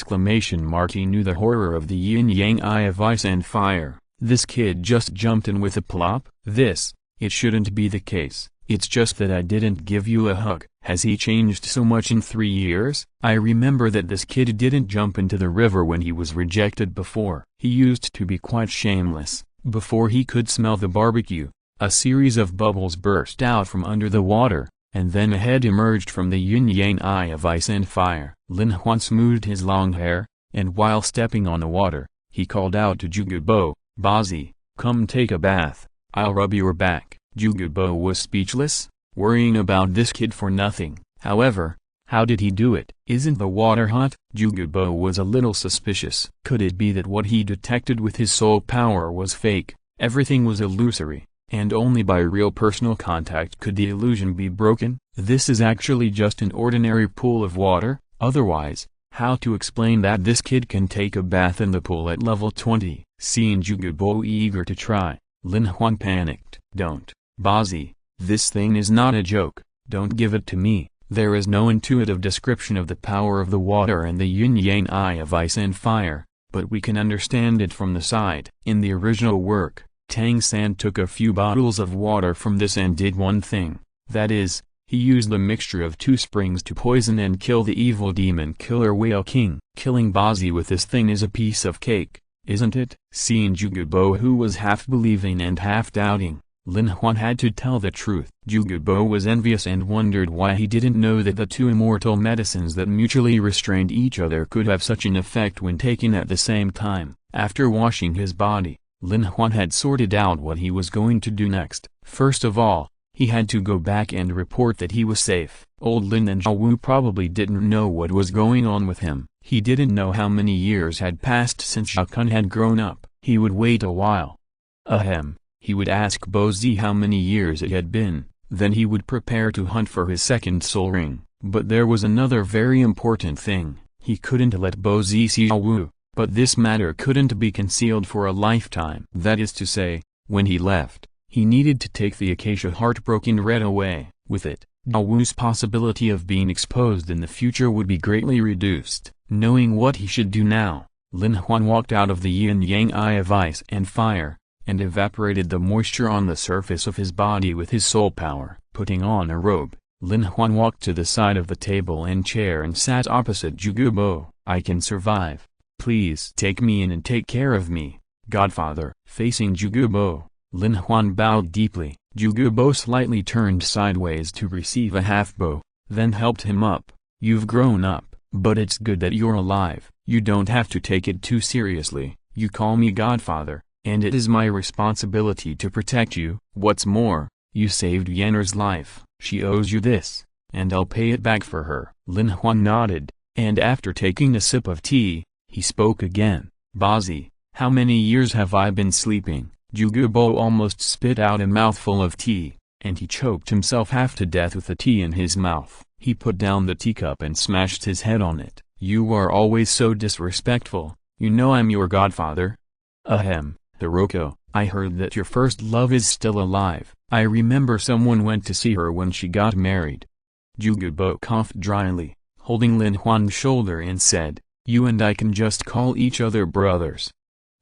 knew the horror of the yin-yang eye of ice and fire. This kid just jumped in with a plop? It shouldn't be the case. It's just that I didn't give you a hug. Has he changed so much in 3 years? I remember that this kid didn't jump into the river when he was rejected before. He used to be quite shameless. Before he could smell the barbecue, a series of bubbles burst out from under the water, and then a head emerged from the yin-yang eye of ice and fire. Lin Huan smoothed his long hair, and while stepping on the water, he called out to Zhuge Bo, Bazi, come take a bath, I'll rub your back. Zhuge Bo was speechless, worrying about this kid for nothing. However, how did he do it? Isn't the water hot? Zhuge Bo was a little suspicious. Could it be that what he detected with his soul power was fake? Everything was illusory, and only by real personal contact could the illusion be broken? This is actually just an ordinary pool of water. Otherwise, how to explain that this kid can take a bath in the pool at level 20? Seeing Zhuge Bo eager to try, Lin Huan panicked. Don't. Bazi, this thing is not a joke, don't give it to me. There is no intuitive description of the power of the water and the yin-yang eye of ice and fire, but we can understand it from the side. In the original work, Tang San took a few bottles of water from this and did one thing, that is, he used the mixture of 2 springs to poison and kill the evil demon killer Whale King. Killing Bazi with this thing is a piece of cake, isn't it? Seeing Zhuge Bo, who was half believing and half doubting, Lin Huan had to tell the truth. Zhuge Bo was envious and wondered why he didn't know that the 2 immortal medicines that mutually restrained each other could have such an effect when taken at the same time. After washing his body, Lin Huan had sorted out what he was going to do next. First of all, he had to go back and report that he was safe. Old Lin and Zhao Wu probably didn't know what was going on with him. He didn't know how many years had passed since Zhao Kun had grown up. He would wait a while. He would ask Bo Zi how many years it had been, then he would prepare to hunt for his second soul ring. But there was another very important thing. He couldn't let Bo Zi see Zhao Wu, but this matter couldn't be concealed for a lifetime. That is to say, when he left, He needed to take the acacia heartbroken red away. With it, Daowu's possibility of being exposed in the future would be greatly reduced. Knowing what he should do now, Lin Huan walked out of the yin-yang eye of ice and fire, and evaporated the moisture on the surface of his body with his soul power. Putting on a robe, Lin Huan walked to the side of the table and chair and sat opposite Zhuge Bo. I can survive. Please take me in and take care of me, Godfather. Facing Zhuge Bo, Lin Huan bowed deeply. Zhuge Bo slightly turned sideways to receive a half-bow, then helped him up. You've grown up, but it's good that you're alive. You don't have to take it too seriously. You call me Godfather, and it is my responsibility to protect you. What's more, you saved Yanner's life. She owes you this, and I'll pay it back for her. Lin Huan nodded, and after taking a sip of tea, he spoke again. Bazi, how many years have I been sleeping? Zhuge Bo almost spit out a mouthful of tea, and he choked himself half to death with the tea in his mouth. He put down the teacup and smashed his head on it. You are always so disrespectful. You know I'm your godfather. Ahem, Hiroko, I heard that your first love is still alive. I remember someone went to see her when she got married. Zhuge Bo coughed dryly, holding Lin Huan's shoulder and said, you and I can just call each other brothers.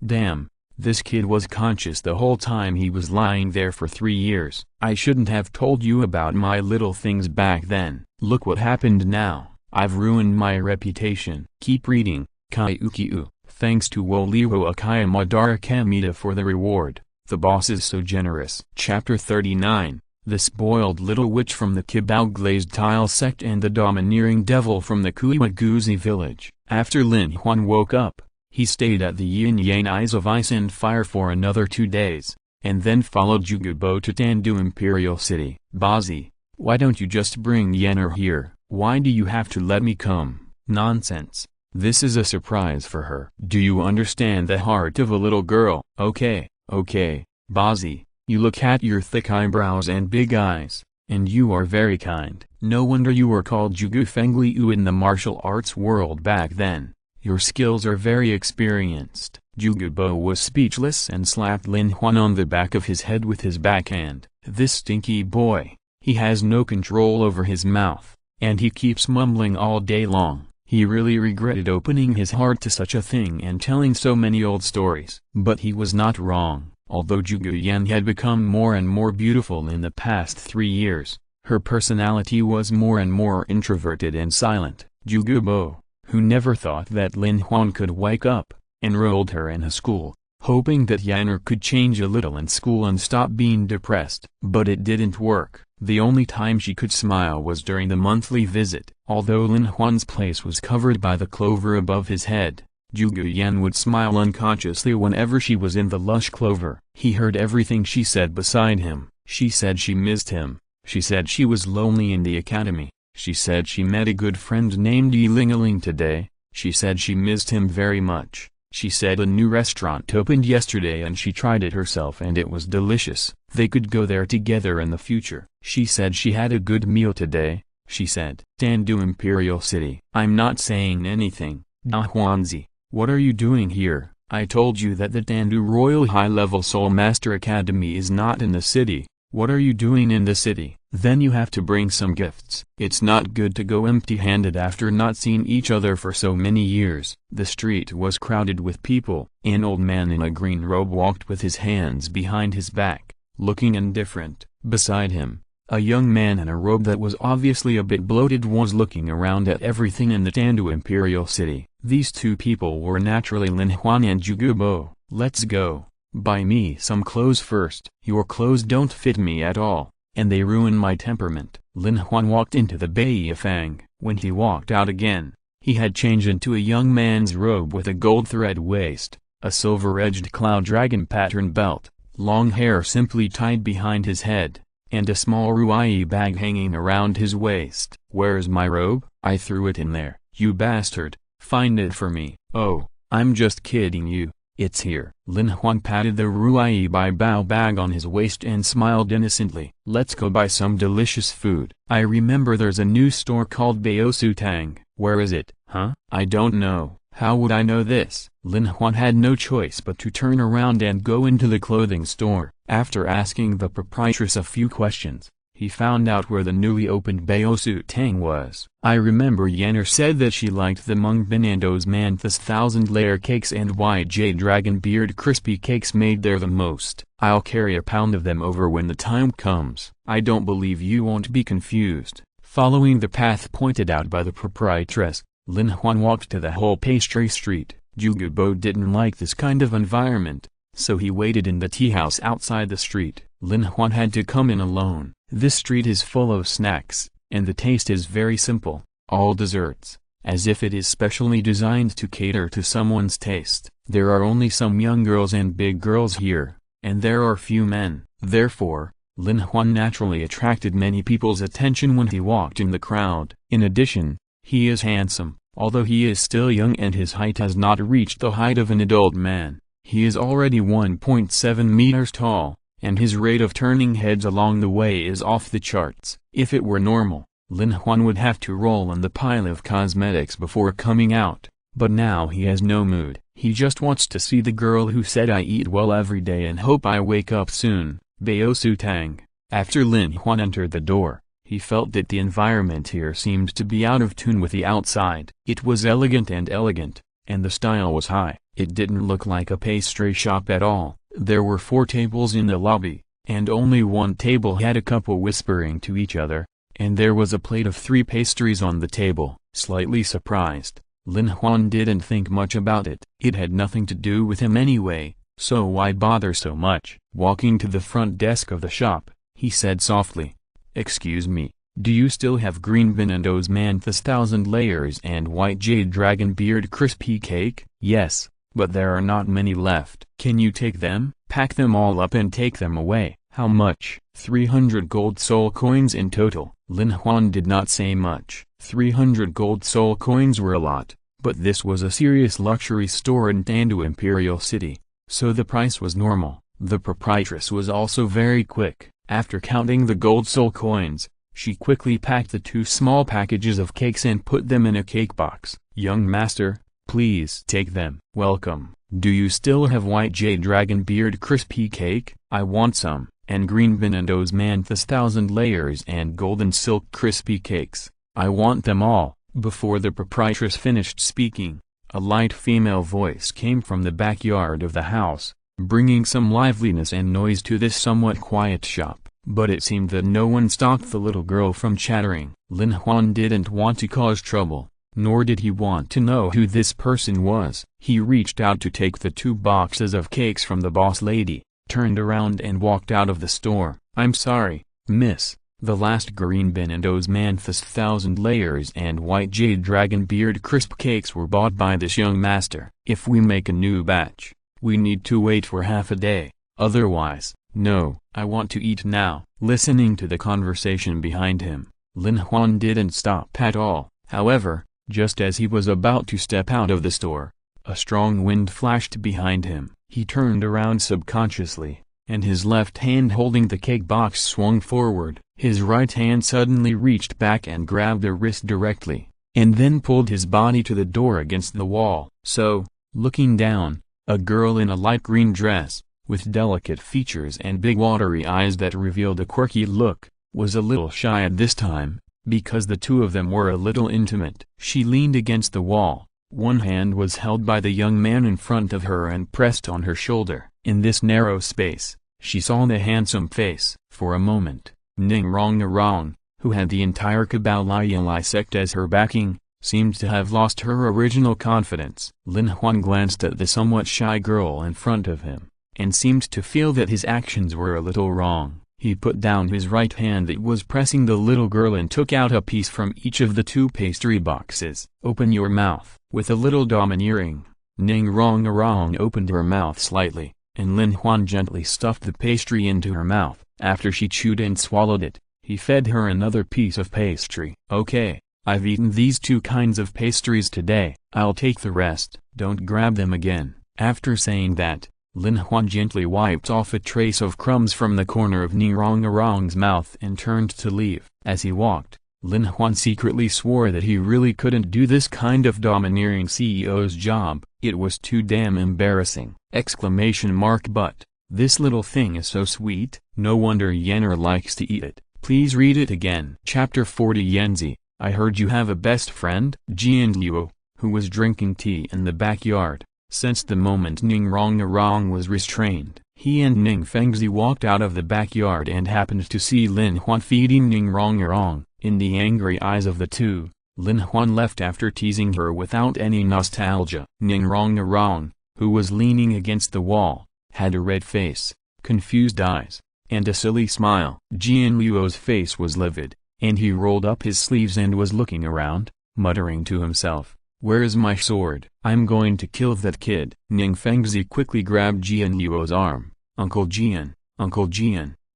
Damn, this kid was conscious the whole time he was lying there for 3 years. I shouldn't have told you about my little things back then. Look what happened now. I've ruined my reputation. Keep reading, Kyukiu. Thanks to Woliwo Akaya Madara Kamita for the reward. The boss is so generous. Chapter 39. The spoiled little witch from the Kibao glazed tile sect and the domineering devil from the Kuiwaguzi village. After Lin Huan woke up, he stayed at the yin-yang eyes of ice and fire for another 2 days, and then followed Zhuge Bo to Tandu Imperial City. Bazi, why don't you just bring Yanner here? Why do you have to let me come? Nonsense. This is a surprise for her. Do you understand the heart of a little girl? Okay, Bazi, you look at your thick eyebrows and big eyes, and you are very kind. No wonder you were called Zhuge Fengliu in the martial arts world back then. Your skills are very experienced. Zhuge Bo was speechless and slapped Lin Huan on the back of his head with his backhand. This stinky boy, he has no control over his mouth, and he keeps mumbling all day long. He really regretted opening his heart to such a thing and telling so many old stories. But he was not wrong. Although Zhuge Yan had become more and more beautiful in the past 3 years, her personality was more and more introverted and silent. Zhuge Bo, who never thought that Lin Huan could wake up, enrolled her in a school, hoping that Yanner could change a little in school and stop being depressed. But it didn't work. The only time she could smile was during the monthly visit. Although Lin Huan's place was covered by the clover above his head, Zhuge Yan would smile unconsciously whenever she was in the lush clover. He heard everything she said beside him. She said she missed him. She said she was lonely in the academy. She said she met a good friend named Yilingaling today. She said she missed him very much. She said a new restaurant opened yesterday and she tried it herself and it was delicious. They could go there together in the future. She said she had a good meal today. She said, Tandu Imperial City. I'm not saying anything. Da Huanzi, what are you doing here? I told you that the Tandu Royal High-Level Soul Master Academy is not in the city. What are you doing in the city? Then you have to bring some gifts. It's not good to go empty-handed after not seeing each other for so many years. The street was crowded with people. An old man in a green robe walked with his hands behind his back, looking indifferent. Beside him, a young man in a robe that was obviously a bit bloated was looking around at everything in the Tandu Imperial City. These two people were naturally Lin Huan and Zhuge Bo. Let's go. Buy me some clothes first. Your clothes don't fit me at all, and they ruin my temperament. Lin Huan walked into the Beifang. When he walked out again, he had changed into a young man's robe with a gold thread waist, a silver-edged cloud dragon pattern belt, long hair simply tied behind his head, and a small ruai bag hanging around his waist. Where's my robe? I threw it in there. You bastard, find it for me. Oh, I'm just kidding you. It's here. Lin Huan patted the ruai bao bag on his waist and smiled innocently. Let's go buy some delicious food. I remember there's a new store called Baosu Tang. Where is it? Huh? I don't know. How would I know this? Lin Huan had no choice but to turn around and go into the clothing store. After asking the proprietress a few questions, he found out where the newly opened Baosu Tang was. I remember Yenner said that she liked the Mung Bin and Osmanthus 1000-layer cakes and White Jade Dragon Beard crispy cakes made there the most. I'll carry a pound of them over when the time comes. I don't believe you won't be confused. Following the path pointed out by the proprietress, Lin Huan walked to the whole pastry street. Jugubo didn't like this kind of environment, so he waited in the tea house outside the street. Lin Huan had to come in alone. This street is full of snacks, and the taste is very simple, all desserts, as if it is specially designed to cater to someone's taste. There are only some young girls and big girls here, and there are few men. Therefore, Lin Huan naturally attracted many people's attention when he walked in the crowd. In addition, he is handsome, although he is still young and his height has not reached the height of an adult man. He is already 1.7 meters tall, and his rate of turning heads along the way is off the charts. If it were normal, Lin Huan would have to roll in the pile of cosmetics before coming out, but now he has no mood. He just wants to see the girl who said I eat well every day and hope I wake up soon, Baosu Tang. After Lin Huan entered the door, he felt that the environment here seemed to be out of tune with the outside. It was elegant, and the style was high. It didn't look like a pastry shop at all. There were 4 tables in the lobby, and only one table had a couple whispering to each other, and there was a plate of 3 pastries on the table. Slightly surprised, Lin Huan didn't think much about it. It had nothing to do with him anyway, so why bother so much? Walking to the front desk of the shop, he said softly, "Excuse me, do you still have green bean and Osmanthus 1000 layers and White Jade Dragon Beard crispy cake?" "Yes, but there are not many left." "Can you take them? Pack them all up and take them away." "How much?" 300 gold soul coins in total. Lin Huan did not say much. 300 gold soul coins were a lot, but this was a serious luxury store in Tandu Imperial City, so the price was normal. The proprietress was also very quick. After counting the gold soul coins, she quickly packed the 2 small packages of cakes and put them in a cake box. "Young master, please take them." "Welcome. Do you still have White Jade Dragon Beard crispy cake?" "I want some." "And green bean and Osmanthus 1000 layers and golden silk crispy cakes." "I want them all." Before the proprietress finished speaking, a light female voice came from the backyard of the house, bringing some liveliness and noise to this somewhat quiet shop. But it seemed that no one stopped the little girl from chattering. Lin Huan didn't want to cause trouble, nor did he want to know who this person was. He reached out to take the 2 boxes of cakes from the boss lady, turned around and walked out of the store. "I'm sorry, miss, the last green bean and Osmanthus 1000 layers and White Jade Dragon Beard crisp cakes were bought by this young master. If we make a new batch, we need to wait for half a day, otherwise, no, I want to eat now." Listening to the conversation behind him, Lin Huan didn't stop at all. However, just as he was about to step out of the store, a strong wind flashed behind him. He turned around subconsciously, and his left hand holding the cake box swung forward. His right hand suddenly reached back and grabbed the wrist directly, and then pulled his body to the door against the wall. So, looking down, a girl in a light green dress, with delicate features and big watery eyes that revealed a quirky look, was a little shy at this time, because the 2 of them were a little intimate. She leaned against the wall, one hand was held by the young man in front of her and pressed on her shoulder. In this narrow space, she saw the handsome face. For a moment, Ning Rong, who had the entire Kabbalah sect as her backing, seemed to have lost her original confidence. Lin Huan glanced at the somewhat shy girl in front of him, and seemed to feel that his actions were a little wrong. He put down his right hand that was pressing the little girl and took out a piece from each of the 2 pastry boxes. "Open your mouth." With a little domineering, Ning Rong opened her mouth slightly, and Lin Huan gently stuffed the pastry into her mouth. After she chewed and swallowed it, he fed her another piece of pastry. "Okay, I've eaten these 2 kinds of pastries today. I'll take the rest. Don't grab them again." After saying that, Lin Huan gently wiped off a trace of crumbs from the corner of Ning Rong's mouth and turned to leave. As he walked, Lin Huan secretly swore that he really couldn't do this kind of domineering CEO's job. It was too damn embarrassing! But This little thing is so sweet, no wonder Yenner likes to eat it. Please read it again. Chapter 40 Yanzi, I heard you have a best friend? Jianluo, who was drinking tea in the backyard, sensed the moment Ning Rongrong was restrained. He and Ning Fengzi walked out of the backyard and happened to see Lin Huan feeding Ning Rongrong. In the angry eyes of the two, Lin Huan left after teasing her without any nostalgia. Ning Rongrong, who was leaning against the wall, had a red face, confused eyes, and a silly smile. Jianluo's face was livid, and he rolled up his sleeves and was looking around, muttering to himself, "Where's my sword? I'm going to kill that kid." Ning Fengzi quickly grabbed Jianluo's arm. Uncle Jian,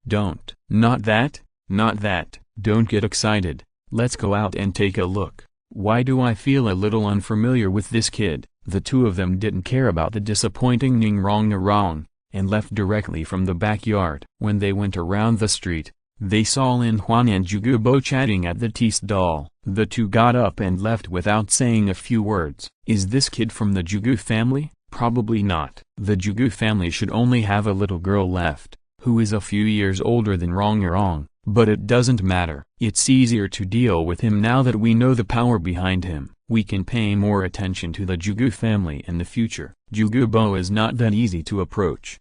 don't. Not that, not that. Don't get excited, let's go out and take a look. Why do I feel a little unfamiliar with this kid? The two of them didn't care about the disappointing Ning Rongrong, and left directly from the backyard. When they went around the street, they saw Lin Huan and Zhuge Bo chatting at the tea stall. The two got up and left without saying a few words. Is this kid from the Zhuge family? Probably not. The Zhuge family should only have a little girl left, who is a few years older than Rongrong, but it doesn't matter. It's easier to deal with him now that we know the power behind him. We can pay more attention to the Zhuge family in the future. Zhuge Bo is not that easy to approach.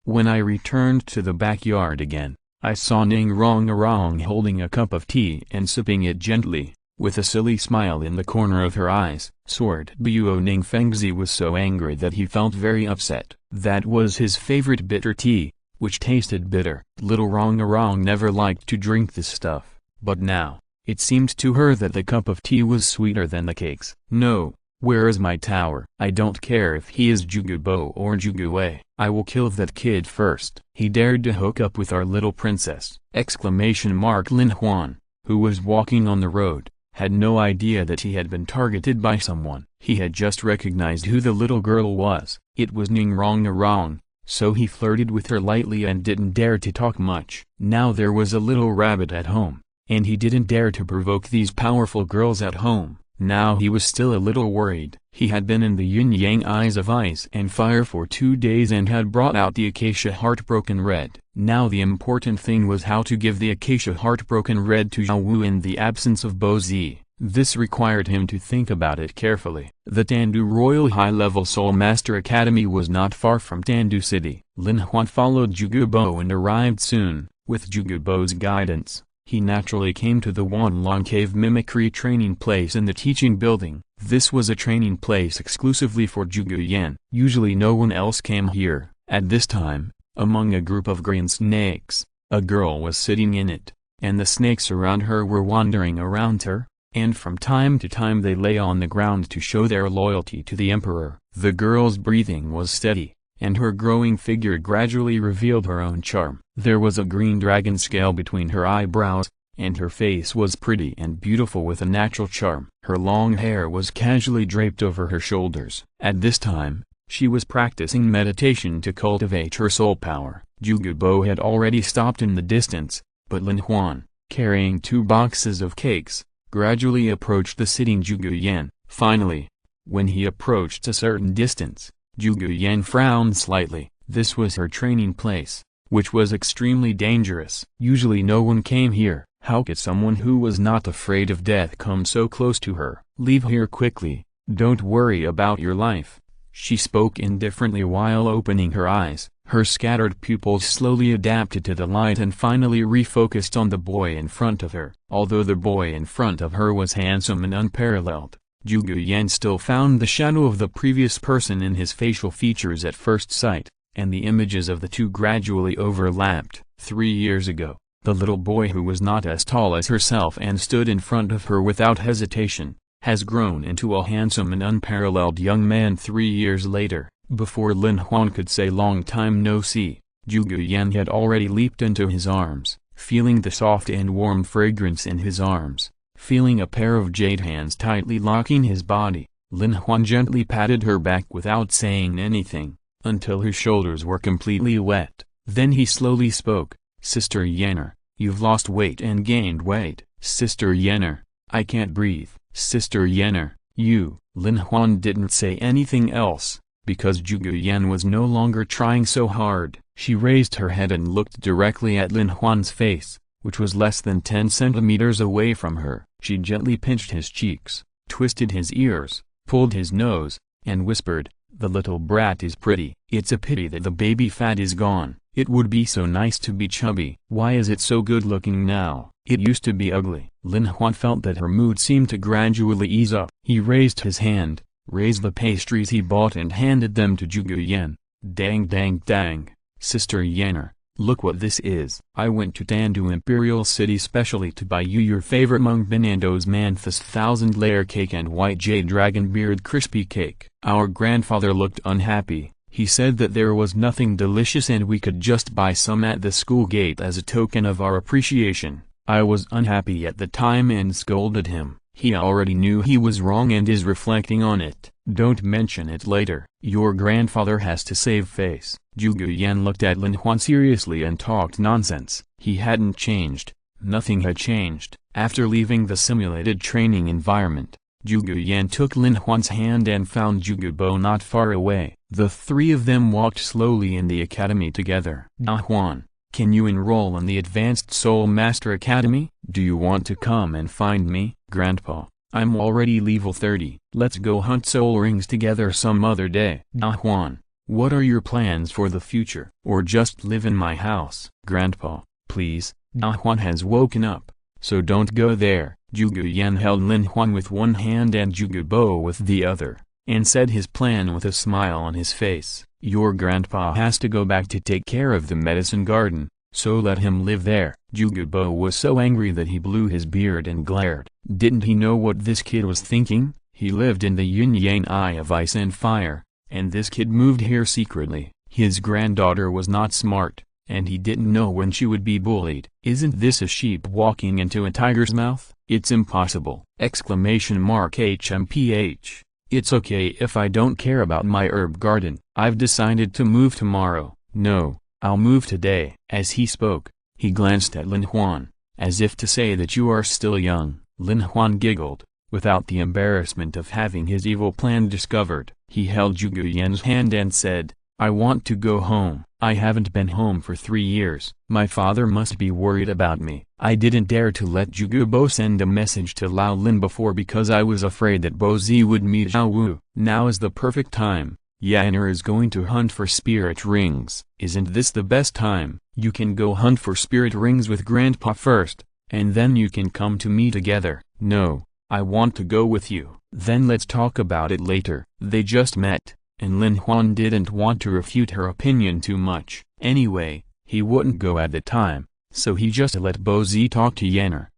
When I returned to the backyard again, I saw Ning Rongrong holding a cup of tea and sipping it gently, with a silly smile in the corner of her eyes. Sword Buo Ning Fengzi was so angry that he felt very upset. That was his favorite bitter tea, which tasted bitter. Little Rongrong never liked to drink this stuff, but now, it seemed to her that the cup of tea was sweeter than the cakes. No, where is my tower? I don't care if he is Zhuge Bo or Zhuge Wei. I will kill that kid first. He dared to hook up with our little princess! Lin Huan, who was walking on the road, had no idea that he had been targeted by someone. He had just recognized who the little girl was. It was Ning Rongrong, so he flirted with her lightly and didn't dare to talk much. Now there was a little rabbit at home, and he didn't dare to provoke these powerful girls at home. Now he was still a little worried. He had been in the yin-yang eyes of ice and fire for 2 days and had brought out the acacia heartbroken red. Now the important thing was how to give the acacia heartbroken red to Zhao Wu in the absence of Bo Zi. This required him to think about it carefully. The Tandu Royal High-Level Soul Master Academy was not far from Tandu City. Lin Huan followed Zhuge Bo and arrived soon. With Zhuge Bo's guidance, he naturally came to the Wanlong Cave Mimicry Training Place in the teaching building. This was a training place exclusively for Zhuge Yan. Usually no one else came here. At this time, among a group of green snakes, a girl was sitting in it, and the snakes around her were wandering around her, and from time to time they lay on the ground to show their loyalty to the emperor. The girl's breathing was steady, and her growing figure gradually revealed her own charm. There was a green dragon scale between her eyebrows, and her face was pretty and beautiful with a natural charm. Her long hair was casually draped over her shoulders. At this time, she was practicing meditation to cultivate her soul power. Zhuge Bo had already stopped in the distance, but Lin Huan, carrying 2 boxes of cakes, gradually approached the sitting Zhuge Yan. Finally, when he approached a certain distance, Zhuge Yan frowned slightly. This was her training place, which was extremely dangerous. Usually no one came here. How could someone who was not afraid of death come so close to her? Leave here quickly, don't worry about your life. She spoke indifferently while opening her eyes. Her scattered pupils slowly adapted to the light and finally refocused on the boy in front of her. Although the boy in front of her was handsome and unparalleled, Zhuge Yan still found the shadow of the previous person in his facial features at first sight, and the images of the two gradually overlapped. 3 years ago, the little boy who was not as tall as herself and stood in front of her without hesitation, has grown into a handsome and unparalleled young man. 3 years later, before Lin Huan could say long time no see, Zhuge Yan had already leaped into his arms, feeling the soft and warm fragrance in his arms, feeling a pair of jade hands tightly locking his body. Lin Huan gently patted her back without saying anything, until her shoulders were completely wet. Then he slowly spoke, "Sister Yenner, you've lost weight and gained weight. Sister Yenner, I can't breathe. Sister Yenner, you..." Lin Huan didn't say anything else, because Zhuge Yan was no longer trying so hard. She raised her head and looked directly at Lin Huan's face, which was less than 10 centimeters away from her. She gently pinched his cheeks, twisted his ears, pulled his nose, and whispered, "The little brat is pretty. It's a pity that the baby fat is gone. It would be so nice to be chubby. Why is it so good looking now? It used to be ugly." Lin Huan felt that her mood seemed to gradually ease up. He raised his hand, raised the pastries he bought and handed them to Zhuge Yan. "Dang dang dang, Sister Yanner, look what this is. I went to Tandu Imperial City specially to buy you your favorite Mung Benando's Manthus 1000-layer cake and white jade dragon beard crispy cake." Our grandfather looked unhappy. He said that there was nothing delicious and we could just buy some at the school gate as a token of our appreciation. I was unhappy at the time and scolded him. He already knew he was wrong and is reflecting on it. "Don't mention it later. Your grandfather has to save face." Zhuge Yan looked at Lin Huan seriously and talked nonsense. He hadn't changed. Nothing had changed. After leaving the simulated training environment, Zhuge Yan took Lin Huan's hand and found Zhuge Bo not far away. The three of them walked slowly in the academy together. "Ah Huan, can you enroll in the Advanced Soul Master Academy? Do you want to come and find me?" "Grandpa, I'm already level 30. Let's go hunt soul rings together some other day." "Ah Huan, what are your plans for the future? Or just live in my house?" "Grandpa, please." Ah Huan has woken up, so don't go there. Zhuge Yan held Lin Huan with one hand and Zhuge Bo with the other, and said his plan with a smile on his face. "Your grandpa has to go back to take care of the medicine garden, so let him live there." Zhuge Bo was so angry that he blew his beard and glared. Didn't he know what this kid was thinking? He lived in the yin-yang eye of ice and fire, and this kid moved here secretly. His granddaughter was not smart, and he didn't know when she would be bullied. "Isn't this a sheep walking into a tiger's mouth? It's impossible!" HMPH. "It's okay if I don't care about my herb garden. I've decided to move tomorrow." "No, I'll move today." As he spoke, he glanced at Lin Huan, as if to say that you are still young. Lin Huan giggled, without the embarrassment of having his evil plan discovered. He held Zhuge Yan's hand and said, "I want to go home. I haven't been home for 3 years. My father must be worried about me." I didn't dare to let Zhuge Bo send a message to Lao Lin before because I was afraid that Bo Zi would meet Zhao Wu. Now is the perfect time. Yanner is going to hunt for spirit rings. Isn't this the best time? You can go hunt for spirit rings with Grandpa first, and then you can come to me together. "No, I want to go with you." "Then let's talk about it later." They just met, and Lin Huan didn't want to refute her opinion too much. Anyway, he wouldn't go at the time, so he just let Bo Zi talk to Yanner.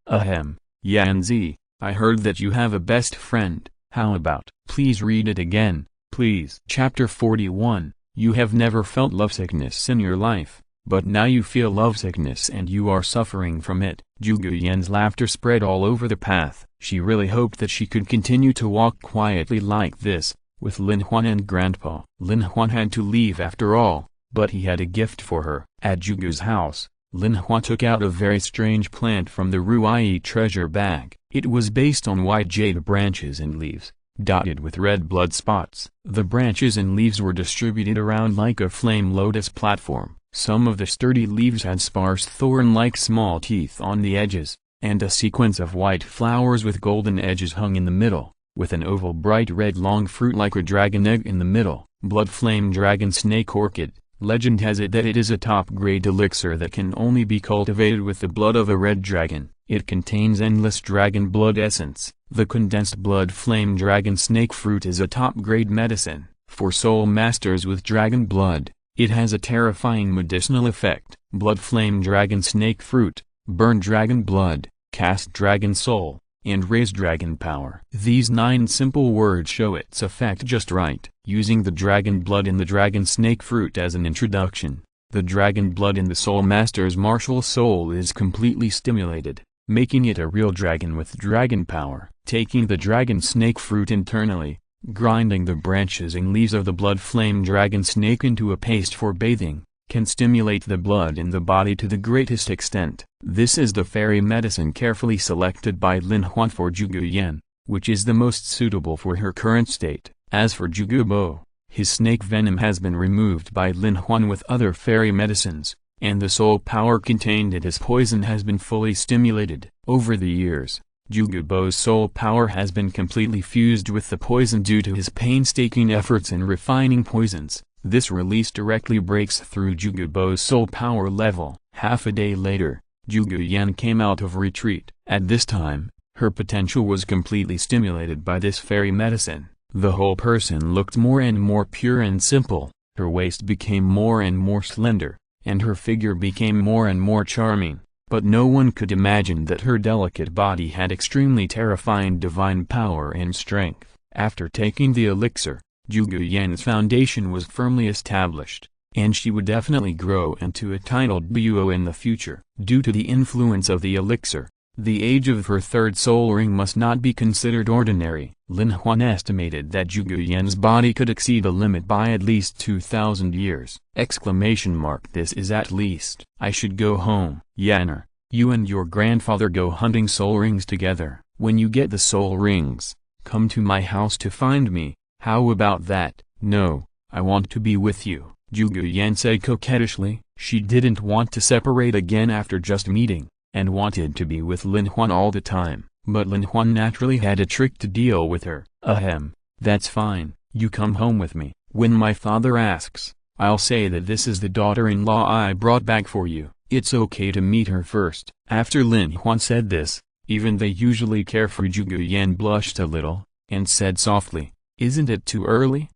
Yan Zi, I heard that you have a best friend. How about?" "Please read it again, please." Chapter 41. You have never felt lovesickness in your life, but now you feel lovesickness and you are suffering from it. Zhuge Yan's laughter spread all over the path. She really hoped that she could continue to walk quietly like this, with Lin Huan and Grandpa. Lin Huan had to leave after all, but he had a gift for her. At Zhuge's house, Lin Huan took out a very strange plant from the Ruai treasure bag. It was based on white jade branches and leaves, dotted with red blood spots. The branches and leaves were distributed around like a flame lotus platform. Some of the sturdy leaves had sparse thorn-like small teeth on the edges, and a sequence of white flowers with golden edges hung in the middle, with an oval bright red long fruit like a dragon egg in the middle. Blood flame dragon snake orchid. Legend has it that it is a top-grade elixir that can only be cultivated with the blood of a red dragon. It contains endless dragon blood essence. The condensed blood flame dragon snake fruit is a top-grade medicine. For soul masters with dragon blood, it has a terrifying medicinal effect. Blood flame dragon snake fruit, burn dragon blood, cast dragon soul, and raise dragon power. These 9 simple words show its effect just right. Using the dragon blood in the dragon snake fruit as an introduction, the dragon blood in the soul master's martial soul is completely stimulated, making it a real dragon with dragon power. Taking the dragon snake fruit internally, grinding the branches and leaves of the blood flame dragon snake into a paste for bathing, can stimulate the blood in the body to the greatest extent. This is the fairy medicine carefully selected by Lin Huan for Zhuge Yan, which is the most suitable for her current state. As for Zhuge Bo, His snake venom has been removed by Lin Huan with other fairy medicines, and the soul power contained in his poison has been fully stimulated. Over the years, Jugubo's soul power has been completely fused with the poison due to his painstaking efforts in refining poisons. This release directly breaks through Jugubo's soul power level. Half a day later, Juguyan came out of retreat. At this time, her potential was completely stimulated by this fairy medicine. The whole person looked more and more pure and simple, her waist became more and more slender, and her figure became more and more charming. But no one could imagine that her delicate body had extremely terrifying divine power and strength. After taking the elixir, Juguyan's foundation was firmly established, and she would definitely grow into a titled Duo in the future. Due to the influence of the elixir, the age of her third soul ring must not be considered ordinary. Lin Huan estimated that Juguyan's body could exceed the limit by at least 2,000 years. This is at least. I should go home. Yanner, you and your grandfather go hunting soul rings together. When you get the soul rings, come to my house to find me. How about that? No, I want to be with you, Juguyan said coquettishly. She didn't want to separate again after just meeting, and wanted to be with Lin Huan all the time. But Lin Huan naturally had a trick to deal with her. Ahem, that's fine, you come home with me. When my father asks, I'll say that this is the daughter-in-law I brought back for you. It's okay to meet her first. After Lin Huan said this, even the usually carefree Juguyan blushed a little, and said softly, isn't it too early?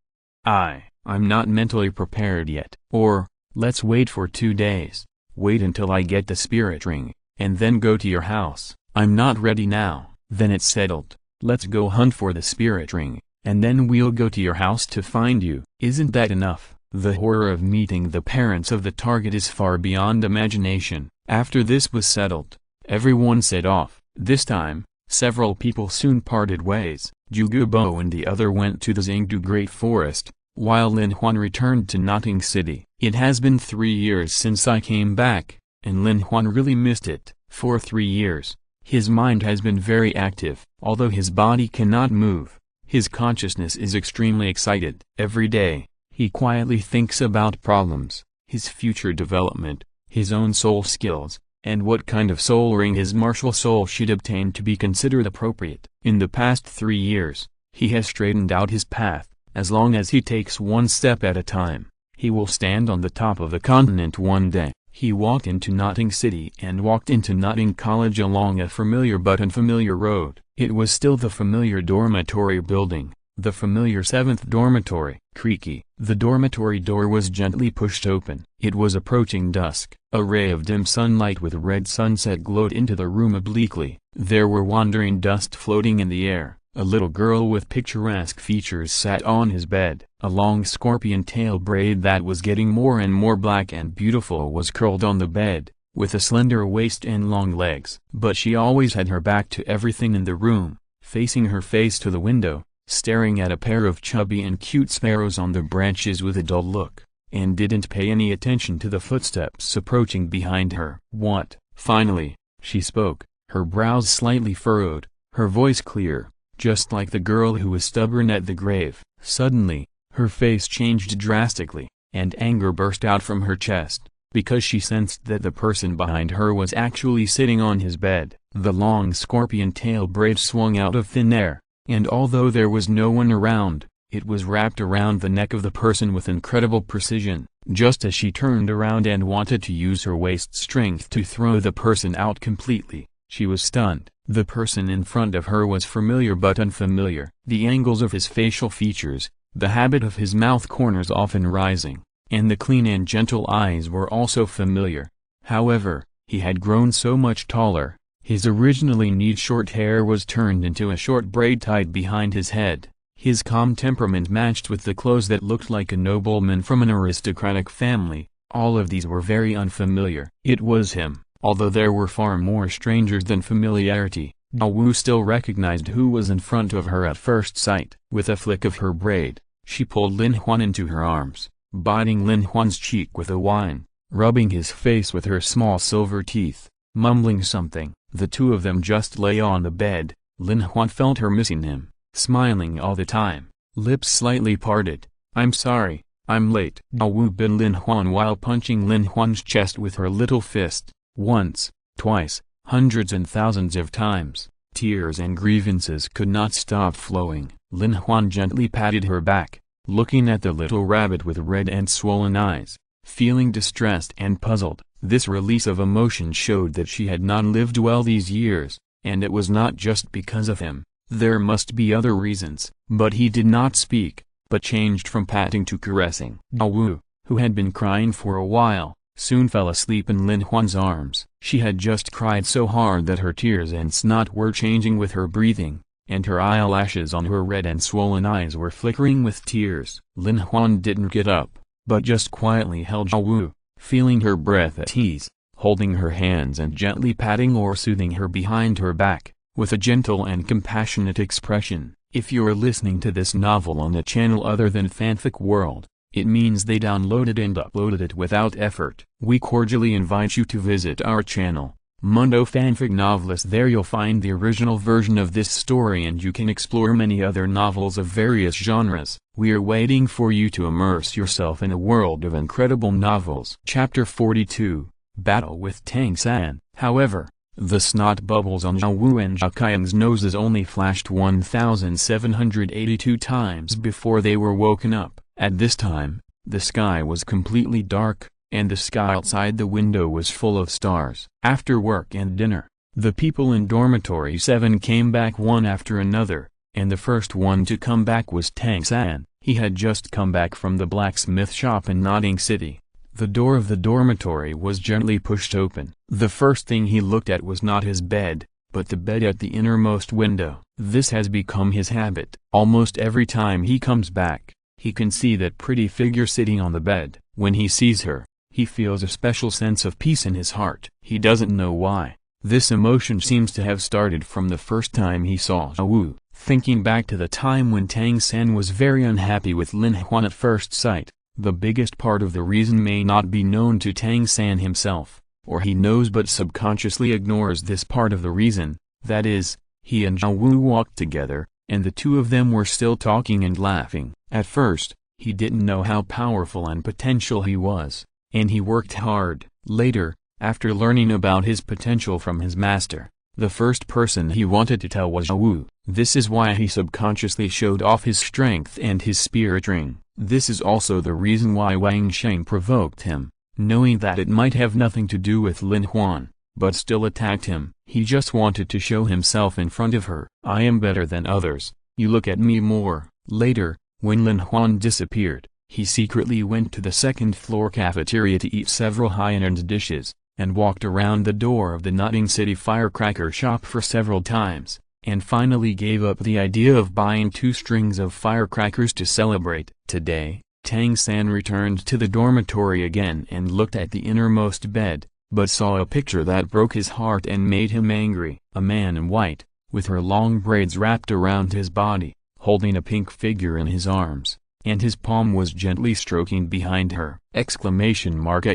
I'm not mentally prepared yet. Or, let's wait for 2 days. Wait until I get the spirit ring, and then go to your house. I'm not ready now. Then it's settled. Let's go hunt for the spirit ring, and then we'll go to your house to find you. Isn't that enough? The horror of meeting the parents of the target is far beyond imagination. After this was settled, everyone set off. This time, several people soon parted ways. Jugubo and the other went to the Zhengdu Great Forest, while Lin Huan returned to Notting City. It has been 3 years since I came back, and Lin Huan really missed it. For 3 years, his mind has been very active. Although his body cannot move, his consciousness is extremely excited. Every day, he quietly thinks about problems, his future development, his own soul skills, and what kind of soul ring his martial soul should obtain to be considered appropriate. In the past 3 years, he has straightened out his path. As long as he takes one step at a time, he will stand on the top of the continent one day. He walked into Notting City and walked into Notting College along a familiar but unfamiliar road. It was still the familiar dormitory building, the familiar 7th dormitory. Creaky. The dormitory door was gently pushed open. It was approaching dusk. A ray of dim sunlight with red sunset glowed into the room obliquely. There were wandering dust floating in the air. A little girl with picturesque features sat on his bed. A long scorpion tail braid that was getting more and more black and beautiful was curled on the bed, with a slender waist and long legs. But she always had her back to everything in the room, facing her face to the window, staring at a pair of chubby and cute sparrows on the branches with a dull look, and didn't pay any attention to the footsteps approaching behind her. What? Finally, she spoke, her brows slightly furrowed, her voice clear, just like the girl who was stubborn at the grave. Suddenly, her face changed drastically, and anger burst out from her chest, because she sensed that the person behind her was actually sitting on his bed. The long scorpion tail braid swung out of thin air, and although there was no one around, it was wrapped around the neck of the person with incredible precision. Just as she turned around and wanted to use her waist strength to throw the person out completely, she was stunned. The person in front of her was familiar but unfamiliar. The angles of his facial features, the habit of his mouth corners often rising, and the clean and gentle eyes were also familiar. However, he had grown so much taller. His originally neat short hair was turned into a short braid tied behind his head. His calm temperament matched with the clothes that looked like a nobleman from an aristocratic family. All of these were very unfamiliar. It was him. Although there were far more strangers than familiarity, Douluo still recognized who was in front of her at first sight. With a flick of her braid, she pulled Lin Huan into her arms, biting Lin Huan's cheek with a whine, rubbing his face with her small silver teeth, mumbling something. The two of them just lay on the bed. Lin Huan felt her missing him, smiling all the time, lips slightly parted, I'm sorry, I'm late. Douluo bit Lin Huan while punching Lin Huan's chest with her little fist. Once, twice, hundreds and thousands of times. Tears and grievances could not stop flowing. Lin Huan gently patted her back, looking at the little rabbit with red and swollen eyes, feeling distressed and puzzled. This release of emotion showed that she had not lived well these years, and it was not just because of him. There must be other reasons. But he did not speak, but changed from patting to caressing. Douluo, who had been crying for a while, soon fell asleep in Lin Huan's arms. She had just cried so hard that her tears and snot were changing with her breathing, and her eyelashes on her red and swollen eyes were flickering with tears. Lin Huan didn't get up, but just quietly held Douluo, feeling her breath at ease, holding her hands and gently patting or soothing her behind her back, with a gentle and compassionate expression. If you're listening to this novel on a channel other than Fanfic World, it means they downloaded and uploaded it without effort. We cordially invite you to visit our channel, Mundo Fanfic Novelist. There you'll find the original version of this story and you can explore many other novels of various genres. We are waiting for you to immerse yourself in a world of incredible novels. Chapter 42, Battle with Tang San. However, the snot bubbles on Douluo and Zhao noses only flashed 1,782 times before they were woken up. At this time, the sky was completely dark, and the sky outside the window was full of stars. After work and dinner, the people in dormitory 7 came back one after another, and the first one to come back was Tang San. He had just come back from the blacksmith shop in Nodding City. The door of the dormitory was gently pushed open. The first thing he looked at was not his bed, but the bed at the innermost window. This has become his habit. Almost every time he comes back, he can see that pretty figure sitting on the bed. When he sees her, he feels a special sense of peace in his heart. He doesn't know why. This emotion seems to have started from the first time he saw Douluo. Thinking back to the time when Tang San was very unhappy with Lin Huan at first sight, the biggest part of the reason may not be known to Tang San himself, or he knows but subconsciously ignores this part of the reason. That is, he and Douluo walked together, and the two of them were still talking and laughing. At first, he didn't know how powerful and potential he was, and he worked hard. Later, after learning about his potential from his master, the first person he wanted to tell was Douluo. This is why he subconsciously showed off his strength and his spirit ring. This is also the reason why Wang Sheng provoked him, knowing that it might have nothing to do with Lin Huan, but still attacked him. He just wanted to show himself in front of her. I am better than others, you look at me more. Later, when Lin Huan disappeared, he secretly went to the second-floor cafeteria to eat several high-end dishes, and walked around the door of the Nodding City firecracker shop for several times, and finally gave up the idea of buying 2 strings of firecrackers to celebrate. Today, Tang San returned to the dormitory again and looked at the innermost bed, but saw a picture that broke his heart and made him angry. A man in white, with her long braids wrapped around his body, holding a pink figure in his arms, and his palm was gently stroking behind her. At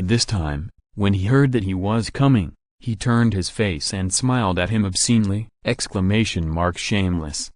this time, when he heard that he was coming, he turned his face and smiled at him obscenely. Shameless!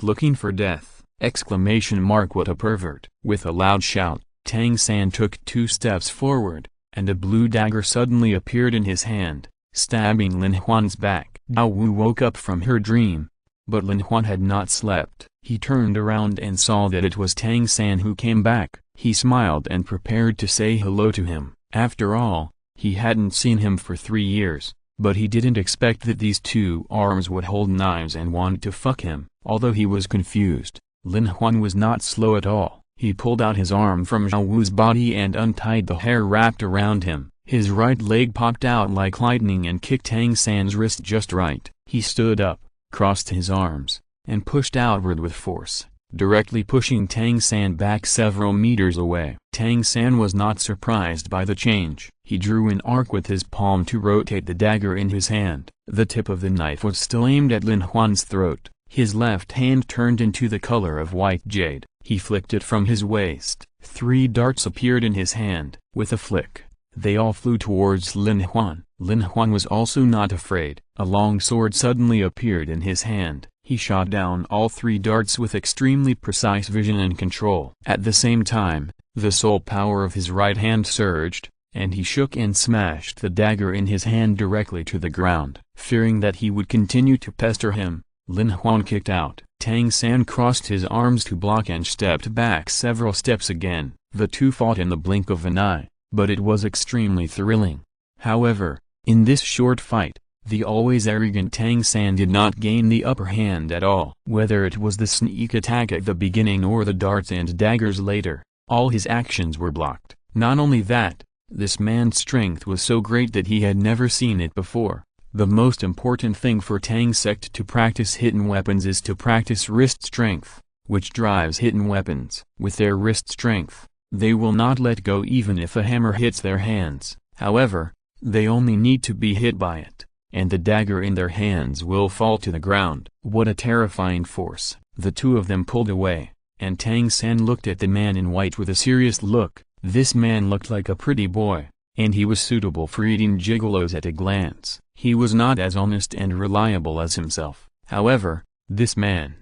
Looking for death! What a pervert! With a loud shout, Tang San took 2 steps forward, and a blue dagger suddenly appeared in his hand, stabbing Lin Huan's back. Douluo woke up from her dream, but Lin Huan had not slept. He turned around and saw that it was Tang San who came back. He smiled and prepared to say hello to him. After all, he hadn't seen him for 3 years, but he didn't expect that these 2 arms would hold knives and want to fuck him. Although he was confused, Lin Huan was not slow at all. He pulled out his arm from Douluo's body and untied the hair wrapped around him. His right leg popped out like lightning and kicked Tang San's wrist just right. He stood up, crossed his arms, and pushed outward with force, directly pushing Tang San back several meters away. Tang San was not surprised by the change. He drew an arc with his palm to rotate the dagger in his hand. The tip of the knife was still aimed at Lin Huan's throat. His left hand turned into the color of white jade. He flicked it from his waist. 3 darts appeared in his hand. With a flick, they all flew towards Lin Huan. Lin Huan was also not afraid. A long sword suddenly appeared in his hand. He shot down all 3 darts with extremely precise vision and control. At the same time, the soul power of his right hand surged, and he shook and smashed the dagger in his hand directly to the ground. Fearing that he would continue to pester him, Lin Huan kicked out. Tang San crossed his arms to block and stepped back several steps again. The two fought in the blink of an eye, but it was extremely thrilling. However, in this short fight, the always arrogant Tang San did not gain the upper hand at all. Whether it was the sneak attack at the beginning or the darts and daggers later, all his actions were blocked. Not only that, this man's strength was so great that he had never seen it before. The most important thing for Tang sect to practice hidden weapons is to practice wrist strength, which drives hidden weapons. With their wrist strength, they will not let go even if a hammer hits their hands. However, they only need to be hit by it, and the dagger in their hands will fall to the ground. What a terrifying force! The two of them pulled away, and Tang San looked at the man in white with a serious look. This man looked like a pretty boy, and he was suitable for eating gigolos at a glance. He was not as honest and reliable as himself. However, this man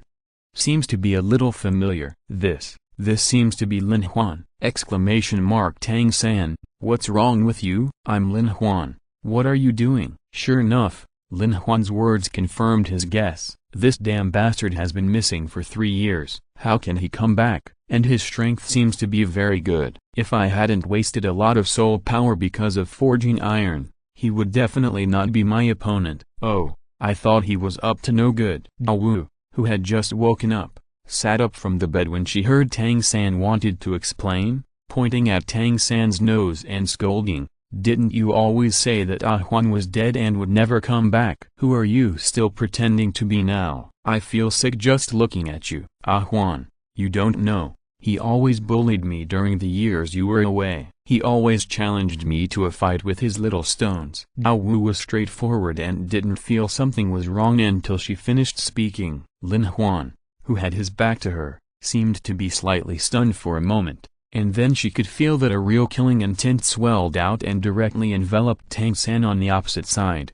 seems to be a little familiar. This seems to be Lin Huan! Tang San, what's wrong with you? I'm Lin Huan. What are you doing? Sure enough, Lin Huan's words confirmed his guess. This damn bastard has been missing for 3 years. How can he come back? And his strength seems to be very good. If I hadn't wasted a lot of soul power because of forging iron, he would definitely not be my opponent. Oh, I thought he was up to no good. Douluo, who had just woken up, sat up from the bed when she heard Tang San wanted to explain, pointing at Tang San's nose and scolding. Didn't you always say that Huan was dead and would never come back? Who are you still pretending to be now? I feel sick just looking at you. Huan, you don't know. He always bullied me during the years you were away. He always challenged me to a fight with his little stones. Douluo was straightforward and didn't feel something was wrong until she finished speaking. Lin Huan, who had his back to her, seemed to be slightly stunned for a moment, and then she could feel that a real killing intent swelled out and directly enveloped Tang San on the opposite side.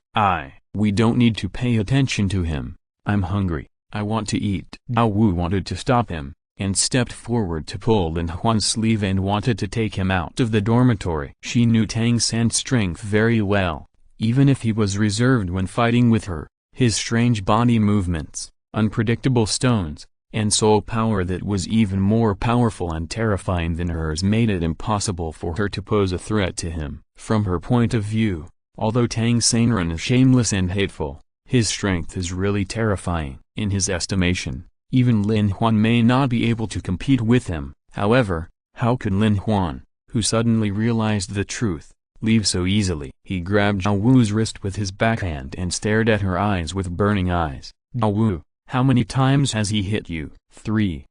We don't need to pay attention to him. I'm hungry. I want to eat. Douluo wanted to stop him, and stepped forward to pull Lin Huan's sleeve and wanted to take him out of the dormitory. She knew Tang San's strength very well. Even if he was reserved when fighting with her, his strange body movements, unpredictable stones, and soul power that was even more powerful and terrifying than hers made it impossible for her to pose a threat to him. From her point of view, although Tang San is shameless and hateful, his strength is really terrifying. In his estimation, even Lin Huan may not be able to compete with him. However, how could Lin Huan, who suddenly realized the truth, leave so easily? He grabbed Douluo's wrist with his backhand and stared at her eyes with burning eyes. Douluo, how many times has he hit you? 3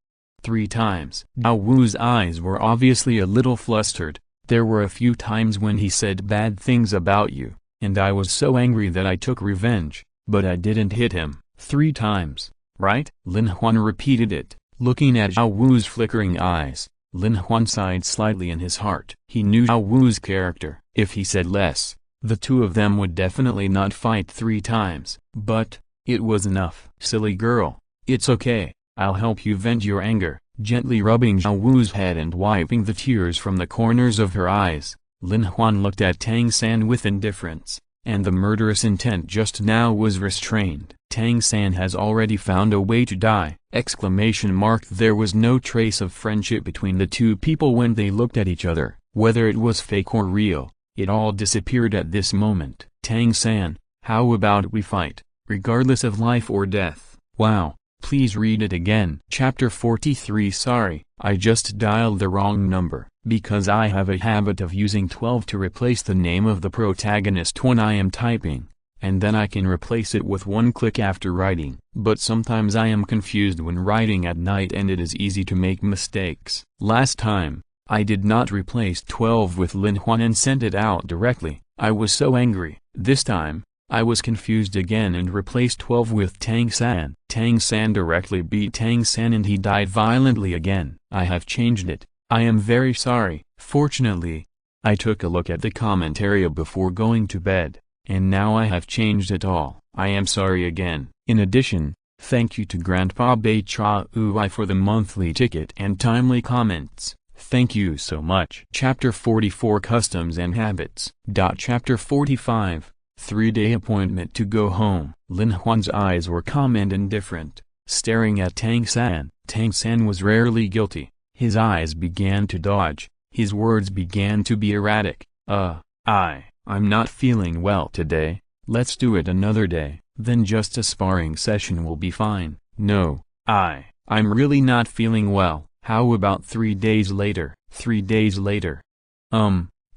times. Douluo's eyes were obviously a little flustered. There were a few times when he said bad things about you, and I was so angry that I took revenge, but I didn't hit him. 3 times. Right? Lin Huan repeated it, looking at Douluo's flickering eyes. Lin Huan sighed slightly in his heart. He knew Douluo's character. If he said less, the two of them would definitely not fight 3 times. But it was enough. Silly girl, it's okay, I'll help you vent your anger. Gently rubbing Douluo's head and wiping the tears from the corners of her eyes, Lin Huan looked at Tang San with indifference, and the murderous intent just now was restrained. Tang San has already found a way to die! There was no trace of friendship between the two people when they looked at each other. Whether it was fake or real, it all disappeared at this moment. Tang San, how about we fight, regardless of life or death? Wow, please read it again. Chapter 43. Sorry, I just dialed the wrong number, because I have a habit of using 12 to replace the name of the protagonist when I am typing, and then I can replace it with one click after writing. But sometimes I am confused when writing at night and it is easy to make mistakes. Last time, I did not replace 12 with Lin Huan and sent it out directly. I was so angry. This time, I was confused again and replaced 12 with Tang San. Tang San directly beat Tang San and he died violently again. I have changed it. I am very sorry. Fortunately, I took a look at the commentary before going to bed, and now I have changed it all. I am sorry again. In addition, Thank you to Grandpa Beicha Ui for the monthly ticket and timely comments. Thank you so much. Chapter 44 Customs and Habits. Chapter 45 3-day appointment to go home. Lin Huan's eyes were calm and indifferent, staring at Tang San. Tang San was rarely guilty. His eyes began to dodge, his words began to be erratic. I'm not feeling well today, let's do it another day, then just a sparring session will be fine. No, I'm really not feeling well, how about 3 days later? 3 days later.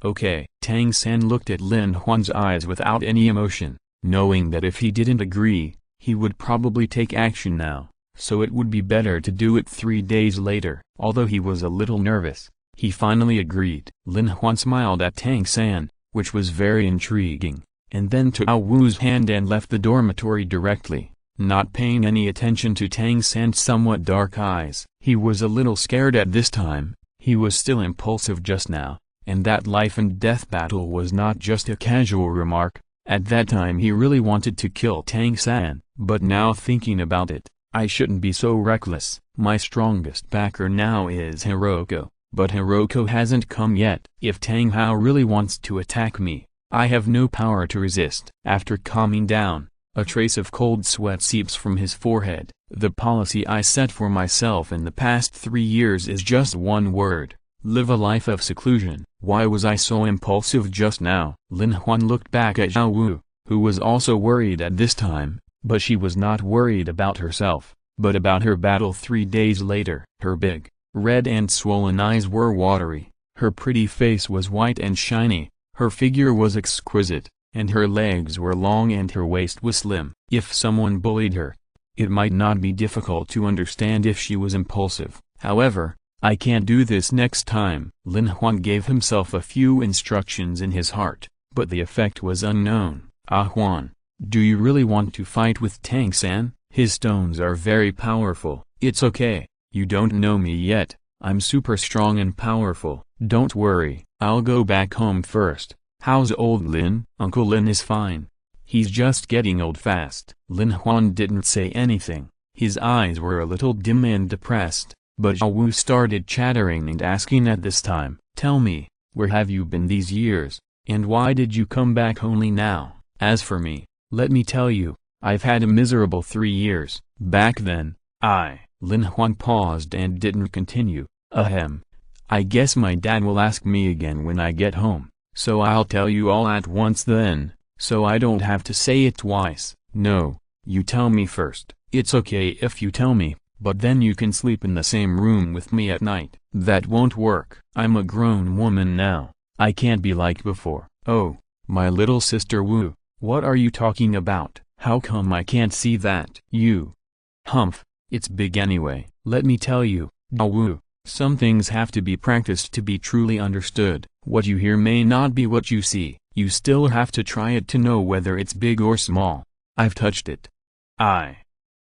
Okay. Tang San looked at Lin Huan's eyes without any emotion, knowing that if he didn't agree, he would probably take action now, so it would be better to do it 3 days later. Although he was a little nervous, he finally agreed. Lin Huan smiled at Tang San, which was very intriguing, and then took Ao Wu's hand and left the dormitory directly, not paying any attention to Tang San's somewhat dark eyes. He was a little scared at this time, he was still impulsive just now, and that life and death battle was not just a casual remark. At that time he really wanted to kill Tang San, but now thinking about it, I shouldn't be so reckless. My strongest backer now is Hiroko, but Hiroko hasn't come yet. If Tang Hao really wants to attack me, I have no power to resist. After calming down, a trace of cold sweat seeps from his forehead. The policy I set for myself in the past 3 years is just one word: live a life of seclusion. Why was I so impulsive just now? Lin Huan looked back at Ao Wu, who was also worried at this time, but she was not worried about herself, but about her battle 3 days later. Her big, red and swollen eyes were watery, her pretty face was white and shiny, her figure was exquisite, and her legs were long and her waist was slim. If someone bullied her, it might not be difficult to understand if she was impulsive. However, I can't do this next time. Lin Huan gave himself a few instructions in his heart, but the effect was unknown. Huan, do you really want to fight with Tang San? His stones are very powerful. It's okay, you don't know me yet, I'm super strong and powerful. Don't worry, I'll go back home first. How's old Lin? Uncle Lin is fine. He's just getting old fast. Lin Huan didn't say anything. His eyes were a little dim and depressed. But Ao Wu started chattering and asking at this time, tell me, where have you been these years, and why did you come back only now? As for me, let me tell you, I've had a miserable 3 years. Back then, Lin Huan paused and didn't continue. I guess my dad will ask me again when I get home, so I'll tell you all at once then, so I don't have to say it twice. No, you tell me first. It's okay if you tell me, but then you can sleep in the same room with me at night. That won't work. I'm a grown woman now. I can't be like before. Oh, my little sister Wu, what are you talking about? How come I can't see that? Humph, it's big anyway. Let me tell you, Ao Wu, some things have to be practiced to be truly understood. What you hear may not be what you see. You still have to try it to know whether it's big or small. I've touched it.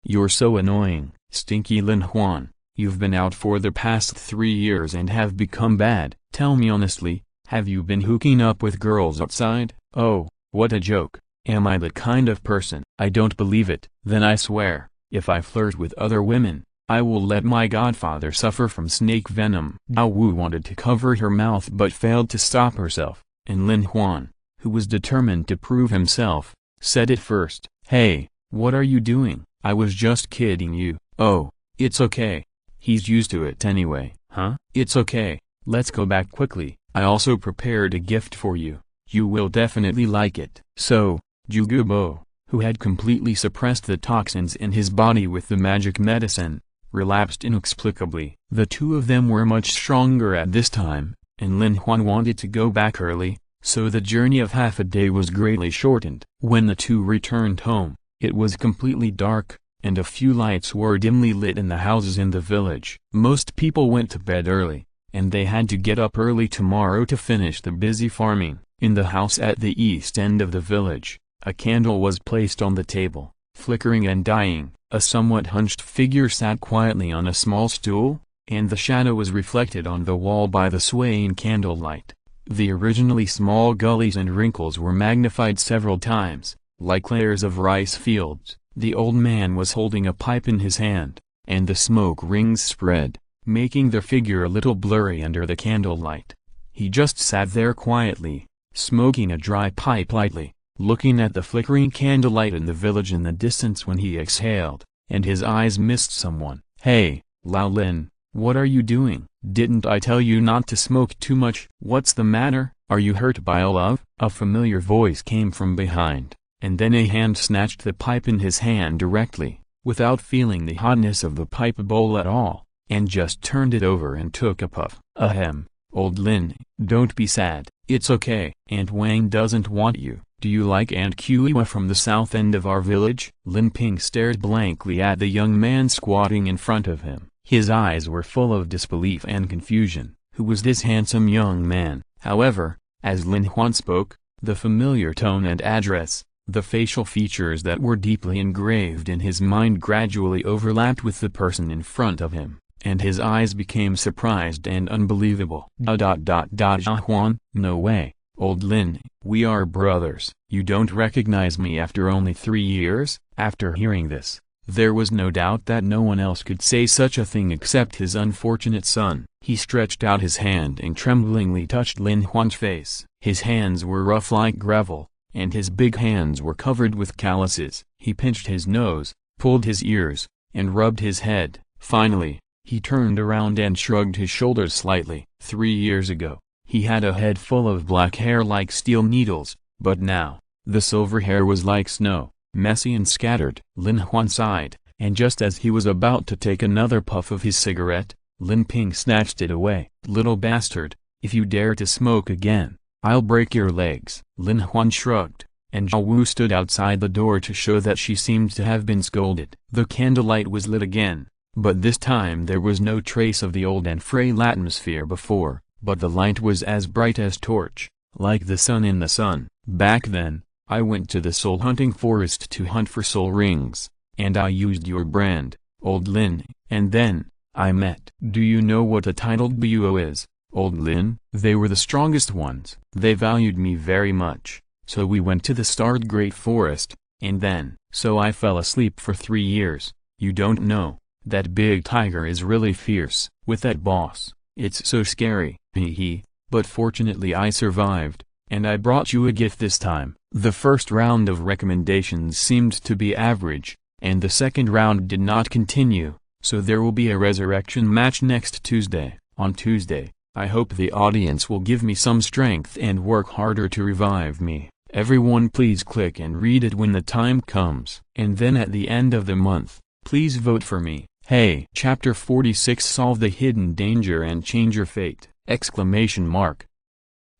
You're so annoying. Stinky Lin Huan, you've been out for the past 3 years and have become bad. Tell me honestly, have you been hooking up with girls outside? Oh, what a joke. Am I the kind of person? I don't believe it. Then I swear, if I flirt with other women, I will let my godfather suffer from snake venom. Ao Wu wanted to cover her mouth but failed to stop herself, and Lin Huan, who was determined to prove himself, said it first. Hey, what are you doing? I was just kidding you. Oh, it's okay. He's used to it anyway. Huh? It's okay, let's go back quickly. I also prepared a gift for you. You will definitely like it. So, Jugubo, who had completely suppressed the toxins in his body with the magic medicine, relapsed inexplicably. The two of them were much stronger at this time, and Lin Huan wanted to go back early, so the journey of half a day was greatly shortened. When the two returned home, it was completely dark, and a few lights were dimly lit in the houses in the village. Most people went to bed early, and they had to get up early tomorrow to finish the busy farming. In the house at the east end of the village, a candle was placed on the table, flickering and dying. A somewhat hunched figure sat quietly on a small stool, and the shadow was reflected on the wall by the swaying candlelight. The originally small gullies and wrinkles were magnified several times, like layers of rice fields. The old man was holding a pipe in his hand, and the smoke rings spread, making the figure a little blurry under the candlelight. He just sat there quietly, smoking a dry pipe lightly, looking at the flickering candlelight in the village in the distance when he exhaled, and his eyes missed someone. "Hey, Lao Lin, what are you doing? Didn't I tell you not to smoke too much? What's the matter? Are you hurt by a love?" A familiar voice came from behind, and then a hand snatched the pipe in his hand directly, without feeling the hotness of the pipe bowl at all, and just turned it over and took a puff. "Ahem, old Lin, don't be sad, it's okay. Aunt Wang doesn't want you. Do you like Aunt Kuiwa from the south end of our village?" Lin Ping stared blankly at the young man squatting in front of him. His eyes were full of disbelief and confusion. Who was this handsome young man? However, as Lin Huan spoke, the familiar tone and address, the facial features that were deeply engraved in his mind gradually overlapped with the person in front of him, and his eyes became surprised and unbelievable. Huan, no way, old Lin, we are brothers. You don't recognize me after only 3 years? After hearing this, there was no doubt that no one else could say such a thing except his unfortunate son. He stretched out his hand and tremblingly touched Lin Huan's face. His hands were rough like gravel, and his big hands were covered with calluses. He pinched his nose, pulled his ears, and rubbed his head. Finally, he turned around and shrugged his shoulders slightly. 3 years ago, he had a head full of black hair like steel needles, but now, the silver hair was like snow, messy and scattered. Lin Huan sighed, and just as he was about to take another puff of his cigarette, Lin Ping snatched it away. "Little bastard, if you dare to smoke again, I'll break your legs." Lin Huan shrugged, and Zhao Wu stood outside the door to show that she seemed to have been scolded. The candlelight was lit again, but this time there was no trace of the old and frail atmosphere before, but the light was as bright as torch, like the sun in the sun. "Back then, I went to the soul hunting forest to hunt for soul rings, and I used your brand, old Lin, and then, I met." "Do you know what a titled Buo is, old Lin?" "They were the strongest ones. They valued me very much, so we went to the starred great forest, and then, so I fell asleep for 3 years. You don't know, that big tiger is really fierce. With that boss, it's so scary." Hee, but fortunately I survived, and I brought you a gift this time." The first round of recommendations seemed to be average, and the second round did not continue, so there will be a resurrection match next Tuesday. On Tuesday, I hope the audience will give me some strength and work harder to revive me. Everyone please click and read it when the time comes. And then at the end of the month, please vote for me. Hey! Chapter 46 Solve the hidden danger and change your fate! Exclamation mark.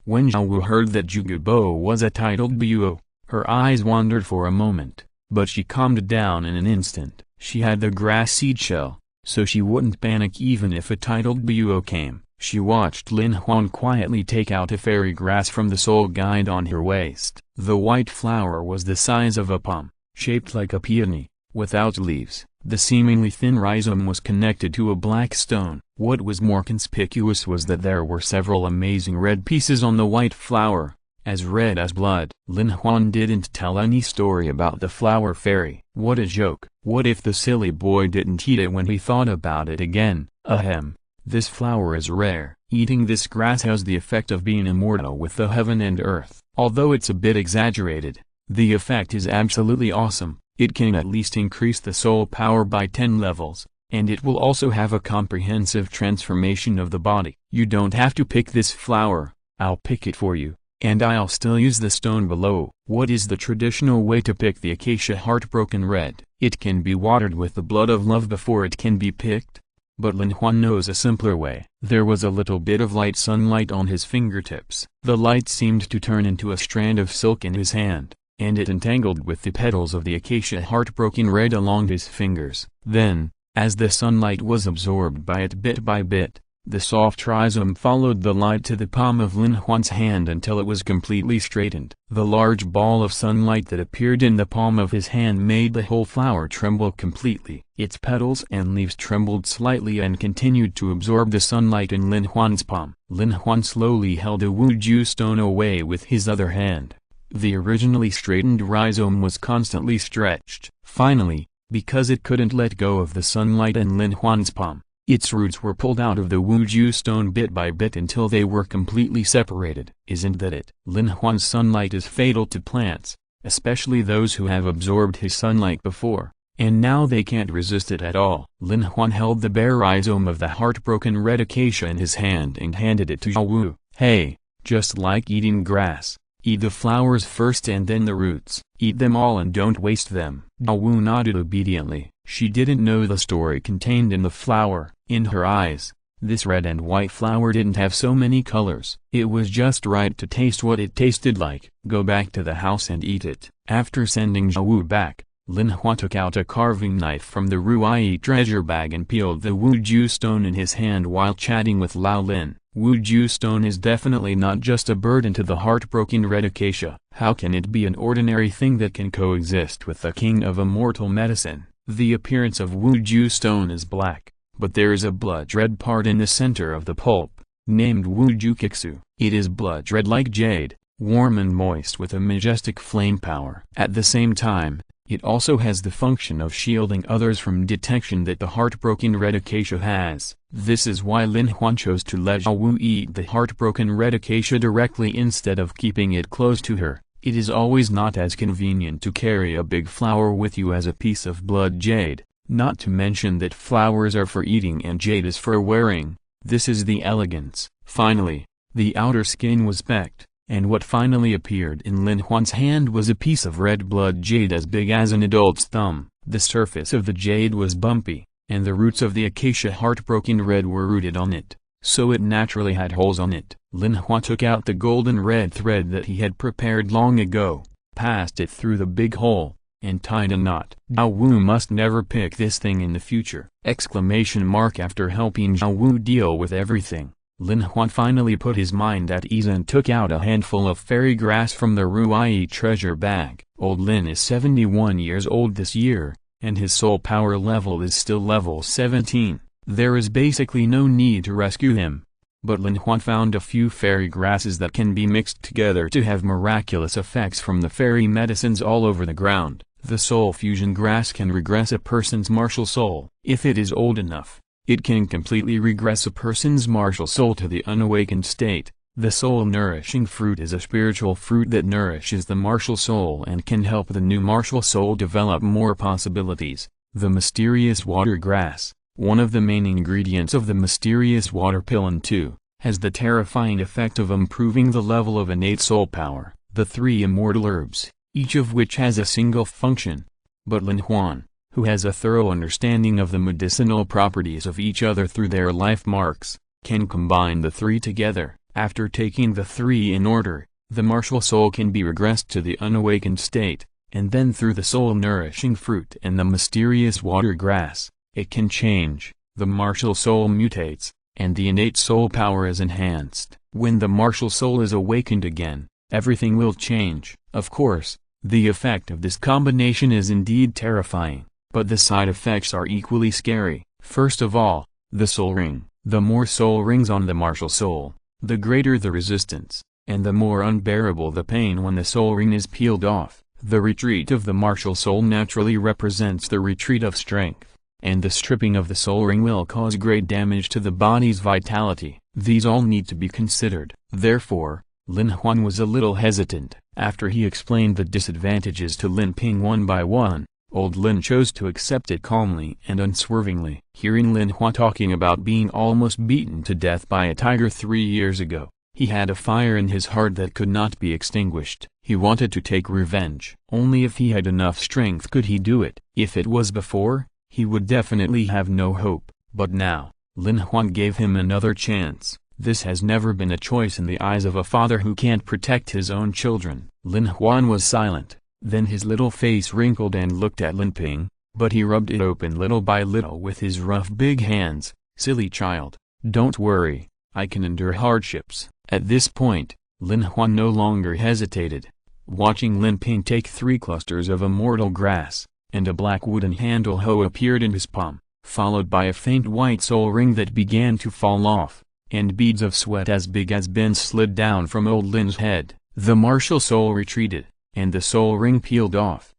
When Zhao Wu heard that Zhuge Bo was a titled Buo, her eyes wandered for a moment, but she calmed down in an instant. She had the grass seed shell, so she wouldn't panic even if a titled Buo came. She watched Lin Huan quietly take out a fairy grass from the soul guide on her waist. The white flower was the size of a palm, shaped like a peony, without leaves. The seemingly thin rhizome was connected to a black stone. What was more conspicuous was that there were several amazing red pieces on the white flower, as red as blood. Lin Huan didn't tell any story about the flower fairy. What a joke. What if the silly boy didn't eat it when he thought about it again? Ahem. This flower is rare. Eating this grass has the effect of being immortal with the heaven and earth. Although it's a bit exaggerated, the effect is absolutely awesome. It can at least increase the soul power by 10 levels, and it will also have a comprehensive transformation of the body. You don't have to pick this flower, I'll pick it for you, and I'll still use the stone below. What is the traditional way to pick the acacia heartbroken red? It can be watered with the blood of love before it can be picked. But Lin Huan knows a simpler way. There was a little bit of light sunlight on his fingertips. The light seemed to turn into a strand of silk in his hand, and it entangled with the petals of the acacia heartbroken red along his fingers. Then, as the sunlight was absorbed by it bit by bit, the soft rhizome followed the light to the palm of Lin Huan's hand until it was completely straightened. The large ball of sunlight that appeared in the palm of his hand made the whole flower tremble completely. Its petals and leaves trembled slightly and continued to absorb the sunlight in Lin Huan's palm. Lin Huan slowly held a Wuju stone away with his other hand, The originally straightened rhizome was constantly stretched. Finally, because it couldn't let go of the sunlight and Lin Huan's palm, its roots were pulled out of the Wuju stone bit by bit until they were completely separated. Isn't that it? Lin Huan's sunlight is fatal to plants, especially those who have absorbed his sunlight before, and now they can't resist it at all. Lin Huan held the bare rhizome of the heartbroken red acacia in his hand and handed it to Zhao Wu. Hey, just like eating grass, eat the flowers first and then the roots. Eat them all and don't waste them. Zhao Wu nodded obediently. She didn't know the story contained in the flower. In her eyes, this red and white flower didn't have so many colors. It was just right to taste what it tasted like. Go back to the house and eat it. After sending Zhao Wu back, Lin Huan took out a carving knife from the Ruai treasure bag and peeled the Wuju stone in his hand while chatting with Lao Lin. Wuju stone is definitely not just a burden to the heartbroken red acacia. How can it be an ordinary thing that can coexist with the king of immortal medicine? The appearance of Wuju stone is black, but there is a blood-red part in the center of the pulp, named Wuju Kiksu. It is blood-red like jade, warm and moist with a majestic flame power. At the same time, it also has the function of shielding others from detection that the heartbroken red acacia has. This is why Lin Huan chose to let Zhao Wu eat the heartbroken red acacia directly instead of keeping it close to her. It is always not as convenient to carry a big flower with you as a piece of blood jade, not to mention that flowers are for eating and jade is for wearing. This is the elegance. Finally, the outer skin was specked, and what finally appeared in Lin Huan's hand was a piece of red blood jade as big as an adult's thumb. The surface of the jade was bumpy, and the roots of the acacia heartbroken red were rooted on it, so it naturally had holes on it. Lin Huan took out the golden red thread that he had prepared long ago, passed it through the big hole, and tied a knot. Zhao Wu must never pick this thing in the future! After helping Zhao Wu deal with everything, Lin Huan finally put his mind at ease and took out a handful of fairy grass from the Ruai treasure bag. Old Lin is 71 years old this year, and his soul power level is still level 17. There is basically no need to rescue him. But Lin Huan found a few fairy grasses that can be mixed together to have miraculous effects from the fairy medicines all over the ground. The soul fusion grass can regress a person's martial soul. If it is old enough, it can completely regress a person's martial soul to the unawakened state. The soul-nourishing fruit is a spiritual fruit that nourishes the martial soul and can help the new martial soul develop more possibilities. The mysterious water grass, one of the main ingredients of the mysterious water pill 2, has the terrifying effect of improving the level of innate soul power. The 3 immortal herbs, each of which has a single function. But Lin Huan, who has a thorough understanding of the medicinal properties of each other through their life marks, can combine the 3 together. After taking the 3 in order, the martial soul can be regressed to the unawakened state, and then through the soul-nourishing fruit and the mysterious water grass, it can change. The martial soul mutates, and the innate soul power is enhanced. When the martial soul is awakened again, everything will change. Of course, the effect of this combination is indeed terrifying, but the side effects are equally scary. First of all, the soul ring. The more soul rings on the martial soul, the greater the resistance, and the more unbearable the pain when the soul ring is peeled off. The retreat of the martial soul naturally represents the retreat of strength, and the stripping of the soul ring will cause great damage to the body's vitality. These all need to be considered. Therefore, Lin Huan was a little hesitant. After he explained the disadvantages to Lin Ping one by one, old Lin chose to accept it calmly and unswervingly. Hearing Lin Huan talking about being almost beaten to death by a tiger 3 years ago, he had a fire in his heart that could not be extinguished. He wanted to take revenge. Only if he had enough strength could he do it. If it was before, he would definitely have no hope. But now, Lin Huan gave him another chance. This has never been a choice in the eyes of a father who can't protect his own children. Lin Huan was silent. Then his little face wrinkled and looked at Lin Ping, but he rubbed it open little by little with his rough big hands. Silly child, don't worry, I can endure hardships. At this point, Lin Huan no longer hesitated. Watching Lin Ping take 3 clusters of immortal grass, and a black wooden handle hoe appeared in his palm, followed by a faint white soul ring that began to fall off, and beads of sweat as big as bins slid down from old Lin's head. The martial soul retreated, and the soul ring peeled off.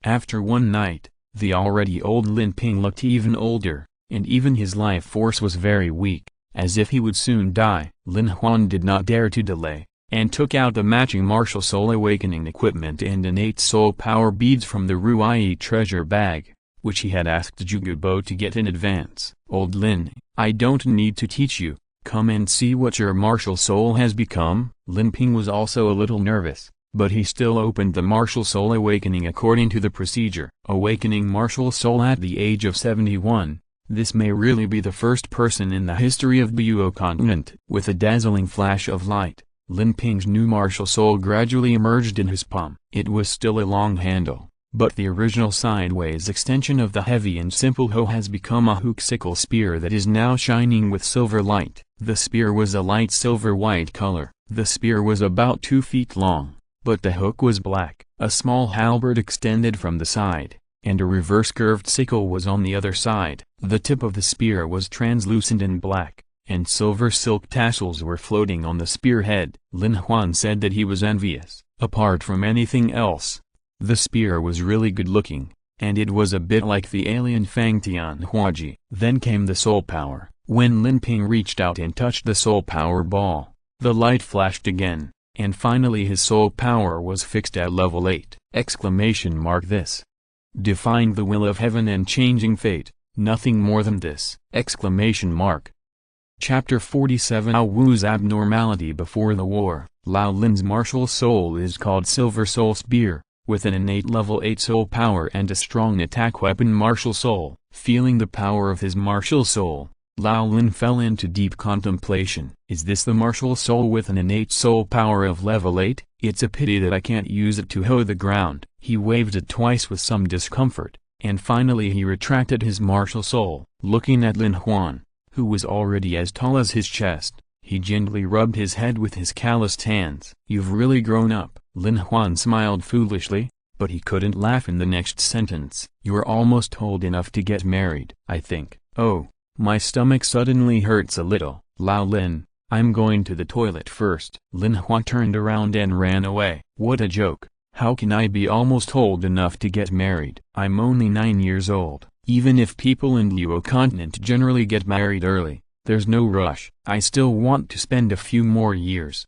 After one night, the already old Lin Ping looked even older, and even his life force was very weak, as if he would soon die. Lin Huan did not dare to delay, and took out the matching martial soul awakening equipment and innate soul power beads from the Ruai treasure bag, which he had asked Zhuge to get in advance. "Old Lin, I don't need to teach you, come and see what your martial soul has become." Lin Ping was also a little nervous, but he still opened the martial soul awakening according to the procedure. Awakening martial soul at the age of 71, this may really be the first person in the history of Douluo continent. With a dazzling flash of light, Lin Ping's new martial soul gradually emerged in his palm. It was still a long handle, but the original sideways extension of the heavy and simple hoe has become a hook sickle spear that is now shining with silver light. The spear was a light silver-white color. The spear was about 2 feet long, but the hook was black. A small halberd extended from the side, and a reverse curved sickle was on the other side. The tip of the spear was translucent and black, and silver silk tassels were floating on the spearhead. Lin Huan said that he was envious. Apart from anything else, the spear was really good looking, and it was a bit like the alien Fang Tian Huaji. Then came the soul power. When Lin Ping reached out and touched the soul power ball, the light flashed again, and finally his soul power was fixed at level 8. This. Defying the will of heaven and changing fate, nothing more than this. Chapter 47 Lao Wu's abnormality before the war. Lao Lin's martial soul is called Silver Soul Spear, with an innate level 8 soul power and a strong attack weapon martial soul. Feeling the power of his martial soul, Lao Lin fell into deep contemplation. Is this the martial soul with an innate soul power of level 8? It's a pity that I can't use it to hoe the ground. He waved it twice with some discomfort, and finally he retracted his martial soul. Looking at Lin Huan, who was already as tall as his chest, he gently rubbed his head with his calloused hands. "You've really grown up." Lin Huan smiled foolishly, but he couldn't laugh in the next sentence. "You're almost old enough to get married, I think." "Oh, my stomach suddenly hurts a little." "Lao Lin, I'm going to the toilet first." Lin Huan turned around and ran away. "What a joke. How can I be almost old enough to get married? I'm only 9 years old. Even if people in Douluo continent generally get married early, there's no rush. I still want to spend a few more years.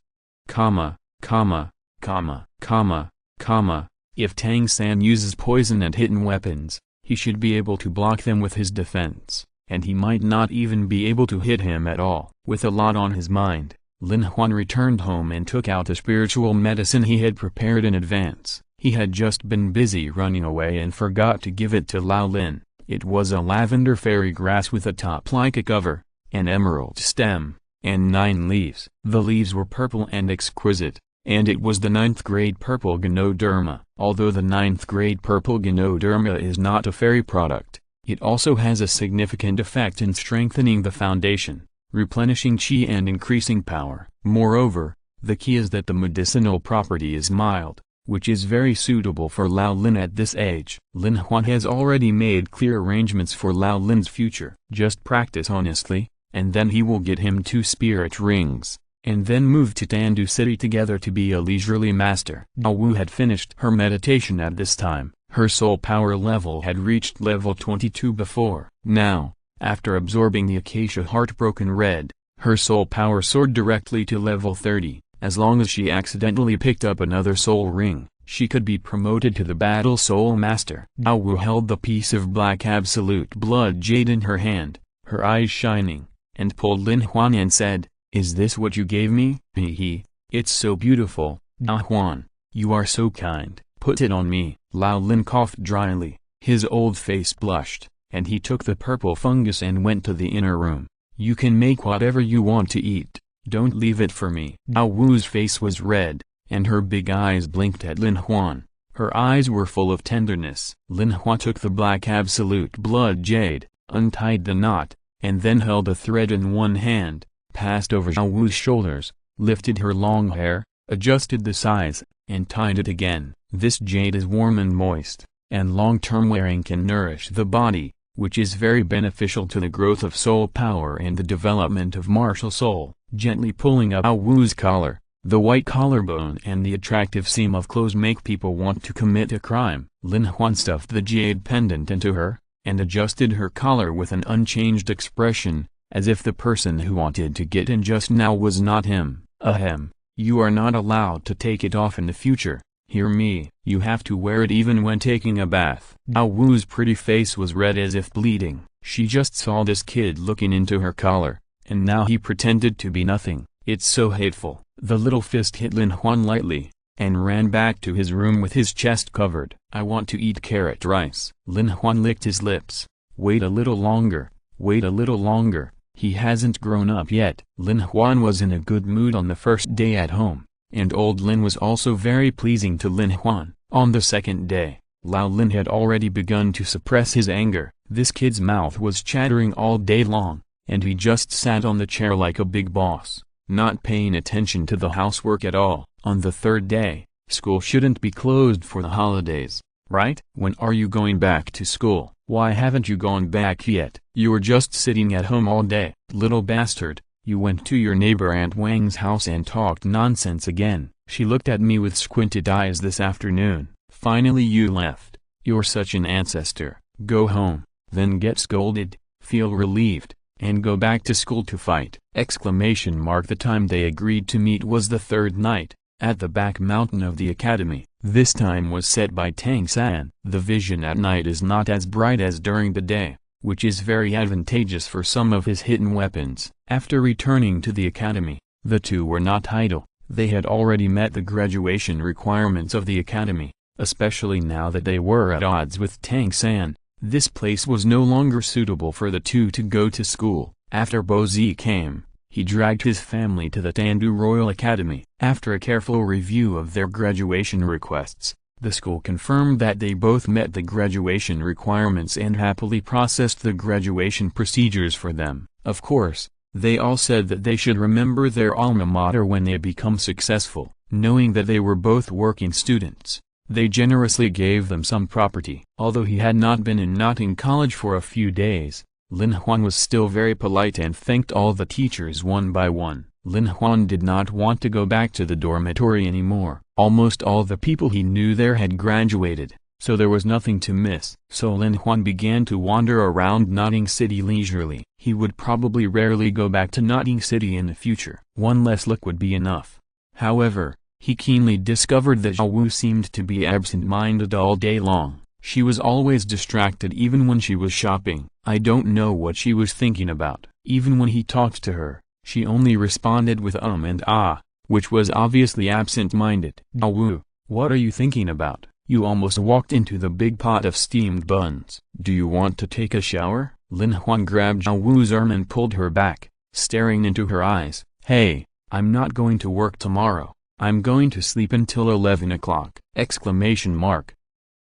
If Tang San uses poison and hidden weapons, he should be able to block them with his defense, and he might not even be able to hit him at all." With a lot on his mind, Lin Huan returned home and took out a spiritual medicine he had prepared in advance. He had just been busy running away and forgot to give it to Lao Lin. It was a lavender fairy grass with a top like a cover, an emerald stem, and 9 leaves. The leaves were purple and exquisite, and it was the 9th grade purple Ganoderma. Although the 9th grade purple Ganoderma is not a fairy product, it also has a significant effect in strengthening the foundation, replenishing qi and increasing power. Moreover, the key is that the medicinal property is mild, which is very suitable for Lao Lin at this age. Lin Huan has already made clear arrangements for Lao Lin's future. Just practice honestly, and then he will get him 2 spirit rings, and then move to Tandu City together to be a leisurely master. Lao Wu had finished her meditation at this time. Her soul power level had reached level 22 before. Now, after absorbing the acacia heartbroken red, her soul power soared directly to level 30. As long as she accidentally picked up another soul ring, she could be promoted to the battle soul master. Lao Wu held the piece of black absolute blood jade in her hand, her eyes shining, and pulled Lin Huan and said, "Is this what you gave me?" "Hee, it's so beautiful." "Lao Huan, you are so kind, put it on me." Lao Lin coughed dryly, his old face blushed, and he took the purple fungus and went to the inner room. "You can make whatever you want to eat. Don't leave it for me." Lao Wu's face was red, and her big eyes blinked at Lin Huan. Her eyes were full of tenderness. Lin Huan took the black absolute blood jade, untied the knot, and then held a thread in one hand, passed over Lao Wu's shoulders, lifted her long hair, adjusted the size, and tied it again. This jade is warm and moist, and long-term wearing can nourish the body, which is very beneficial to the growth of soul power and the development of martial soul. Gently pulling up Lao Wu's collar, The white collarbone and the attractive seam of clothes make people want to commit a crime. Lin Huan stuffed the jade pendant into her, and adjusted her collar with an unchanged expression, as if the person who wanted to get in just now was not him. Ahem. You are not allowed to take it off in the future. Hear me, you have to wear it even when taking a bath. Daowu's pretty face was red as if bleeding. She just saw this kid looking into her collar, and now he pretended to be nothing. It's so hateful. The little fist hit Lin Huan lightly, and ran back to his room with his chest covered. I want to eat carrot rice. Lin Huan licked his lips. Wait a little longer, wait a little longer, he hasn't grown up yet. Lin Huan was in a good mood on the first day at home, and old Lin was also very pleasing to Lin Huan. On the second day, Lao Lin had already begun to suppress his anger. This kid's mouth was chattering all day long, and he just sat on the chair like a big boss, not paying attention to the housework at all. On the third day, school shouldn't be closed for the holidays, right? When are you going back to school? Why haven't you gone back yet? You were just sitting at home all day. Little bastard, you went to your neighbor Aunt Wang's house and talked nonsense again. She looked at me with squinted eyes this afternoon. Finally you left. You're such an ancestor. Go home, then get scolded, feel relieved, and go back to school to fight! The time they agreed to meet was the third night, at the back mountain of the academy. This time was set by Tang San. The vision at night is not as bright as during the day, which is very advantageous for some of his hidden weapons. After returning to the academy, the two were not idle. They had already met the graduation requirements of the academy, especially now that they were at odds with Tang San. This place was no longer suitable for the two to go to school. After Bozi came, he dragged his family to the Tandu Royal Academy. After a careful review of their graduation requests, the school confirmed that they both met the graduation requirements and happily processed the graduation procedures for them. Of course, they all said that they should remember their alma mater when they become successful. Knowing that they were both working students, they generously gave them some property. Although he had not been in Notting College for a few days, Lin Huan was still very polite and thanked all the teachers one by one. Lin Huan did not want to go back to the dormitory anymore. Almost all the people he knew there had graduated, so there was nothing to miss. So Lin Huan began to wander around Notting City leisurely. He would probably rarely go back to Notting City in the future. One less look would be enough. However, he keenly discovered that Daowoo seemed to be absent-minded all day long. She was always distracted even when she was shopping. I don't know what she was thinking about. Even when he talked to her, she only responded with and ah, which was obviously absent-minded. Daowoo, what are you thinking about? You almost walked into the big pot of steamed buns. Do you want to take a shower? Lin Huan grabbed Daowoo's arm and pulled her back, staring into her eyes. Hey, I'm not going to work tomorrow. I'm going to sleep until 11 o'clock!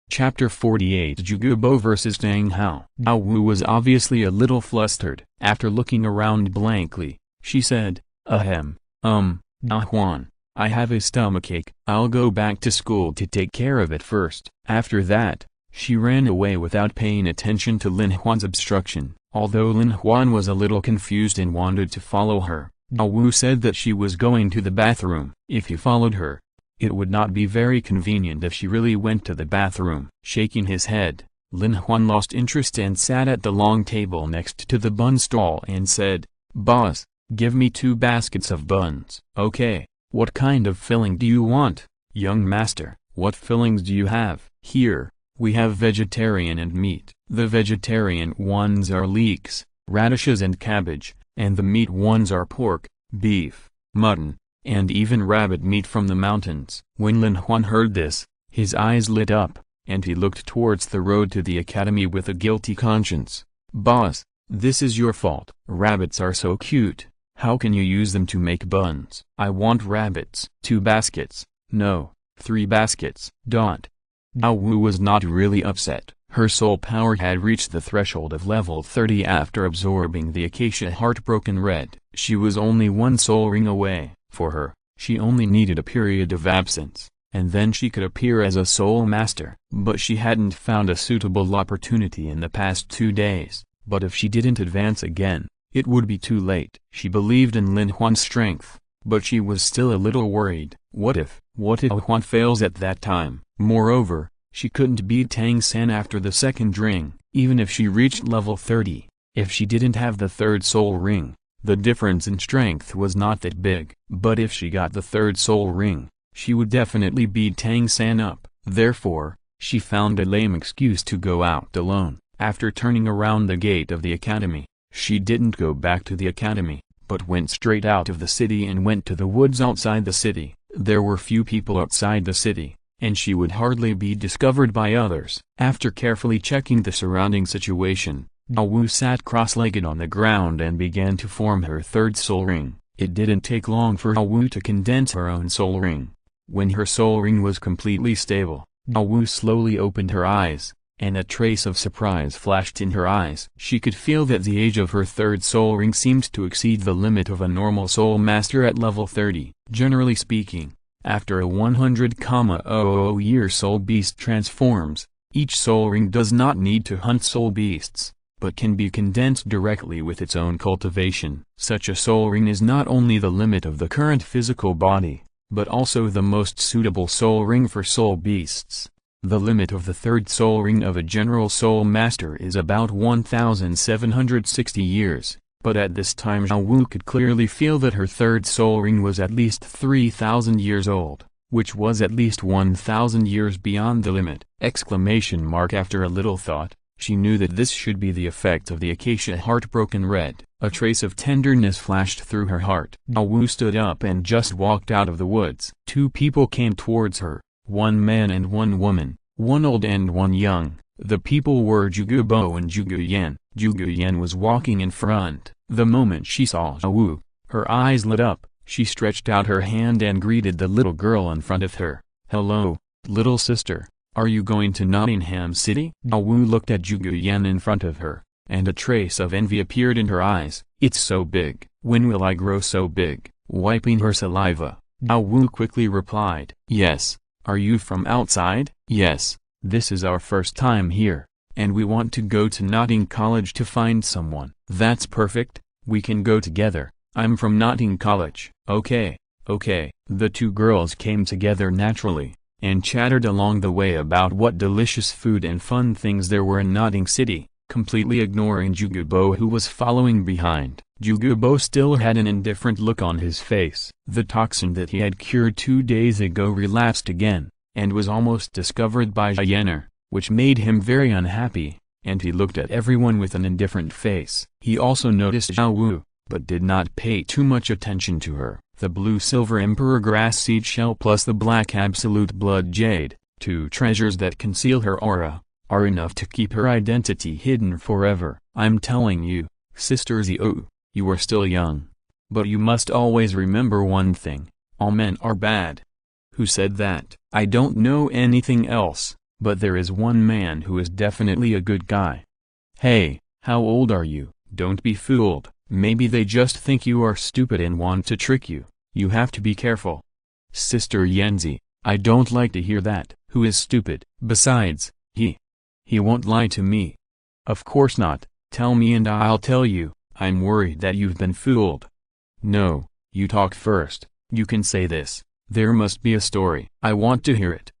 Chapter 48 Jugubo vs Tang Hao. Daowoo was obviously a little flustered. After looking around blankly, she said, Dahuan, I have a stomachache. I'll go back to school to take care of it first. After that, she ran away without paying attention to Lin Huan's obstruction. Although Lin Huan was a little confused and wanted to follow her, Daowoo said that she was going to the bathroom. If he followed her, it would not be very convenient if she really went to the bathroom. Shaking his head, Lin Huan lost interest and sat at the long table next to the bun stall and said, Boss, give me 2 baskets of buns. Okay, what kind of filling do you want? Young master, what fillings do you have? Here, we have vegetarian and meat. The vegetarian ones are leeks, radishes and cabbage, and the meat ones are pork, beef, mutton, and even rabbit meat from the mountains. When Lin Huan heard this, his eyes lit up, and he looked towards the road to the academy with a guilty conscience. Boss, this is your fault. Rabbits are so cute. How can you use them to make buns? I want rabbits. 2 baskets. No, 3 baskets. Daowoo was not really upset. Her soul power had reached the threshold of level 30 after absorbing the acacia heartbroken red. She was only 1 soul ring away. For her, she only needed a period of absence, and then she could appear as a soul master. But she hadn't found a suitable opportunity in the past 2 days. But if she didn't advance again, it would be too late. She believed in Lin Huan's strength, but she was still a little worried. What if Huan fails at that time? Moreover, she couldn't beat Tang San after the second ring, even if she reached level 30. If she didn't have the third soul ring, the difference in strength was not that big. But if she got the third soul ring, she would definitely beat Tang San up. Therefore, she found a lame excuse to go out alone. After turning around the gate of the academy, she didn't go back to the academy, but went straight out of the city and went to the woods outside the city. There were few people outside the city, and she would hardly be discovered by others. After carefully checking the surrounding situation, Douluo sat cross-legged on the ground and began to form her third soul ring. It didn't take long for Douluo to condense her own soul ring. When her soul ring was completely stable, Douluo slowly opened her eyes, and a trace of surprise flashed in her eyes. She could feel that the age of her third soul ring seemed to exceed the limit of a normal soul master at level 30. Generally speaking, after a 100,000 year soul beast transforms, each soul ring does not need to hunt soul beasts, but can be condensed directly with its own cultivation. Such a soul ring is not only the limit of the current physical body, but also the most suitable soul ring for soul beasts. The limit of the third soul ring of a general soul master is about 1,760 years, but at this time Douluo could clearly feel that her third soul ring was at least 3,000 years old, which was at least 1,000 years beyond the limit. After a little thought, she knew that this should be the effect of the acacia heart broken red. A trace of tenderness flashed through her heart. Douluo stood up and just walked out of the woods. Two people came towards her, one man and one woman, one old and one young. The people were Douluo and Douluo. Douluo was walking in front. The moment she saw Douluo, her eyes lit up. She stretched out her hand and greeted the little girl in front of her. "Hello, little sister. Are you going to Nottingham City?" Douluo looked at Douluo in front of her, and a trace of envy appeared in her eyes. "It's so big. When will I grow so big?" Wiping her saliva, Douluo quickly replied, "Yes. Are you from outside?" "Yes. This is our first time here, and we want to go to Notting College to find someone." "That's perfect. We can go together. I'm from Notting College." Okay. The two girls came together naturally, and chattered along the way about what delicious food and fun things there were in Notting City, completely ignoring Douluo, who was following behind. Douluo still had an indifferent look on his face. The toxin that he had cured 2 days ago relapsed again, and was almost discovered by Jenner, which made him very unhappy, and he looked at everyone with an indifferent face. He also noticed Douluo, but did not pay too much attention to her. The blue-silver emperor grass seed shell plus the black absolute blood jade, two treasures that conceal her aura, are enough to keep her identity hidden forever. I'm telling you, Sister Zhou, you are still young. But you must always remember one thing: all men are bad. Who said that? I don't know anything else, but there is one man who is definitely a good guy. Hey, how old are you? Don't be fooled. Maybe they just think you are stupid and want to trick you. You have to be careful. Sister Yanzi, I don't like to hear that. Who is stupid? Besides, he won't lie to me. Of course not. Tell me and I'll tell you. I'm worried that you've been fooled. No, you talk first. You can say this. There must be a story. I want to hear it.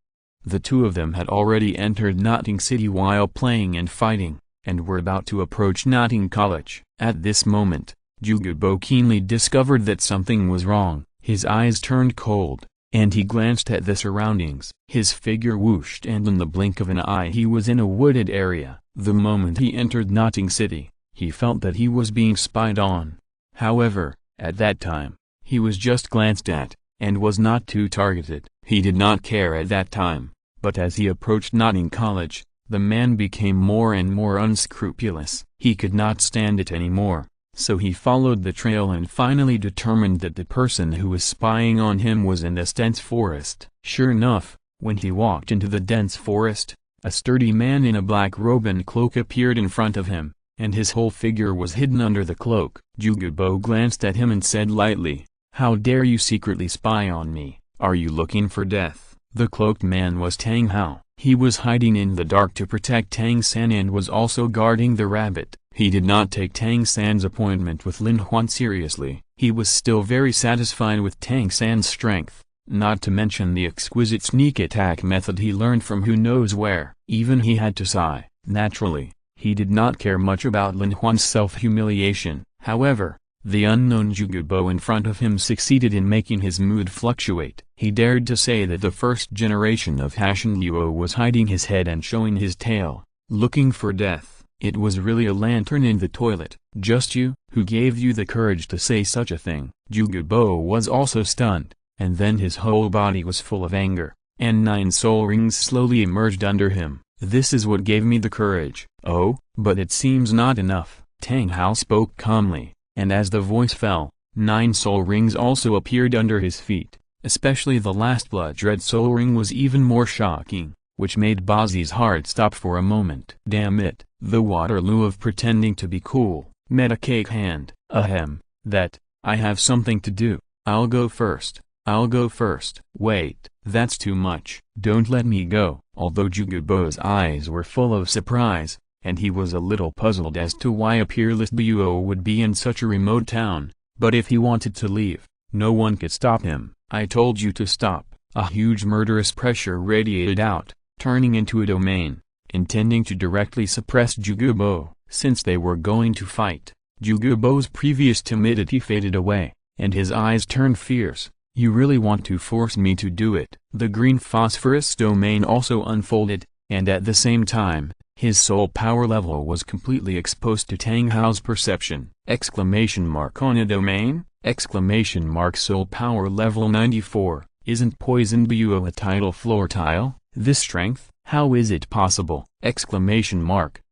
The two of them had already entered Notting City while playing and fighting, and were about to approach Notting College. At this moment, Douluo keenly discovered that something was wrong. His eyes turned cold, and he glanced at the surroundings. His figure whooshed, and in the blink of an eye he was in a wooded area. The moment he entered Notting City, he felt that he was being spied on. However, at that time, he was just glanced at, and was not too targeted. He did not care at that time, but as he approached Notting College, the man became more and more unscrupulous. He could not stand it anymore, so he followed the trail and finally determined that the person who was spying on him was in this dense forest. Sure enough, when he walked into the dense forest, a sturdy man in a black robe and cloak appeared in front of him, and his whole figure was hidden under the cloak. Douluo glanced at him and said lightly, "How dare you secretly spy on me? Are you looking for death?" The cloaked man was Tang Hao. He was hiding in the dark to protect Tang San and was also guarding the rabbit. He did not take Tang San's appointment with Lin Huan seriously, He was still very satisfied with Tang San's strength, not to mention the exquisite sneak attack method he learned from who knows where. Even he had to sigh. Naturally, he did not care much about Lin Huan's self-humiliation. However, the unknown Jugubo in front of him succeeded in making his mood fluctuate. He dared to say that the first generation of Haotian Luo was hiding his head and showing his tail, looking for death. It was really a lantern in the toilet. Just you? Who gave you the courage to say such a thing? Jugubo was also stunned, and then his whole body was full of anger, and 9 soul rings slowly emerged under him. This is what gave me the courage. Oh, but it seems not enough. Tang Hao spoke calmly, and as the voice fell, 9 soul rings also appeared under his feet. Especially the last blood red soul ring was even more shocking, which made Bazi's heart stop for a moment. Damn it, the Waterloo of pretending to be cool. Meta cake hand. Ahem, that, I have something to do. I'll go first. I'll go first. Wait, that's too much. Don't let me go. Although Jugubo's eyes were full of surprise, and he was a little puzzled as to why a peerless Buo would be in such a remote town, but if he wanted to leave, no one could stop him. I told you to stop. A huge murderous pressure radiated out, turning into a domain, intending to directly suppress Jugubo. Since they were going to fight, Jugubo's previous timidity faded away, and his eyes turned fierce. You really want to force me to do it? The green phosphorus domain also unfolded, and at the same time, his soul power level was completely exposed to Tang Hao's perception. Exclamation mark on a domain? Exclamation mark soul power level 94. Isn't poison Buo a tidal floor tile? This strength? How is it possible? Exclamation mark.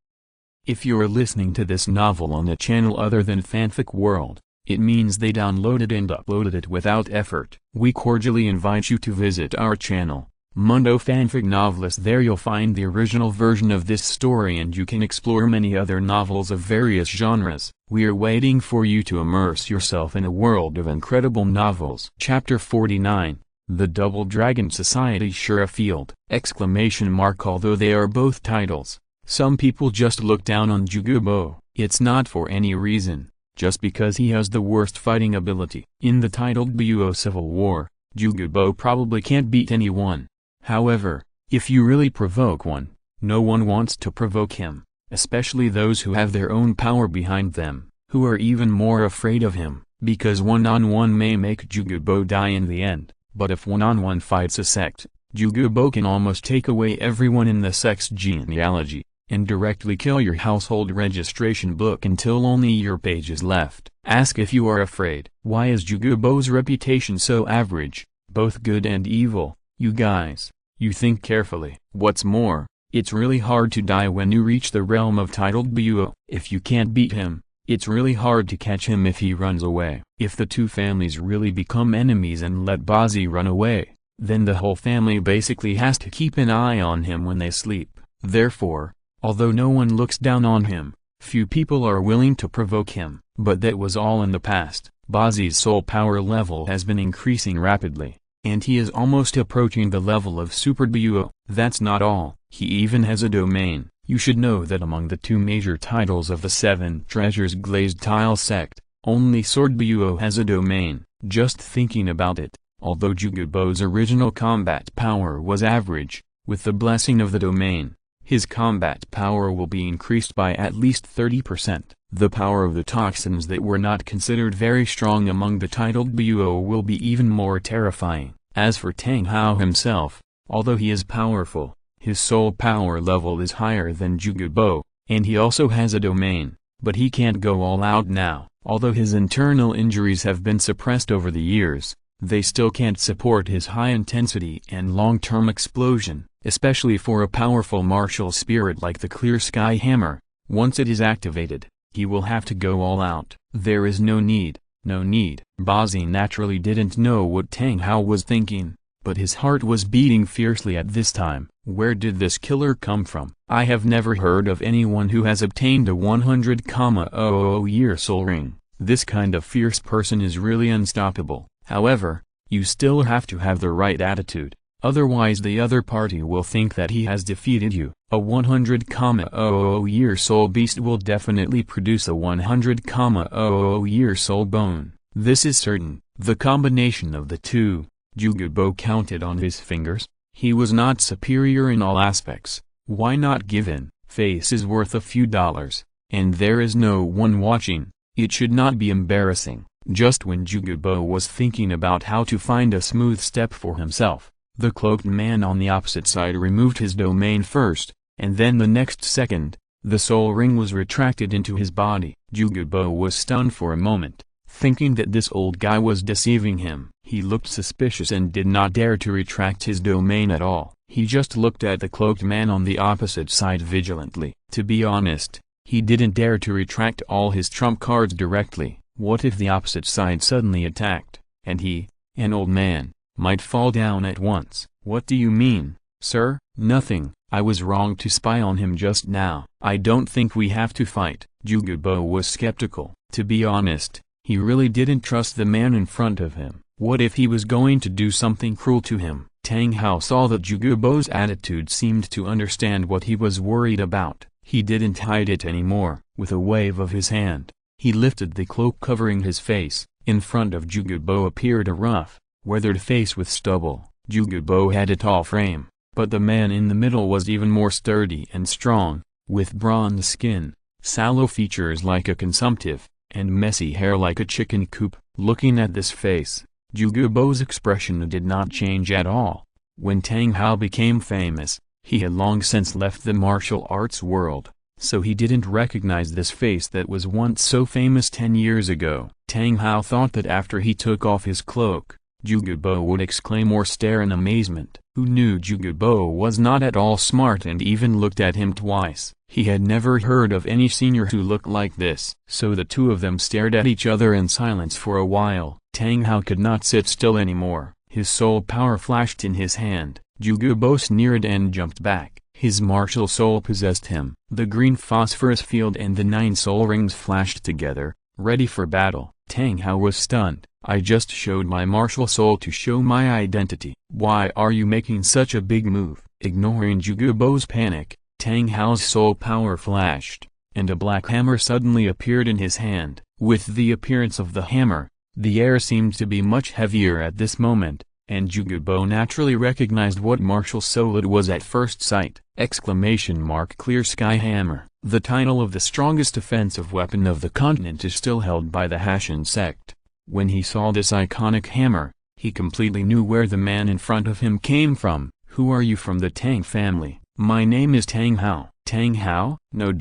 If you're listening to this novel on a channel other than Fanfic World, it means they downloaded and uploaded it without effort. We cordially invite you to visit our channel, Mundo Fanfic Novelist. There you'll find the original version of this story and you can explore many other novels of various genres. We are waiting for you to immerse yourself in a world of incredible novels. Chapter 49, The Double Dragon Society Shura Field! Exclamation mark. Although they are both titles, some people just look down on Jugubo. It's not for any reason, just because he has the worst fighting ability. In the titled Buo Civil War, Jugubo probably can't beat anyone. However, if you really provoke one, no one wants to provoke him, especially those who have their own power behind them, who are even more afraid of him, because one-on-one may make Jugubo die in the end, but if one-on-one fights a sect, Jugubo can almost take away everyone in the sect's genealogy, and directly kill your household registration book until only your page is left. Ask if you are afraid. Why is Jugubo's reputation so average, both good and evil? You guys, you think carefully. What's more, it's really hard to die when you reach the realm of titled Buo. If you can't beat him, it's really hard to catch him if he runs away. If the two families really become enemies and let Bazi run away, then the whole family basically has to keep an eye on him when they sleep. Therefore, although no one looks down on him, few people are willing to provoke him. But that was all in the past. Bazi's soul power level has been increasing rapidly, and he is almost approaching the level of Super Buo. That's not all, he even has a domain. You should know that among the 2 major titles of the 7 Treasures Glazed Tile sect, only Sword Buo has a domain. Just thinking about it, although Jugubo's original combat power was average, with the blessing of the domain, his combat power will be increased by at least 30%. The power of the toxins that were not considered very strong among the titled Buo will be even more terrifying. As for Tang Hao himself, although he is powerful, his soul power level is higher than Jugubo, and he also has a domain, but he can't go all out now. Although his internal injuries have been suppressed over the years, they still can't support his high intensity and long-term explosion, especially for a powerful martial spirit like the Clear Sky Hammer. Once it is activated, he will have to go all out. There is no need. Bazi naturally didn't know what Tang Hao was thinking, but his heart was beating fiercely at this time. Where did this killer come from? I have never heard of anyone who has obtained a 100,000-year soul ring. This kind of fierce person is really unstoppable. However, you still have to have the right attitude, otherwise the other party will think that he has defeated you. A 100,000-year soul beast will definitely produce a 100,000-year soul bone. This is certain. The combination of the two, Zhuge Bo counted on his fingers. He was not superior in all aspects. Why not give in? Face is worth a few dollars, and there is no one watching. It should not be embarrassing. Just when Zhuge Bo was thinking about how to find a smooth step for himself, the cloaked man on the opposite side removed his domain first, and then the next second, the soul ring was retracted into his body. Zhuge Bo was stunned for a moment, thinking that this old guy was deceiving him. He looked suspicious and did not dare to retract his domain at all. He just looked at the cloaked man on the opposite side vigilantly. To be honest, he didn't dare to retract all his trump cards directly. What if the opposite side suddenly attacked, and he, an old man, might fall down at once? What do you mean, sir? Nothing. I was wrong to spy on him just now. I don't think we have to fight. Zhuge Bo was skeptical. To be honest, he really didn't trust the man in front of him. What if he was going to do something cruel to him? Tang Hao saw that Zhuge Bo's attitude seemed to understand what he was worried about. He didn't hide it anymore. With a wave of his hand, he lifted the cloak covering his face. In front of Zhuge Bo appeared a rough, weathered face with stubble. Zhuge Bo had a tall frame, but the man in the middle was even more sturdy and strong, with bronze skin, sallow features like a consumptive, and messy hair like a chicken coop. Looking at this face, Zhuge Bo's expression did not change at all. When Tang Hao became famous, he had long since left the martial arts world, so he didn't recognize this face that was once so famous 10 years ago. Tang Hao thought that after he took off his cloak, Zhuge Bo would exclaim or stare in amazement. Who knew Zhuge Bo was not at all smart and even looked at him twice. He had never heard of any senior who looked like this. So the two of them stared at each other in silence for a while. Tang Hao could not sit still anymore. His soul power flashed in his hand. Zhuge Bo sneered and jumped back. His martial soul possessed him. The green phosphorus field and the 9 soul rings flashed together, ready for battle. Tang Hao was stunned. I just showed my martial soul to show my identity. Why are you making such a big move? Ignoring Zhuge Bo's panic, Tang Hao's soul power flashed, and a black hammer suddenly appeared in his hand. With the appearance of the hammer, the air seemed to be much heavier at this moment, and Zhuge Bo naturally recognized what martial soul it was at first sight. Clear Sky Hammer. The title of the strongest offensive weapon of the continent is still held by the Haotian sect. When he saw this iconic hammer, he completely knew where the man in front of him came from. Who are you? From the Tang family. My name is Tang Hao. Tang Hao? No.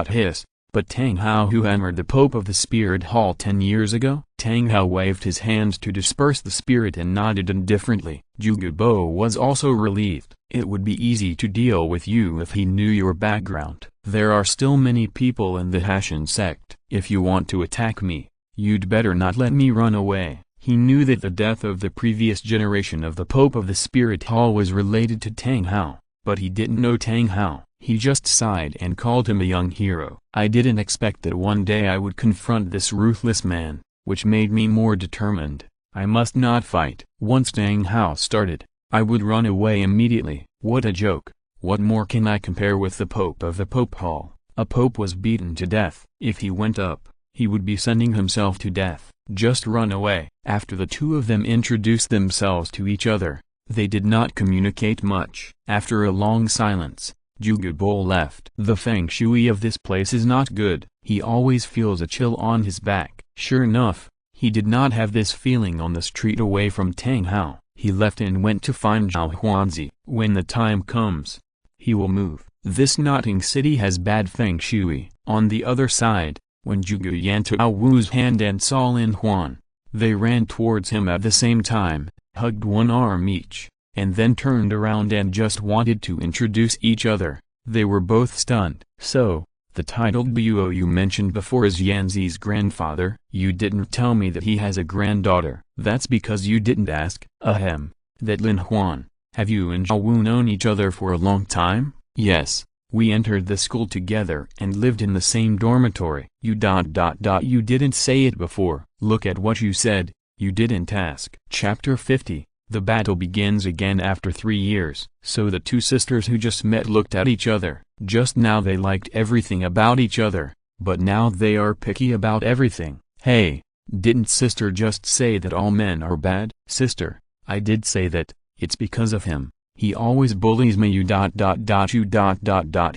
Hiss. But Tang Hao who hammered the Pope of the Spirit Hall 10 years ago? Tang Hao waved his hands to disperse the spirit and nodded indifferently. Zhuge Bo was also relieved. It would be easy to deal with you if he knew your background. There are still many people in the Haotian sect. If you want to attack me, you'd better not let me run away. He knew that the death of the previous generation of the Pope of the Spirit Hall was related to Tang Hao, but he didn't know Tang Hao. He just sighed and called him a young hero. I didn't expect that one day I would confront this ruthless man, which made me more determined. I must not fight. Once Tang Hao started, I would run away immediately. What a joke. What more can I compare with the Pope of the Pope Hall? A pope was beaten to death. If he went up, he would be sending himself to death. Just run away. After the two of them introduced themselves to each other, they did not communicate much. After a long silence, Zhuge Bo left. The feng shui of this place is not good. He always feels a chill on his back. Sure enough, he did not have this feeling on the street away from Tang Hao. He left and went to find Zhao Huanzi. When the time comes, he will move. This Notting City has bad feng shui. On the other side, when Zhuge Yan took Ao Wu's hand and saw Lin Huan, they ran towards him at the same time, hugged one arm each, and then turned around and just wanted to introduce each other. They were both stunned. So, the titled Duo you mentioned before is Yanzi's grandfather? You didn't tell me that he has a granddaughter. That's because you didn't ask. Ahem. That Lin Huan. Have you and Zhao Wu known each other for a long time? Yes. We entered the school together and lived in the same dormitory. You didn't say it before. Look at what you said. You didn't ask. Chapter 50. The battle begins again after 3 years. So the two sisters who just met looked at each other. Just now they liked everything about each other, but now they are picky about everything. Hey, Didn't sister just say that all men are bad? Sister, I did say that. It's because of him. He always bullies me you.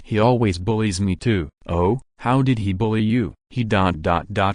He always bullies me too. Oh, how did he bully you? He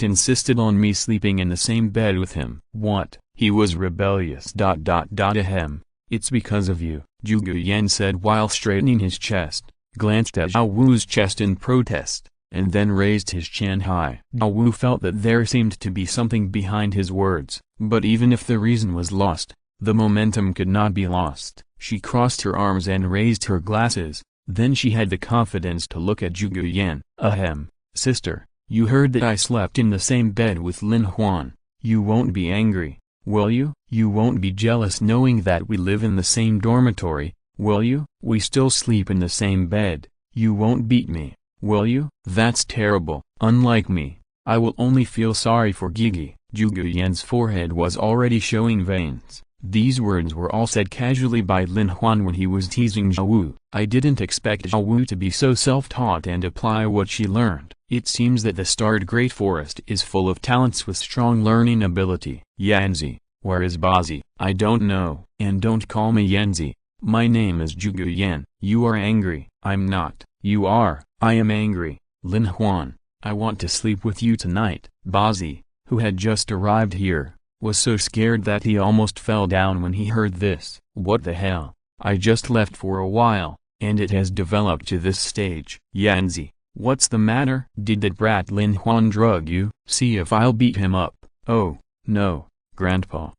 insisted on me sleeping in the same bed with him. What? He was rebellious. Ahem. It's because of you, Zhuge Yan said while straightening his chest, glanced at Zhao Wu's chest in protest, and then raised his chin high. Zhao Wu felt that there seemed to be something behind his words, but even if the reason was lost, the momentum could not be lost. She crossed her arms and raised her glasses, then she had the confidence to look at Zhuge Yan. Ahem, sister, you heard that I slept in the same bed with Lin Huan. You won't be angry, will you? You won't be jealous knowing that we live in the same dormitory, will you? We still sleep in the same bed. You won't beat me, will you? That's terrible. Unlike me, I will only feel sorry for Gigi. Zhuge Yan's forehead was already showing veins. These words were all said casually by Lin Huan when he was teasing Zhao Wu. I didn't expect Zhao Wu to be so self-taught and apply what she learned. It seems that the starred Great Forest is full of talents with strong learning ability. Yanzi, where is Bazi? I don't know. And don't call me Yanzi. My name is Zhuge Yan. You are angry. I'm not. You are. I am angry. Lin Huan, I want to sleep with you tonight. Bazi, who had just arrived here, was so scared that he almost fell down when he heard this. What the hell? I just left for a while, and it has developed to this stage. Yanzi, what's the matter? Did that brat Lin Huan drug you? See if I'll beat him up. Oh, no, Grandpa.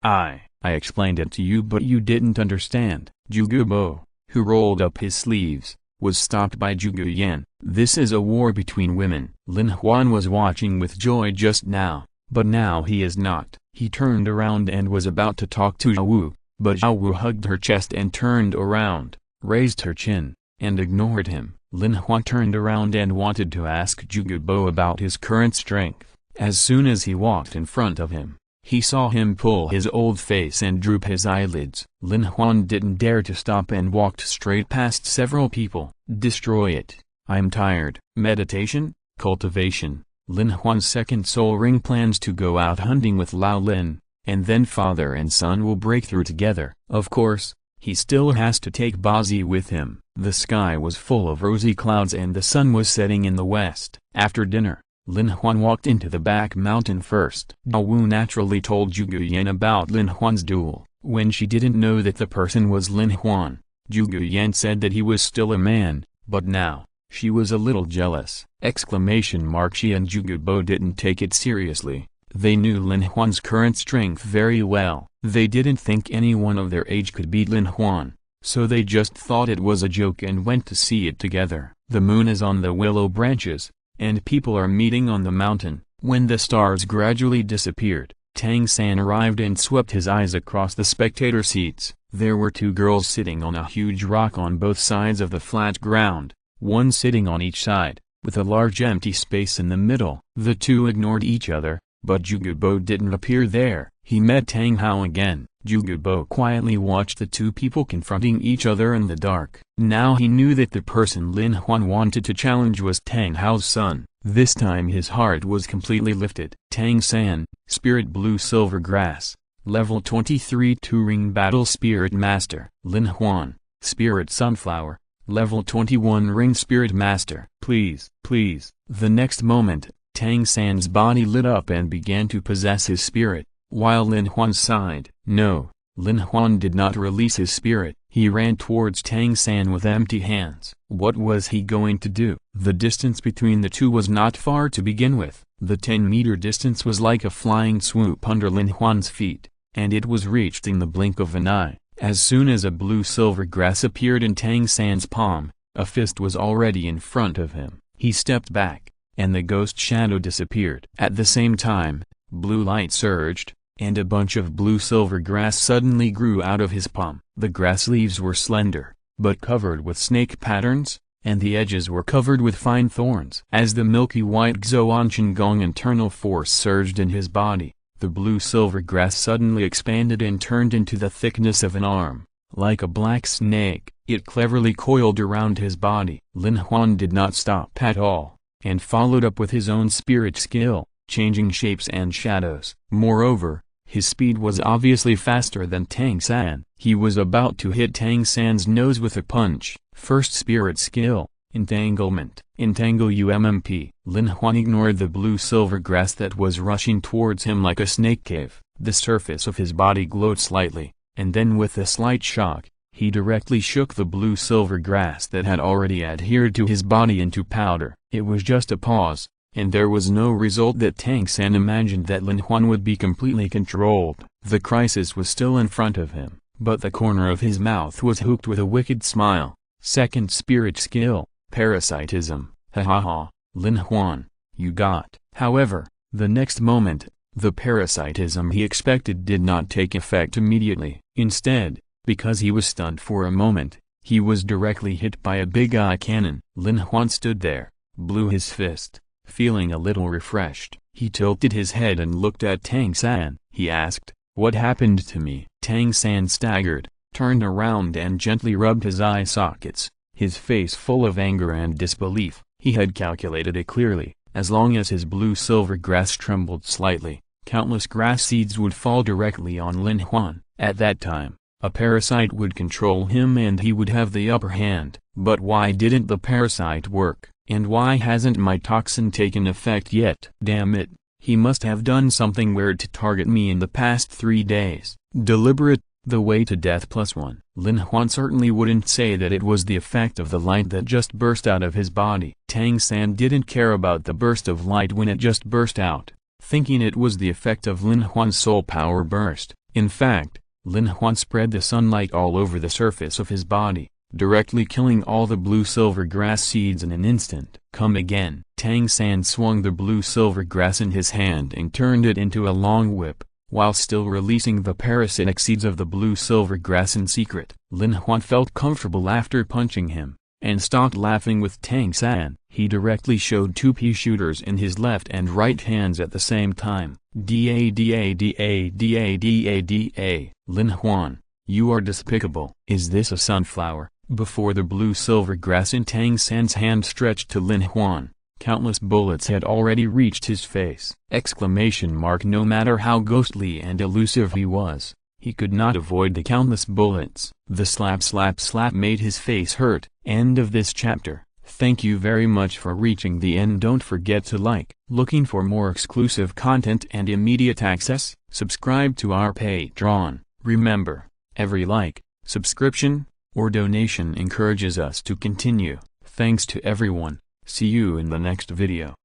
I explained it to you but you didn't understand. Zhuge Bo, who rolled up his sleeves, was stopped by Zhuge Yan. This is a war between women. Lin Huan was watching with joy just now, but now he is not. He turned around and was about to talk to Zhao Wu, but Zhao Wu hugged her chest and turned around, raised her chin, and ignored him. Lin Huan turned around and wanted to ask Zhuge Bo about his current strength. As soon as he walked in front of him, he saw him pull his old face and droop his eyelids. Lin Huan didn't dare to stop and walked straight past several people. Destroy it. I'm tired. Meditation, cultivation. Lin Huan's second soul ring plans to go out hunting with Lao Lin, and then father and son will break through together. Of course, he still has to take Bazi with him. The sky was full of rosy clouds and the sun was setting in the west. After dinner, Lin Huan walked into the back mountain first. Zhao Wu naturally told Zhuge Yan about Lin Huan's duel. When she didn't know that the person was Lin Huan, Zhuge Yan said that he was still a man, but now, she was a little jealous. She and Zhuge Bo didn't take it seriously. They knew Lin Huan's current strength very well. They didn't think anyone of their age could beat Lin Huan, so they just thought it was a joke and went to see it together. The moon is on the willow branches, and people are meeting on the mountain. When the stars gradually disappeared, Tang San arrived and swept his eyes across the spectator seats. There were two girls sitting on a huge rock on both sides of the flat ground, one sitting on each side, with a large empty space in the middle. The two ignored each other, but Zhuge Bo didn't appear there. He met Tang Hao again. Zhuge Bo quietly watched the two people confronting each other in the dark. Now he knew that the person Lin Huan wanted to challenge was Tang Hao's son. This time his heart was completely lifted. Tang San, Spirit Blue Silver Grass, Level 23 Two-Ring Battle Spirit Master. Lin Huan, Spirit Sunflower, Level 21 Ring Spirit Master. Please, please. The next moment, Tang San's body lit up and began to possess his spirit, while Lin Huan sighed. No, Lin Huan did not release his spirit. He ran towards Tang San with empty hands. What was he going to do? The distance between the two was not far to begin with. The 10-meter distance was like a flying swoop under Lin Huan's feet, and it was reached in the blink of an eye. As soon as a blue-silver grass appeared in Tang San's palm, a fist was already in front of him. He stepped back, and the ghost shadow disappeared. At the same time, blue light surged, and a bunch of blue-silver grass suddenly grew out of his palm. The grass leaves were slender, but covered with snake patterns, and the edges were covered with fine thorns. As the milky white Xuan Gong internal force surged in his body, the blue-silver grass suddenly expanded and turned into the thickness of an arm. Like a black snake, it cleverly coiled around his body. Lin Huan did not stop at all, and followed up with his own spirit skill. changing shapes and shadows. Moreover, his speed was obviously faster than Tang San. He was about to hit Tang San's nose with a punch. First spirit skill, entanglement. Entangle UMMP. Lin Huan ignored the blue-silver grass that was rushing towards him like a snake cave. The surface of his body glowed slightly, and then with a slight shock, he directly shook the blue-silver grass that had already adhered to his body into powder. It was just a pause, and there was no result that Tang San imagined that Lin Huan would be completely controlled. The crisis was still in front of him, but the corner of his mouth was hooked with a wicked smile. Second spirit skill, parasitism. Ha ha ha, Lin Huan, you got. However, the next moment, the parasitism he expected did not take effect immediately. Instead, because he was stunned for a moment, he was directly hit by a big eye cannon. Lin Huan stood there, blew his fist, feeling a little refreshed. He tilted his head and looked at Tang San. He asked, "What happened to me?" Tang San staggered, turned around and gently rubbed his eye sockets, his face full of anger and disbelief. He had calculated it clearly. As long as his blue-silver grass trembled slightly, countless grass seeds would fall directly on Lin Huan. At that time, a parasite would control him and he would have the upper hand. But why didn't the parasite work? And why hasn't my toxin taken effect yet? Damn it, he must have done something weird to target me in the past 3 days. Deliberate, the way to death +1. Lin Huan certainly wouldn't say that it was the effect of the light that just burst out of his body. Tang San didn't care about the burst of light when it just burst out, thinking it was the effect of Lin Huan's soul power burst. In fact, Lin Huan spread the sunlight all over the surface of his body, directly killing all the blue-silver grass seeds in an instant. Come again. Tang San swung the blue-silver grass in his hand and turned it into a long whip, while still releasing the parasitic seeds of the blue-silver grass in secret. Lin Huan felt comfortable after punching him, and stopped laughing with Tang San. He directly showed 2 pea shooters in his left and right hands at the same time. Da-da-da-da-da-da-da. Lin Huan, you are despicable. Is this a sunflower? Before the blue-silver grass in Tang San's hand stretched to Lin Huan, countless bullets had already reached his face. No matter how ghostly and elusive he was, he could not avoid the countless bullets. The slap slap slap made his face hurt. End of this chapter. Thank you very much for reaching the end. Don't forget to like. Looking for more exclusive content and immediate access? Subscribe to our Patreon. Remember, every like, subscription, or donation encourages us to continue. Thanks to everyone. See you in the next video.